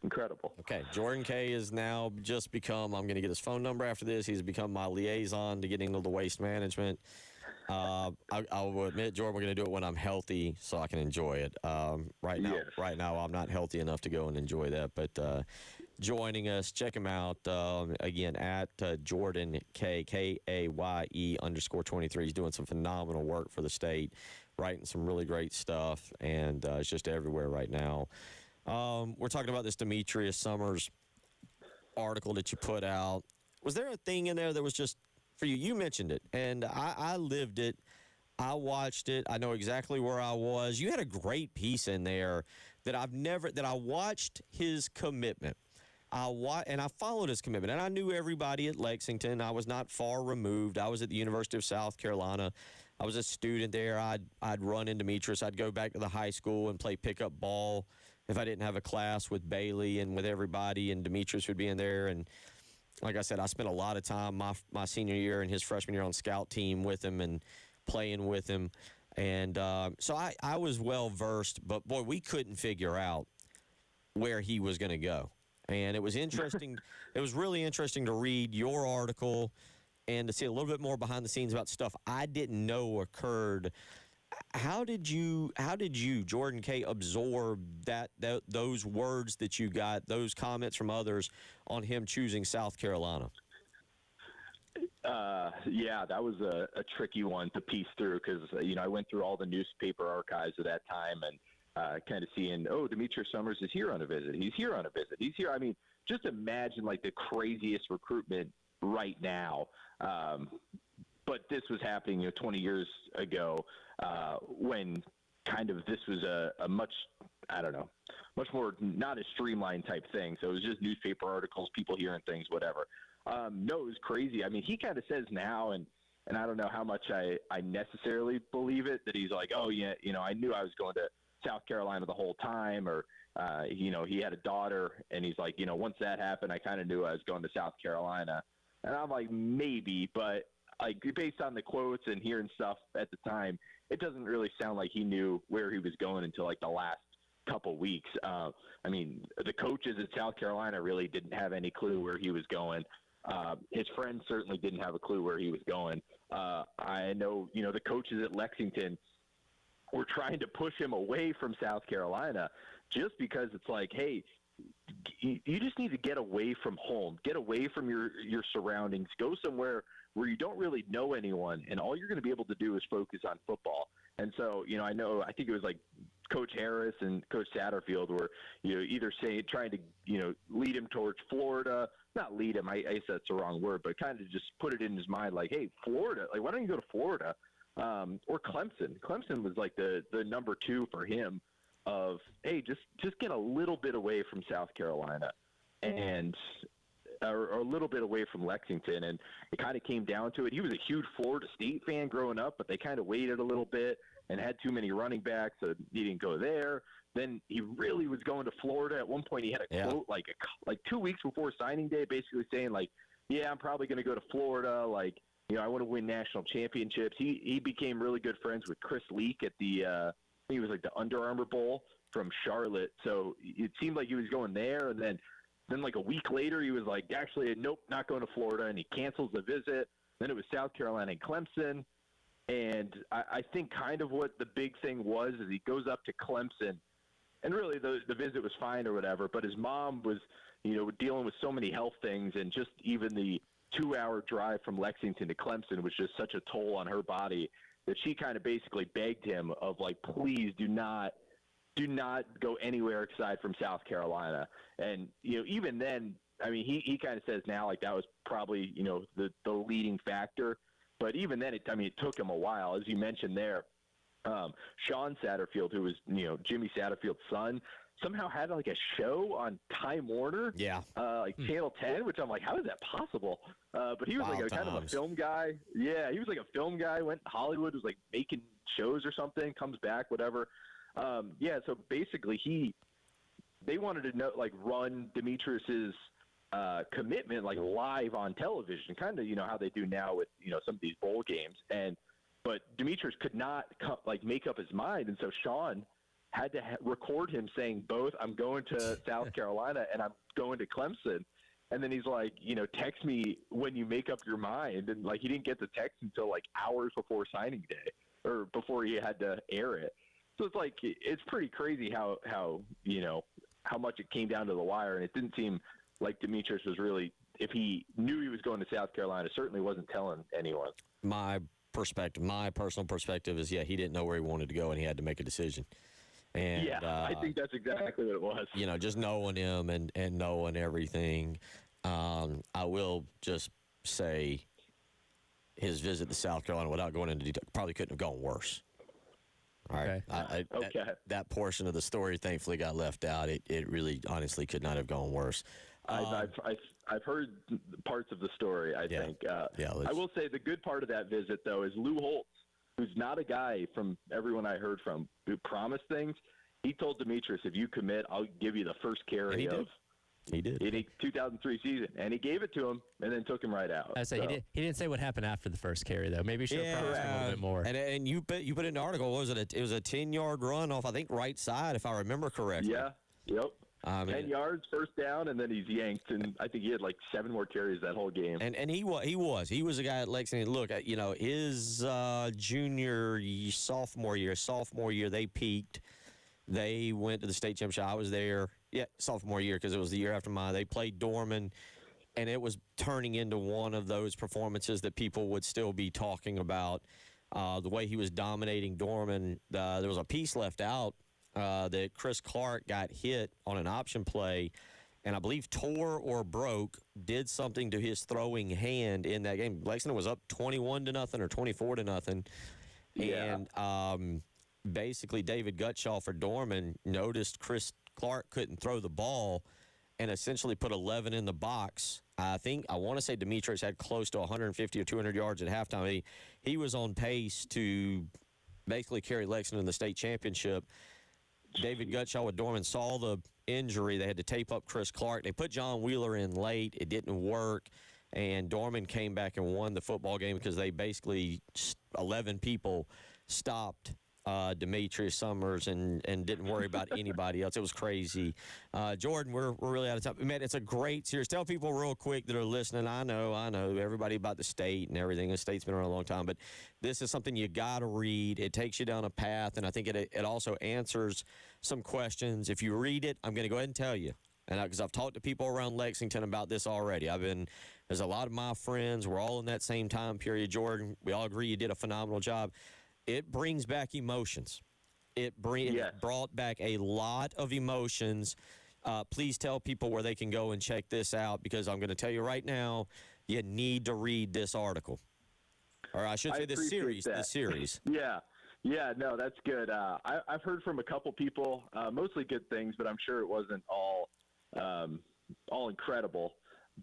Incredible. Okay, Jordan Kaye is now just become, I'm going to get his phone number after this. He's become my liaison to getting to the Waste Management. I will admit, Jordan, we're going to do it when I'm healthy so I can enjoy it. Right now, I'm not healthy enough to go and enjoy that. But joining us, check him out again at Jordan Kaye, Kaye _23. He's doing some phenomenal work for the state, writing some really great stuff, and it's just everywhere right now. We're talking about this Demetrius Summers article that you put out. Was there a thing in there that was just for you? You mentioned it, and I lived it. I watched it. I know exactly where I was. You had a great piece in there that I watched his commitment. And I followed his commitment, and I knew everybody at Lexington. I was not far removed. I was at the University of South Carolina. I was a student there. I'd run into Demetrius. I'd go back to the high school and play pickup ball if I didn't have a class with Bailey and with everybody, and Demetrius would be in there. And like I said, I spent a lot of time my senior year and his freshman year on scout team with him and playing with him. And so I was well-versed, but, boy, we couldn't figure out where he was going to go. And it was interesting. It was really interesting to read your article and to see a little bit more behind the scenes about stuff I didn't know occurred. How did you, Jordan Kaye, absorb those words that you got, those comments from others on him choosing South Carolina? Yeah, that was a tricky one to piece through because, I went through all the newspaper archives of that time and kind of seeing, Demetrius Summers is here on a visit. He's here on a visit. He's here. I mean, just imagine like the craziest recruitment right now. But this was happening, 20 years ago when kind of this was a much more not a streamlined type thing. So it was just newspaper articles, people hearing things, whatever. No, it was crazy. I mean, he kind of says now, and I don't know how much I necessarily believe it, that he's like, oh, yeah, I knew I was going to South Carolina the whole time, or, he had a daughter, and he's like, once that happened, I kind of knew I was going to South Carolina. And I'm like, maybe, but like based on the quotes and hearing stuff at the time, it doesn't really sound like he knew where he was going until like the last couple weeks. I mean, the coaches at South Carolina really didn't have any clue where he was going. His friends certainly didn't have a clue where he was going. I know, the coaches at Lexington were trying to push him away from South Carolina just because it's like, hey, you just need to get away from home, get away from your surroundings, go somewhere where you don't really know anyone, and all you're going to be able to do is focus on football. And so, I think it was like Coach Harris and Coach Satterfield were, either trying to, lead him towards Florida, not lead him, I guess that's the wrong word, but kind of just put it in his mind like, hey, Florida, like, why don't you go to Florida? Or Clemson. Clemson was like the number 2 for him of, hey, just get a little bit away from South Carolina and or a little bit away from Lexington. And it kind of came down to it. He was a huge Florida State fan growing up, but they kind of waited a little bit and had too many running backs, so he didn't go there. Then he really was going to Florida. At one point he had a quote like 2 weeks before signing day basically saying like, yeah, I'm probably going to go to Florida. Like, I want to win national championships. He became really good friends with Chris Leak at the he was like the Under Armour Bowl from Charlotte. So it seemed like he was going there. And then like a week later, he was like, actually, nope, not going to Florida. And he cancels the visit. Then it was South Carolina and Clemson. And I think kind of what the big thing was is he goes up to Clemson. And really the visit was fine or whatever. But his mom was dealing with so many health things, and just even the 2-hour drive from Lexington to Clemson was just such a toll on her body that she kind of basically begged him of, like, please do not go anywhere aside from South Carolina. And, even then, I mean, he kind of says now, like, that was probably, the leading factor. But even then, it took him a while. As you mentioned there, Sean Satterfield, who was, Jimmy Satterfield's son, somehow had like a show on Time Warner, like Channel 10, which I'm like, how is that possible? But he was like kind of a film guy. Yeah, he was like a film guy, went to Hollywood, was like making shows or something, comes back, whatever. So basically they wanted to run Demetrius's commitment like live on television, kind of, how they do now with, some of these bowl games. But Demetrius could not make up his mind. And so Sean had to record him saying both, I'm going to South Carolina and I'm going to Clemson. And then he's like, text me when you make up your mind. And he didn't get the text until hours before signing day or before he had to air it. So it's pretty crazy how much it came down to the wire. And it didn't seem like Demetrius was really, if he knew he was going to South Carolina, certainly wasn't telling anyone. My personal perspective is, he didn't know where he wanted to go and he had to make a decision. And, I think that's exactly what it was. Just knowing him and knowing everything. I will just say his visit to South Carolina, without going into detail, probably couldn't have gone worse. All right. Okay. That portion of the story thankfully got left out. It really, honestly, could not have gone worse. I've heard parts of the story, I think. I will say the good part of that visit, though, is Lou Holtz, who's not a guy from everyone I heard from who promised things. He told Demetrius, if you commit, I'll give you the first carry of he did. In the 2003 season. And he gave it to him and then took him right out. I say he didn't say what happened after the first carry, though. Maybe he should have promised him a little bit more. And you put in the article, it was a 10-yard run off, I think, right side, if I remember correctly. Yeah, yep. 10 yards, first down, and then he's yanked, and I think he had 7 more carries that whole game. And he was a guy at Lexington. Look, his sophomore year, they peaked. They went to the state championship. I was there, sophomore year, because it was the year after mine. They played Dorman, and it was turning into one of those performances that people would still be talking about. The way he was dominating Dorman, there was a piece left out that Chris Clark got hit on an option play, and I believe tore or broke, did something to his throwing hand in that game. Lexington was up 21-0 or 24-0. Yeah. And basically David Gutshaw for Dorman noticed Chris Clark couldn't throw the ball and essentially put 11 in the box. I want to say Demetrius had close to 150 or 200 yards at halftime. He was on pace to basically carry Lexington in the state championship. David Gutshaw with Dorman saw the injury. They had to tape up Chris Clark. They put John Wheeler in late. It didn't work. And Dorman came back and won the football game because they basically, 11 people stopped Demetrius Summers and didn't worry about anybody else. It was crazy. Jordan, we're really out of time. Man, it's a great series. Tell people real quick that are listening. I know everybody about the state and everything. The state's been around a long time, but this is something you got to read. It takes you down a path, and I think it also answers some questions. If you read it, I'm going to go ahead and tell you, and because I've talked to people around Lexington about this already. There's a lot of my friends. We're all in that same time period. Jordan, we all agree you did a phenomenal job. It brings back emotions. It brought back a lot of emotions. Please tell people where they can go and check this out, because I'm going to tell you right now, you need to read this article. Or I should say this series. That. This series. Yeah, no, that's good. I've heard from a couple people, mostly good things, but I'm sure it wasn't all incredible.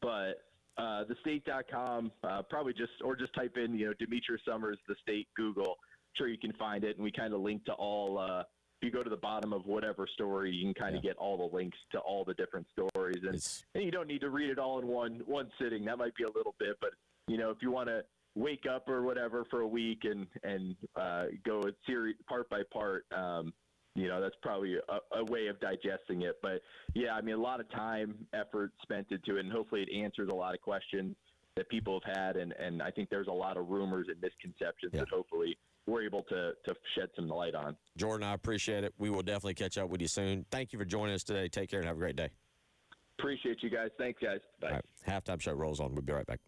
But thestate.com, probably just type in, Demetrius Summers, the state, Google. Sure, you can find it, and we kind of link to all. If you go to the bottom of whatever story, you can kind of get all the links to all the different stories, and you don't need to read it all in one sitting. That might be a little bit, but if you want to wake up or whatever for a week and go series part by part, that's probably a way of digesting it. But yeah, a lot of time, effort spent into it, and hopefully it answers a lot of questions that people have had, and I think there's a lot of rumors and misconceptions that hopefully we're able to shed some light on. Jordan, I appreciate it. We will definitely catch up with you soon. Thank you for joining us today. Take care and have a great day. Appreciate you guys. Thanks, guys. Bye. All right, halftime show rolls on. We'll be right back.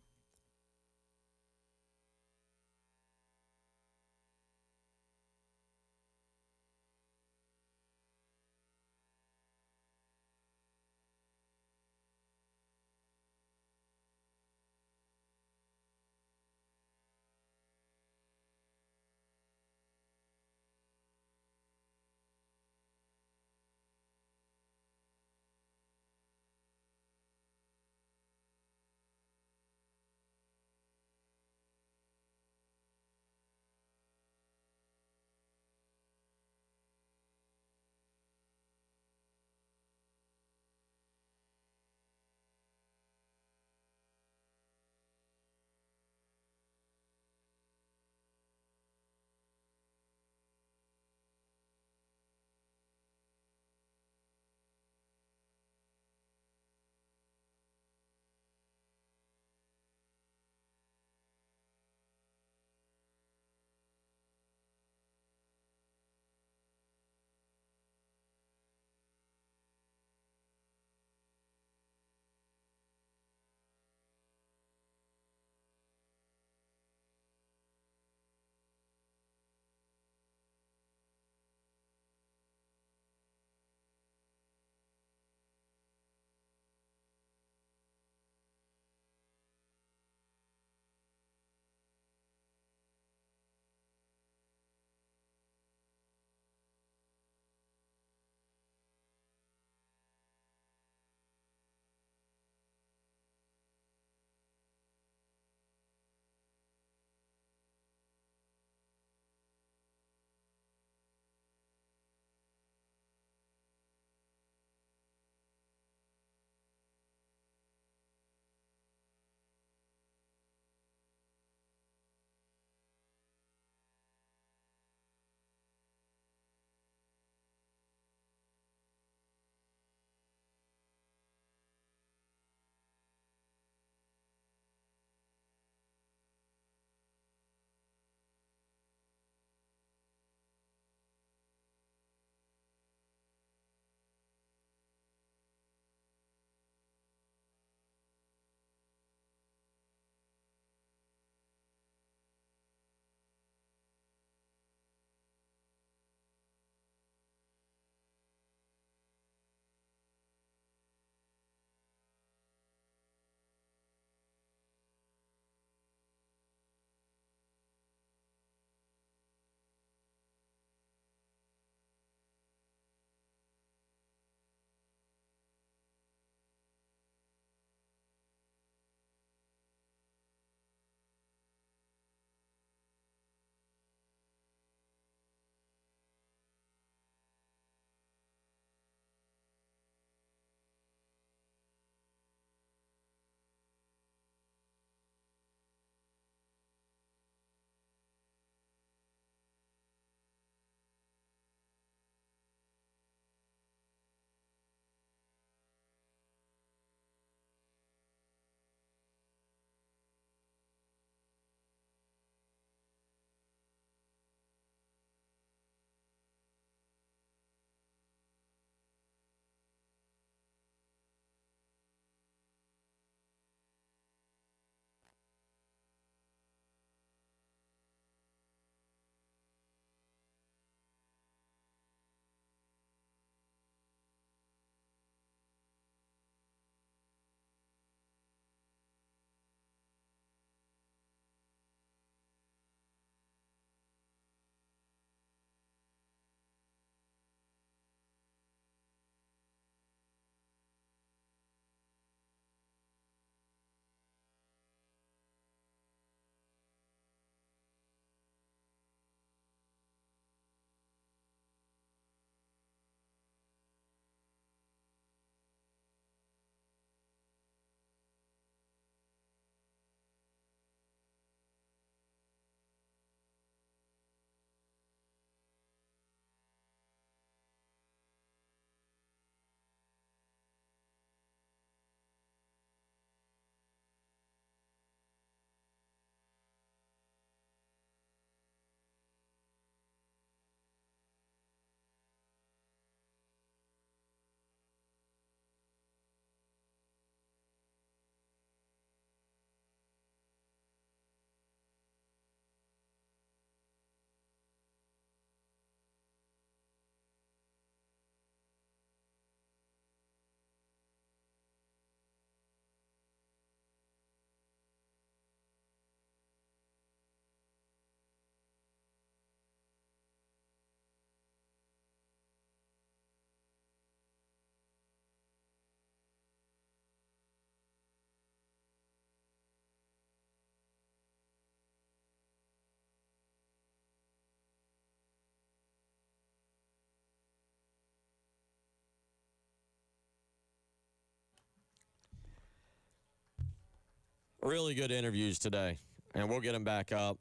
Really good interviews today, and we'll get them back up.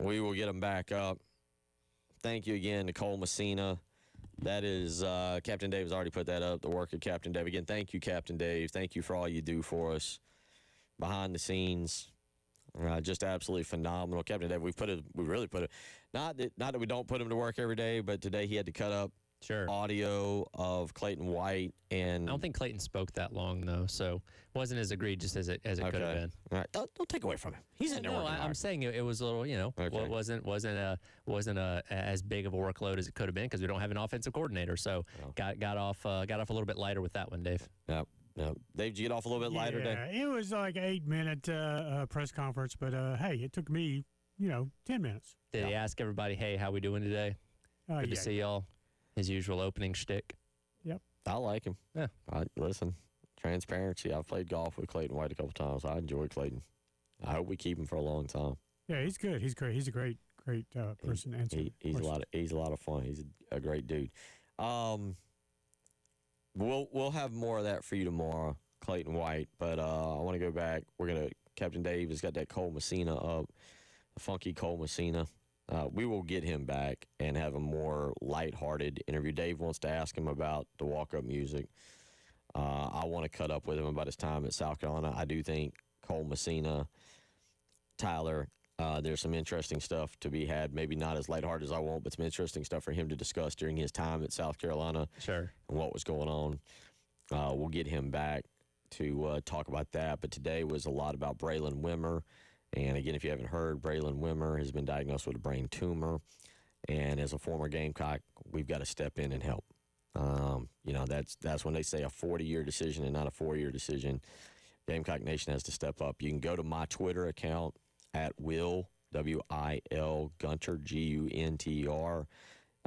We will get them back up. Thank you again to Cole Messina. That is, Captain Dave has already put that up, the work of Captain Dave. Again, thank you, Captain Dave. Thank you for all you do for us behind the scenes. Just absolutely phenomenal. Captain Dave, we really put it, not that we don't put him to work every day, but today he had to cut up audio of Clayton White. And I don't think Clayton spoke that long, though, so it wasn't as egregious as it could have been. All right, don't take away from him. He's in there working hard. I'm saying it was a little, it wasn't as big of a workload as it could have been because we don't have an offensive coordinator. So got off a little bit lighter with that one, Dave. Yep. Dave, did you get off a little bit lighter, Dave? Yeah, it was like an 8-minute press conference, but hey, it took me, 10 minutes. Did he ask everybody, hey, how we doing today? Good to see y'all. His usual opening shtick. Yep. I like him. Yeah. Listen, transparency. I've played golf with Clayton White a couple times. I enjoy Clayton. I hope we keep him for a long time. Yeah, he's good. He's great. He's a great person to answer. He's a lot of fun. He's a great dude. We'll have more of that for you tomorrow, Clayton White. But I want to go back. Captain Dave has got that Cole Messina up, the funky Cole Messina. We will get him back and have a more lighthearted interview. Dave wants to ask him about the walk-up music. I want to cut up with him about his time at South Carolina. I do think Cole Messina, Tyler, there's some interesting stuff to be had. Maybe not as lighthearted as I want, but some interesting stuff for him to discuss during his time at South Carolina. Sure. And what was going on. We'll get him back to talk about that. But today was a lot about Braylon Wimmer. And again, if you haven't heard, Braylon Wimmer has been diagnosed with a brain tumor. And as a former Gamecock, we've got to step in and help. That's when they say a 40-year decision and not a 4-year decision. Gamecock Nation has to step up. You can go to my Twitter account at Will, W-I-L, Gunter, G-U-N-T-E-R.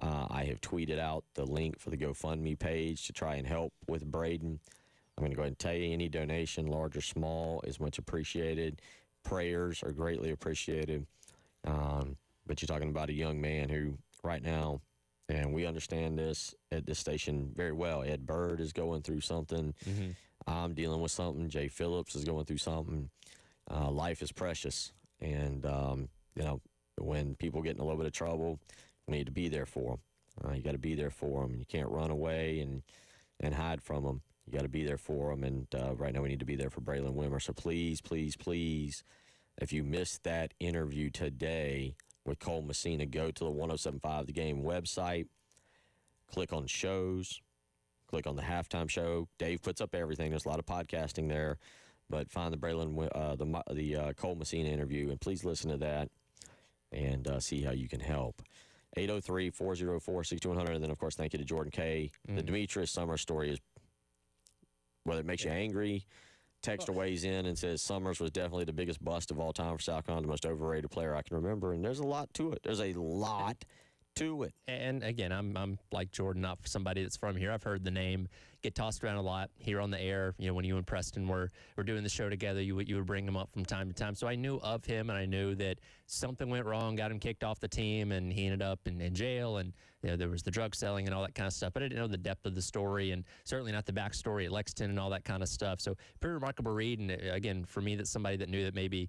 I have tweeted out the link for the GoFundMe page to try and help with Braden. I'm going to go ahead and tell you any donation, large or small, is much appreciated. Prayers are greatly appreciated. But you're talking about a young man who right now, and we understand this at this station very well, Ed Bird is going through something. Mm-hmm. I'm dealing with something. Jay Phillips is going through something. Life is precious. And, when people get in a little bit of trouble, you need to be there for them. You got to be there for them. You can't run away and hide from them. You got to be there for them, and right now we need to be there for Braylon Wimmer. So please, please, please, if you missed that interview today with Cole Messina, go to the 107.5 The Game website, click on shows, click on the halftime show. Dave puts up everything. There's a lot of podcasting there, but find the the Cole Messina interview, and please listen to that and see how you can help. 803-404-6100, and then, of course, thank you to Jordan K. The Demetrius Summers story is, whether it makes you angry, Texter weighs in and says Summers was definitely the biggest bust of all time for South Carolina, the most overrated player I can remember. And there's a lot to it. There's a lot to it. And again, I'm like Jordan, not somebody that's from here. I've heard the name get tossed around a lot here on the air. When you and Preston were doing the show together, you would bring him up from time to time. So I knew of him, and I knew that something went wrong, got him kicked off the team, and he ended up in jail, and there was the drug selling and all that kind of stuff. But I didn't know the depth of the story, and certainly not the backstory at Lexington and all that kind of stuff. So pretty remarkable read. And again, for me, that's somebody that knew 2%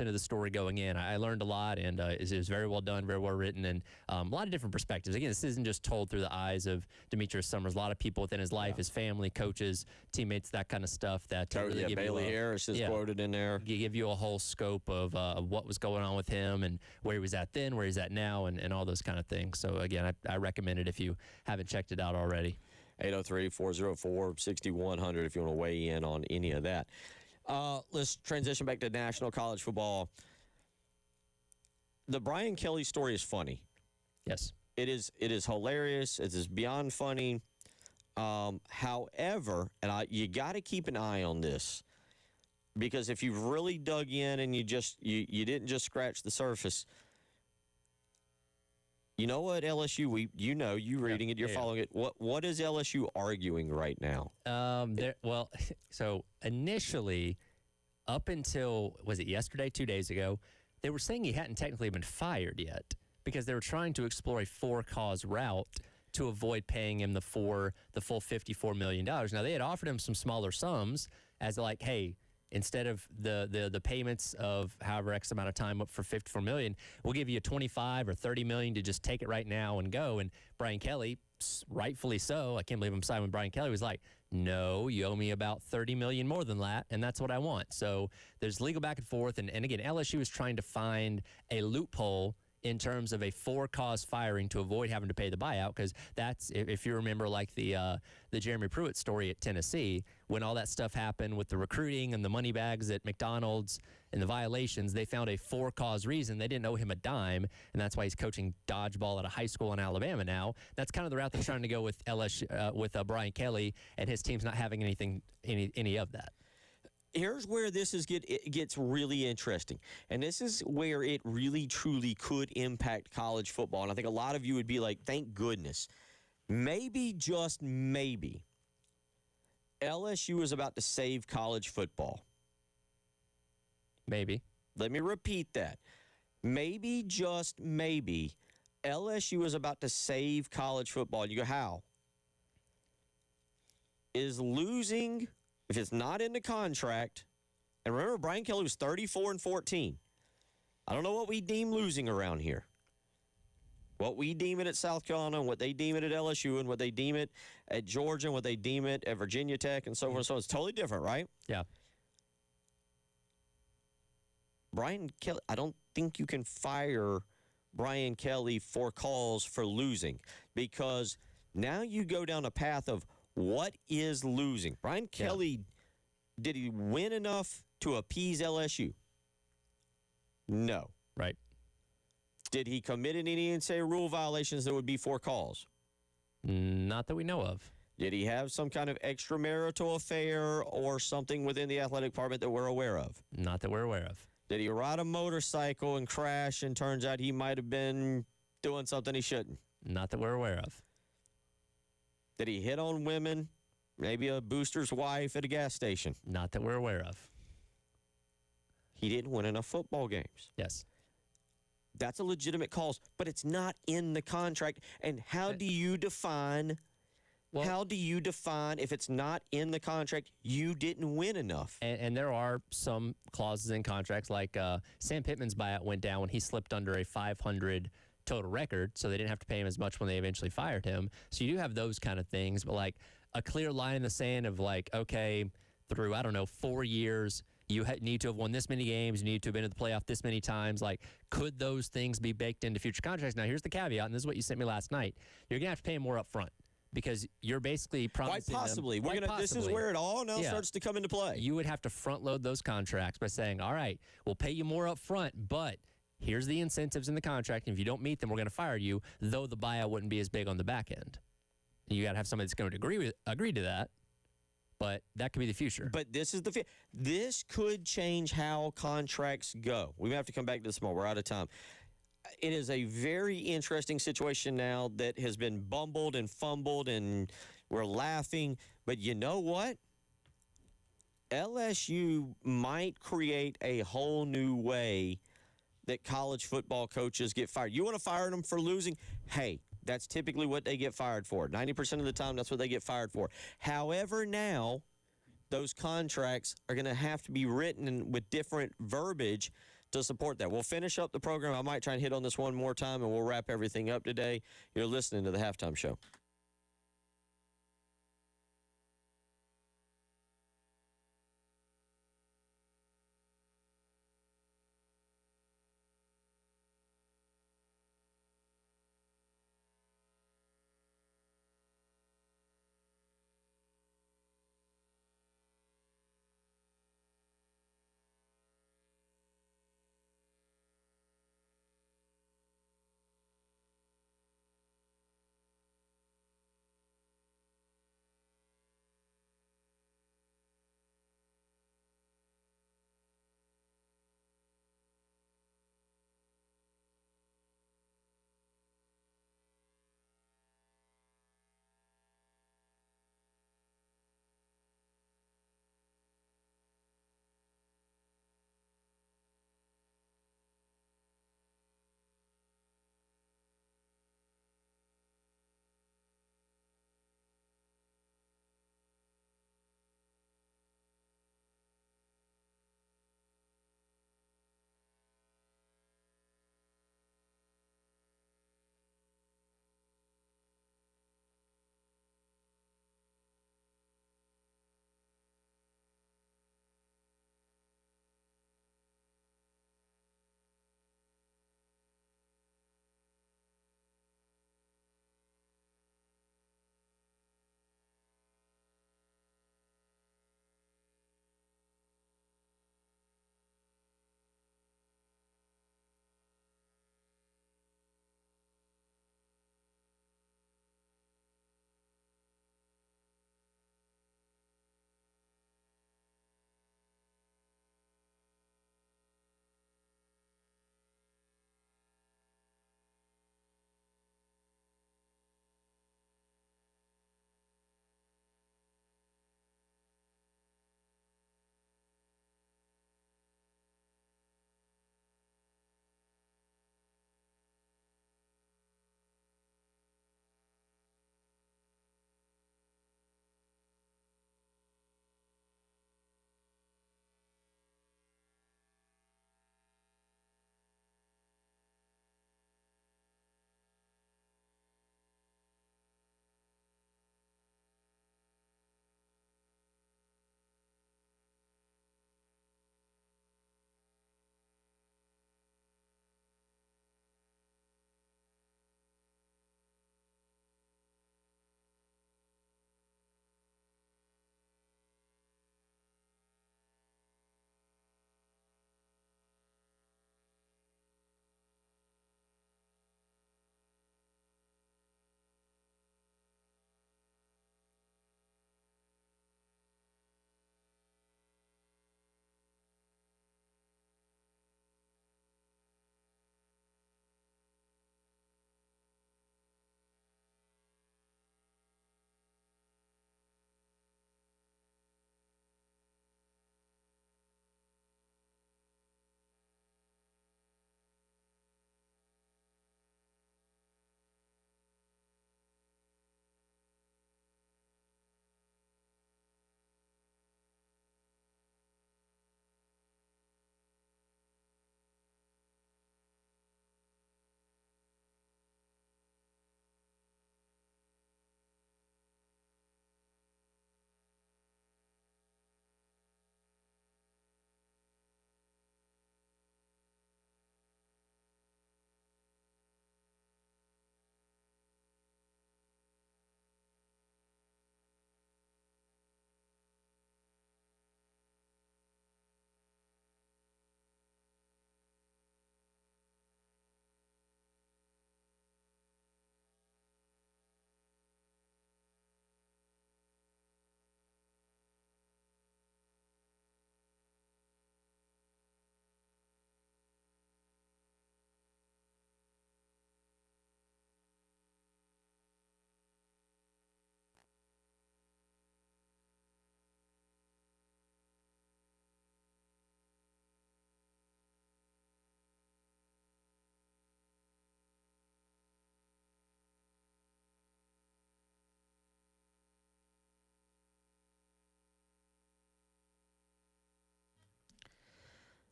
of the story going in. I learned a lot, and it was very well done, very well written, and a lot of different perspectives. Again, this isn't just told through the eyes of Demetrius Summers. A lot of people within his life, his family, coaches, teammates, that kind of stuff. That really give Bailey Harris is quoted in there. Give you a whole scope of what was going on with him and where he was at then, where he's at now, and all those kind of things. So again, I recommend it if you haven't checked it out already. 803-404-6100 if you want to weigh in on any of that. Let's transition back to national college football. The Brian Kelly story is funny. Yes. It is hilarious. It is beyond funny. However, and you got to keep an eye on this, because if you've really dug in and you didn't just scratch the surface, you know what LSU, you reading it, you're following it. What is LSU arguing right now? So initially, up until, was it yesterday, 2 days ago, they were saying he hadn't technically been fired yet because they were trying to explore a for-cause route to avoid paying him the full $54 million. Now, they had offered him some smaller sums as like, hey, instead of the payments of however X amount of time up for $54 million, we'll give you 25 or 30 million to just take it right now and go. And Brian Kelly, rightfully so, I can't believe I'm siding with Brian Kelly, was like, no, you owe me about 30 million more than that, and that's what I want. So there's legal back and forth, and again, LSU is trying to find a loophole in terms of a for-cause firing to avoid having to pay the buyout, because that's, if you remember, like the Jeremy Pruitt story at Tennessee, when all that stuff happened with the recruiting and the money bags at McDonald's and the violations, they found a for-cause reason. They didn't owe him a dime, and that's why he's coaching dodgeball at a high school in Alabama now. That's kind of the route they're trying to go with LSU, with Brian Kelly, and his team's not having any of that. Here's where it gets really interesting. And this is where it really, truly could impact college football. And I think a lot of you would be like, thank goodness. Maybe, just maybe, LSU is about to save college football. Maybe. Let me repeat that. Maybe, just maybe, LSU is about to save college football. You go, how? Is losing... If it's not in the contract, and remember, Brian Kelly was 34-14. I don't know what we deem losing around here. What we deem it at South Carolina, and what they deem it at LSU, and what they deem it at Georgia, and what they deem it at Virginia Tech, and so forth and so on. It's totally different, right? Yeah. Brian Kelly, I don't think you can fire Brian Kelly for calls for losing, because now you go down a path of what is losing. Brian Kelly, did he win enough to appease LSU? No. Right. Did he commit any NCAA rule violations that would be for calls? Not that we know of. Did he have some kind of extramarital affair or something within the athletic department that we're aware of? Not that we're aware of. Did he ride a motorcycle and crash, and turns out he might have been doing something he shouldn't? Not that we're aware of. Did he hit on women, maybe a booster's wife at a gas station? Not that we're aware of. He didn't win enough football games. Yes. That's a legitimate cause, but it's not in the contract. And how do you define if it's not in the contract, you didn't win enough? And there are some clauses in contracts, like Sam Pittman's buyout went down when he slipped under a 500 total record, so they didn't have to pay him as much when they eventually fired him. So you do have those kind of things, but like a clear line in the sand of like, okay, through, 4 years, you need to have won this many games, you need to have been in the playoff this many times. Like, could those things be baked into future contracts? Now, here's the caveat, and this is what you sent me last night. You're going to have to pay him more up front, because you're basically promising Quite possibly. them, This is where it all now starts to come into play. You would have to front load those contracts by saying, all right, we'll pay you more up front, but here's the incentives in the contract, and if you don't meet them, we're going to fire you, though the buyout wouldn't be as big on the back end. You got to have somebody that's going to agree to that, but that could be the future. But this is this could change how contracts go. We may have to come back to this more. We're out of time. It is a very interesting situation now that has been bumbled and fumbled, and we're laughing. But you know what? LSU might create a whole new way that college football coaches get fired. You want to fire them for losing? Hey, that's typically what they get fired for. 90% of the time, that's what they get fired for. However, now, those contracts are going to have to be written with different verbiage to support that. We'll finish up the program. I might try and hit on this one more time, and we'll wrap everything up today. You're listening to The Halftime Show.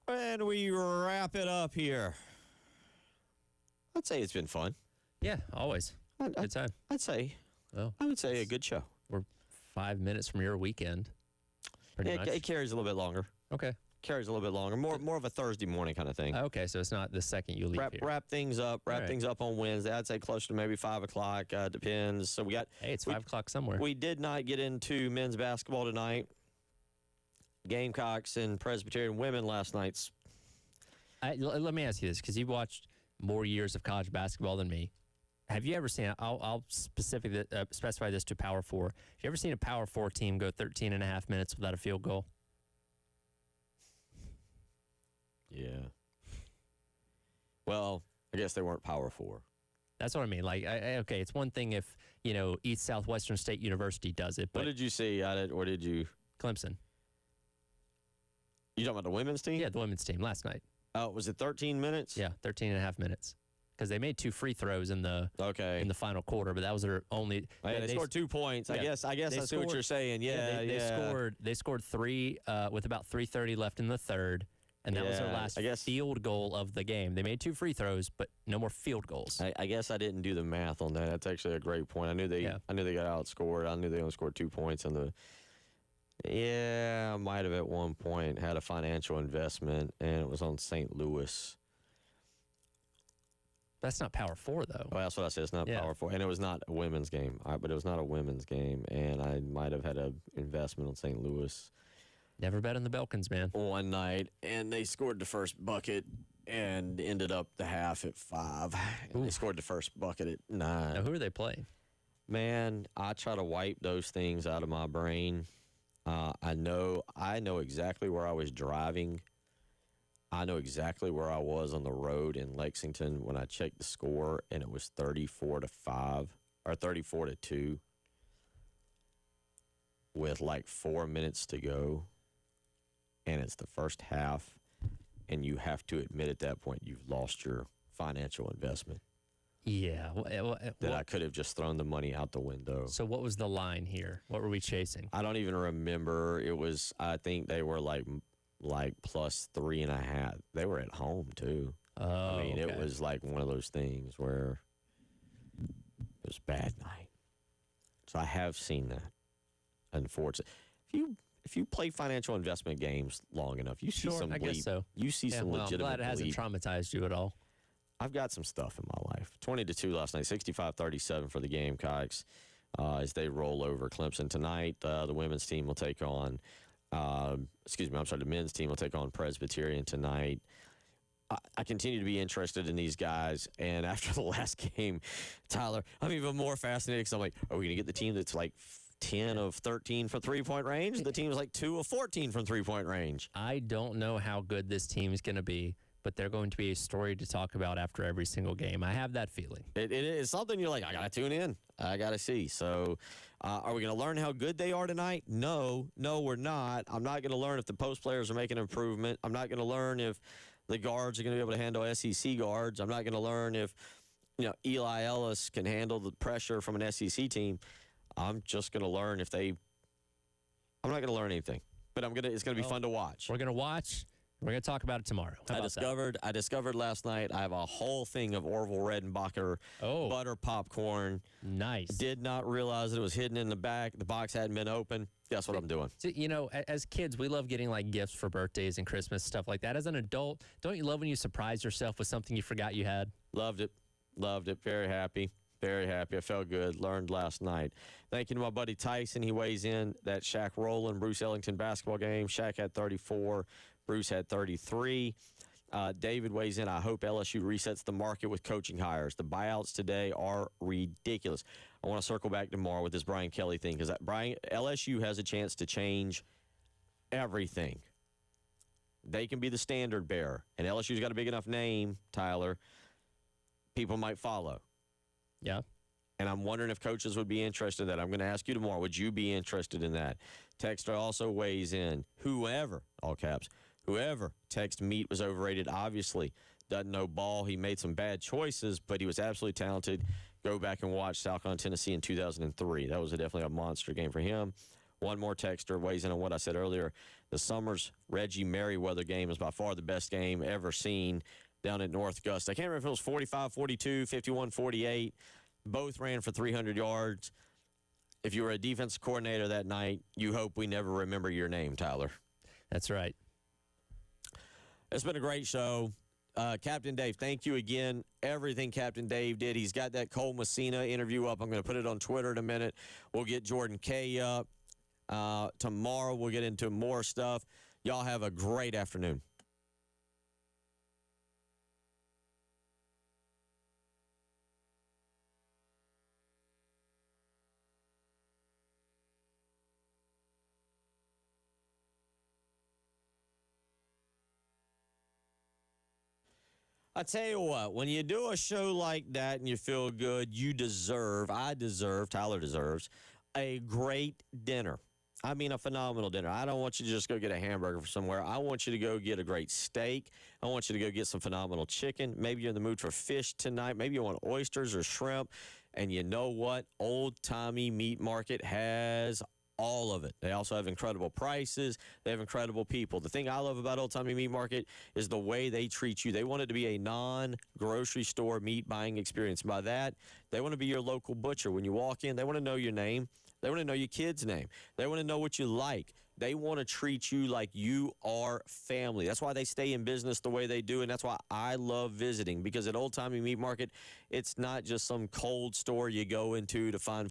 And we wrap it up here. I'd say it's been fun. Yeah, always. Good time. I'd say. Well, I would say a good show. we're 5 minutes from your weekend. Pretty much. It carries a little bit longer. Okay. Carries a little bit longer. More of a Thursday morning kind of thing. Okay, so it's not the second you leave here. Wrap things up. All right. Things up on Wednesday. I'd say closer to maybe 5 o'clock. Depends. So we got. Hey, it's 5 o'clock somewhere. We did not get into men's basketball tonight. Gamecocks and Presbyterian women last night's. Let me ask you this, because you've watched more years of college basketball than me. Have you ever seen, I'll specify this to Power 4. Have you ever seen a Power 4 team go 13 and a half minutes without a field goal? Yeah. Well, I guess they weren't Power 4. That's what I mean. Like, okay, it's one thing if, East Southwestern State University does it, but What did you see at it, or did you? Clemson. You talking about the women's team? Yeah, the women's team last night. Oh, was it 13 minutes? Yeah, 13 and a half minutes. Because they made 2 free throws in the final quarter, but that was their only. Yeah, they scored 2 points. I guess that's what you're saying. Yeah, They scored 3 with about 3:30 left in the third, and that was their last field goal of the game. They made 2 free throws, but no more field goals. I guess I didn't do the math on that. That's actually a great point. I knew they got outscored. I knew they only scored 2 points in the. Yeah, I might have at one point had a financial investment, and it was on St. Louis. That's not Power 4, though. Well, that's what I said. It's not Power 4. And it was not a women's game. But it was not a women's game. And I might have had an investment on St. Louis. Never bet on the Belkins, man. One night. And they scored the first bucket and ended up the half at 5. And they scored the first bucket at 9. Now, who are they playing? Man, I try to wipe those things out of my brain. I know exactly where I was driving. I know exactly where I was on the road in Lexington when I checked the score, and it was 34-5 or 34-2 with like 4 minutes to go, and it's the first half, and you have to admit at that point you've lost your financial investment. Yeah. That I could have just thrown the money out the window. So what was the line here? What were we chasing? I don't even remember. It was, I think they were like plus 3.5. They were at home too. Oh, it was like one of those things where it was a bad night. So I have seen that. Unfortunately, if you play financial investment games long enough, you see some I guess so. You see some legitimate. I'm glad it hasn't traumatized you at all. I've got some stuff in my life. 20-2 last night, 65-37 for the Gamecocks as they roll over Clemson tonight. The women's team will take on. The men's team will take on Presbyterian tonight. I continue to be interested in these guys, and after the last game, Tyler, I'm even more fascinated because I'm like, are we going to get the team that's like 10 of 13 from three-point range? The team's like 2 of 14 from three-point range. I don't know how good this team is going to be, but they're going to be a story to talk about after every single game. I have that feeling. It is something you're like, I got to tune in. I got to see. So are we going to learn how good they are tonight? No, we're not. I'm not going to learn if the post players are making an improvement. I'm not going to learn if the guards are going to be able to handle SEC guards. I'm not going to learn if Eli Ellis can handle the pressure from an SEC team. I'm just going to learn if they – I'm not going to learn anything. But it's going to be fun to watch. We're going to watch. We're going to talk about it tomorrow. I discovered last night I have a whole thing of Orville Redenbacher butter popcorn. Nice. Did not realize it was hidden in the back. The box hadn't been open. Guess what I'm doing? So, as kids, we love getting like gifts for birthdays and Christmas, stuff like that. As an adult, don't you love when you surprise yourself with something you forgot you had? Loved it. Very happy. Very happy. I felt good. Learned last night. Thank you to my buddy Tyson. He weighs in that Shaq Rowland, Bruce Ellington basketball game. Shaq had 34. Bruce had 33. David weighs in. I hope LSU resets the market with coaching hires. The buyouts today are ridiculous. I want to circle back tomorrow with this Brian Kelly thing because LSU has a chance to change everything. They can be the standard bearer, and LSU's got a big enough name, Tyler. People might follow. Yeah. And I'm wondering if coaches would be interested in that. I'm going to ask you tomorrow. Would you be interested in that? Texter also weighs in. Whoever, all caps, whoever text Meat was overrated, obviously doesn't know ball. He made some bad choices, but he was absolutely talented. Go back and watch South Carolina, Tennessee in 2003. That was definitely a monster game for him. One more texter weighs in on what I said earlier. The Summers Reggie Merriweather game is by far the best game ever seen down at North Augusta. I can't remember if it was 45-42, 51-48. Both ran for 300 yards. If you were a defensive coordinator that night, you hope we never remember your name, Tyler. That's right. It's been a great show. Captain Dave, thank you again. Everything Captain Dave did. He's got that Cole Messina interview up. I'm going to put it on Twitter in a minute. We'll get Jordan Kay up. Tomorrow we'll get into more stuff. Y'all have a great afternoon. I tell you what, when you do a show like that and you feel good, Tyler deserves a great dinner. I mean, a phenomenal dinner. I don't want you to just go get a hamburger from somewhere. I want you to go get a great steak. I want you to go get some phenomenal chicken. Maybe you're in the mood for fish tonight. Maybe you want oysters or shrimp. And you know what? Old Tommy Meat Market has all of it. They also have incredible prices. They have incredible people. The thing I love about Old Tommy Meat Market is the way they treat you. They want it to be a non-grocery store meat buying experience. By that, they want to be your local butcher. When you walk in, they want to know your name. They want to know your kid's name. They want to know what you like. They want to treat you like you are family. That's why they stay in business the way they do, and that's why I love visiting, because at Old Tommy Meat Market, it's not just some cold store you go into to find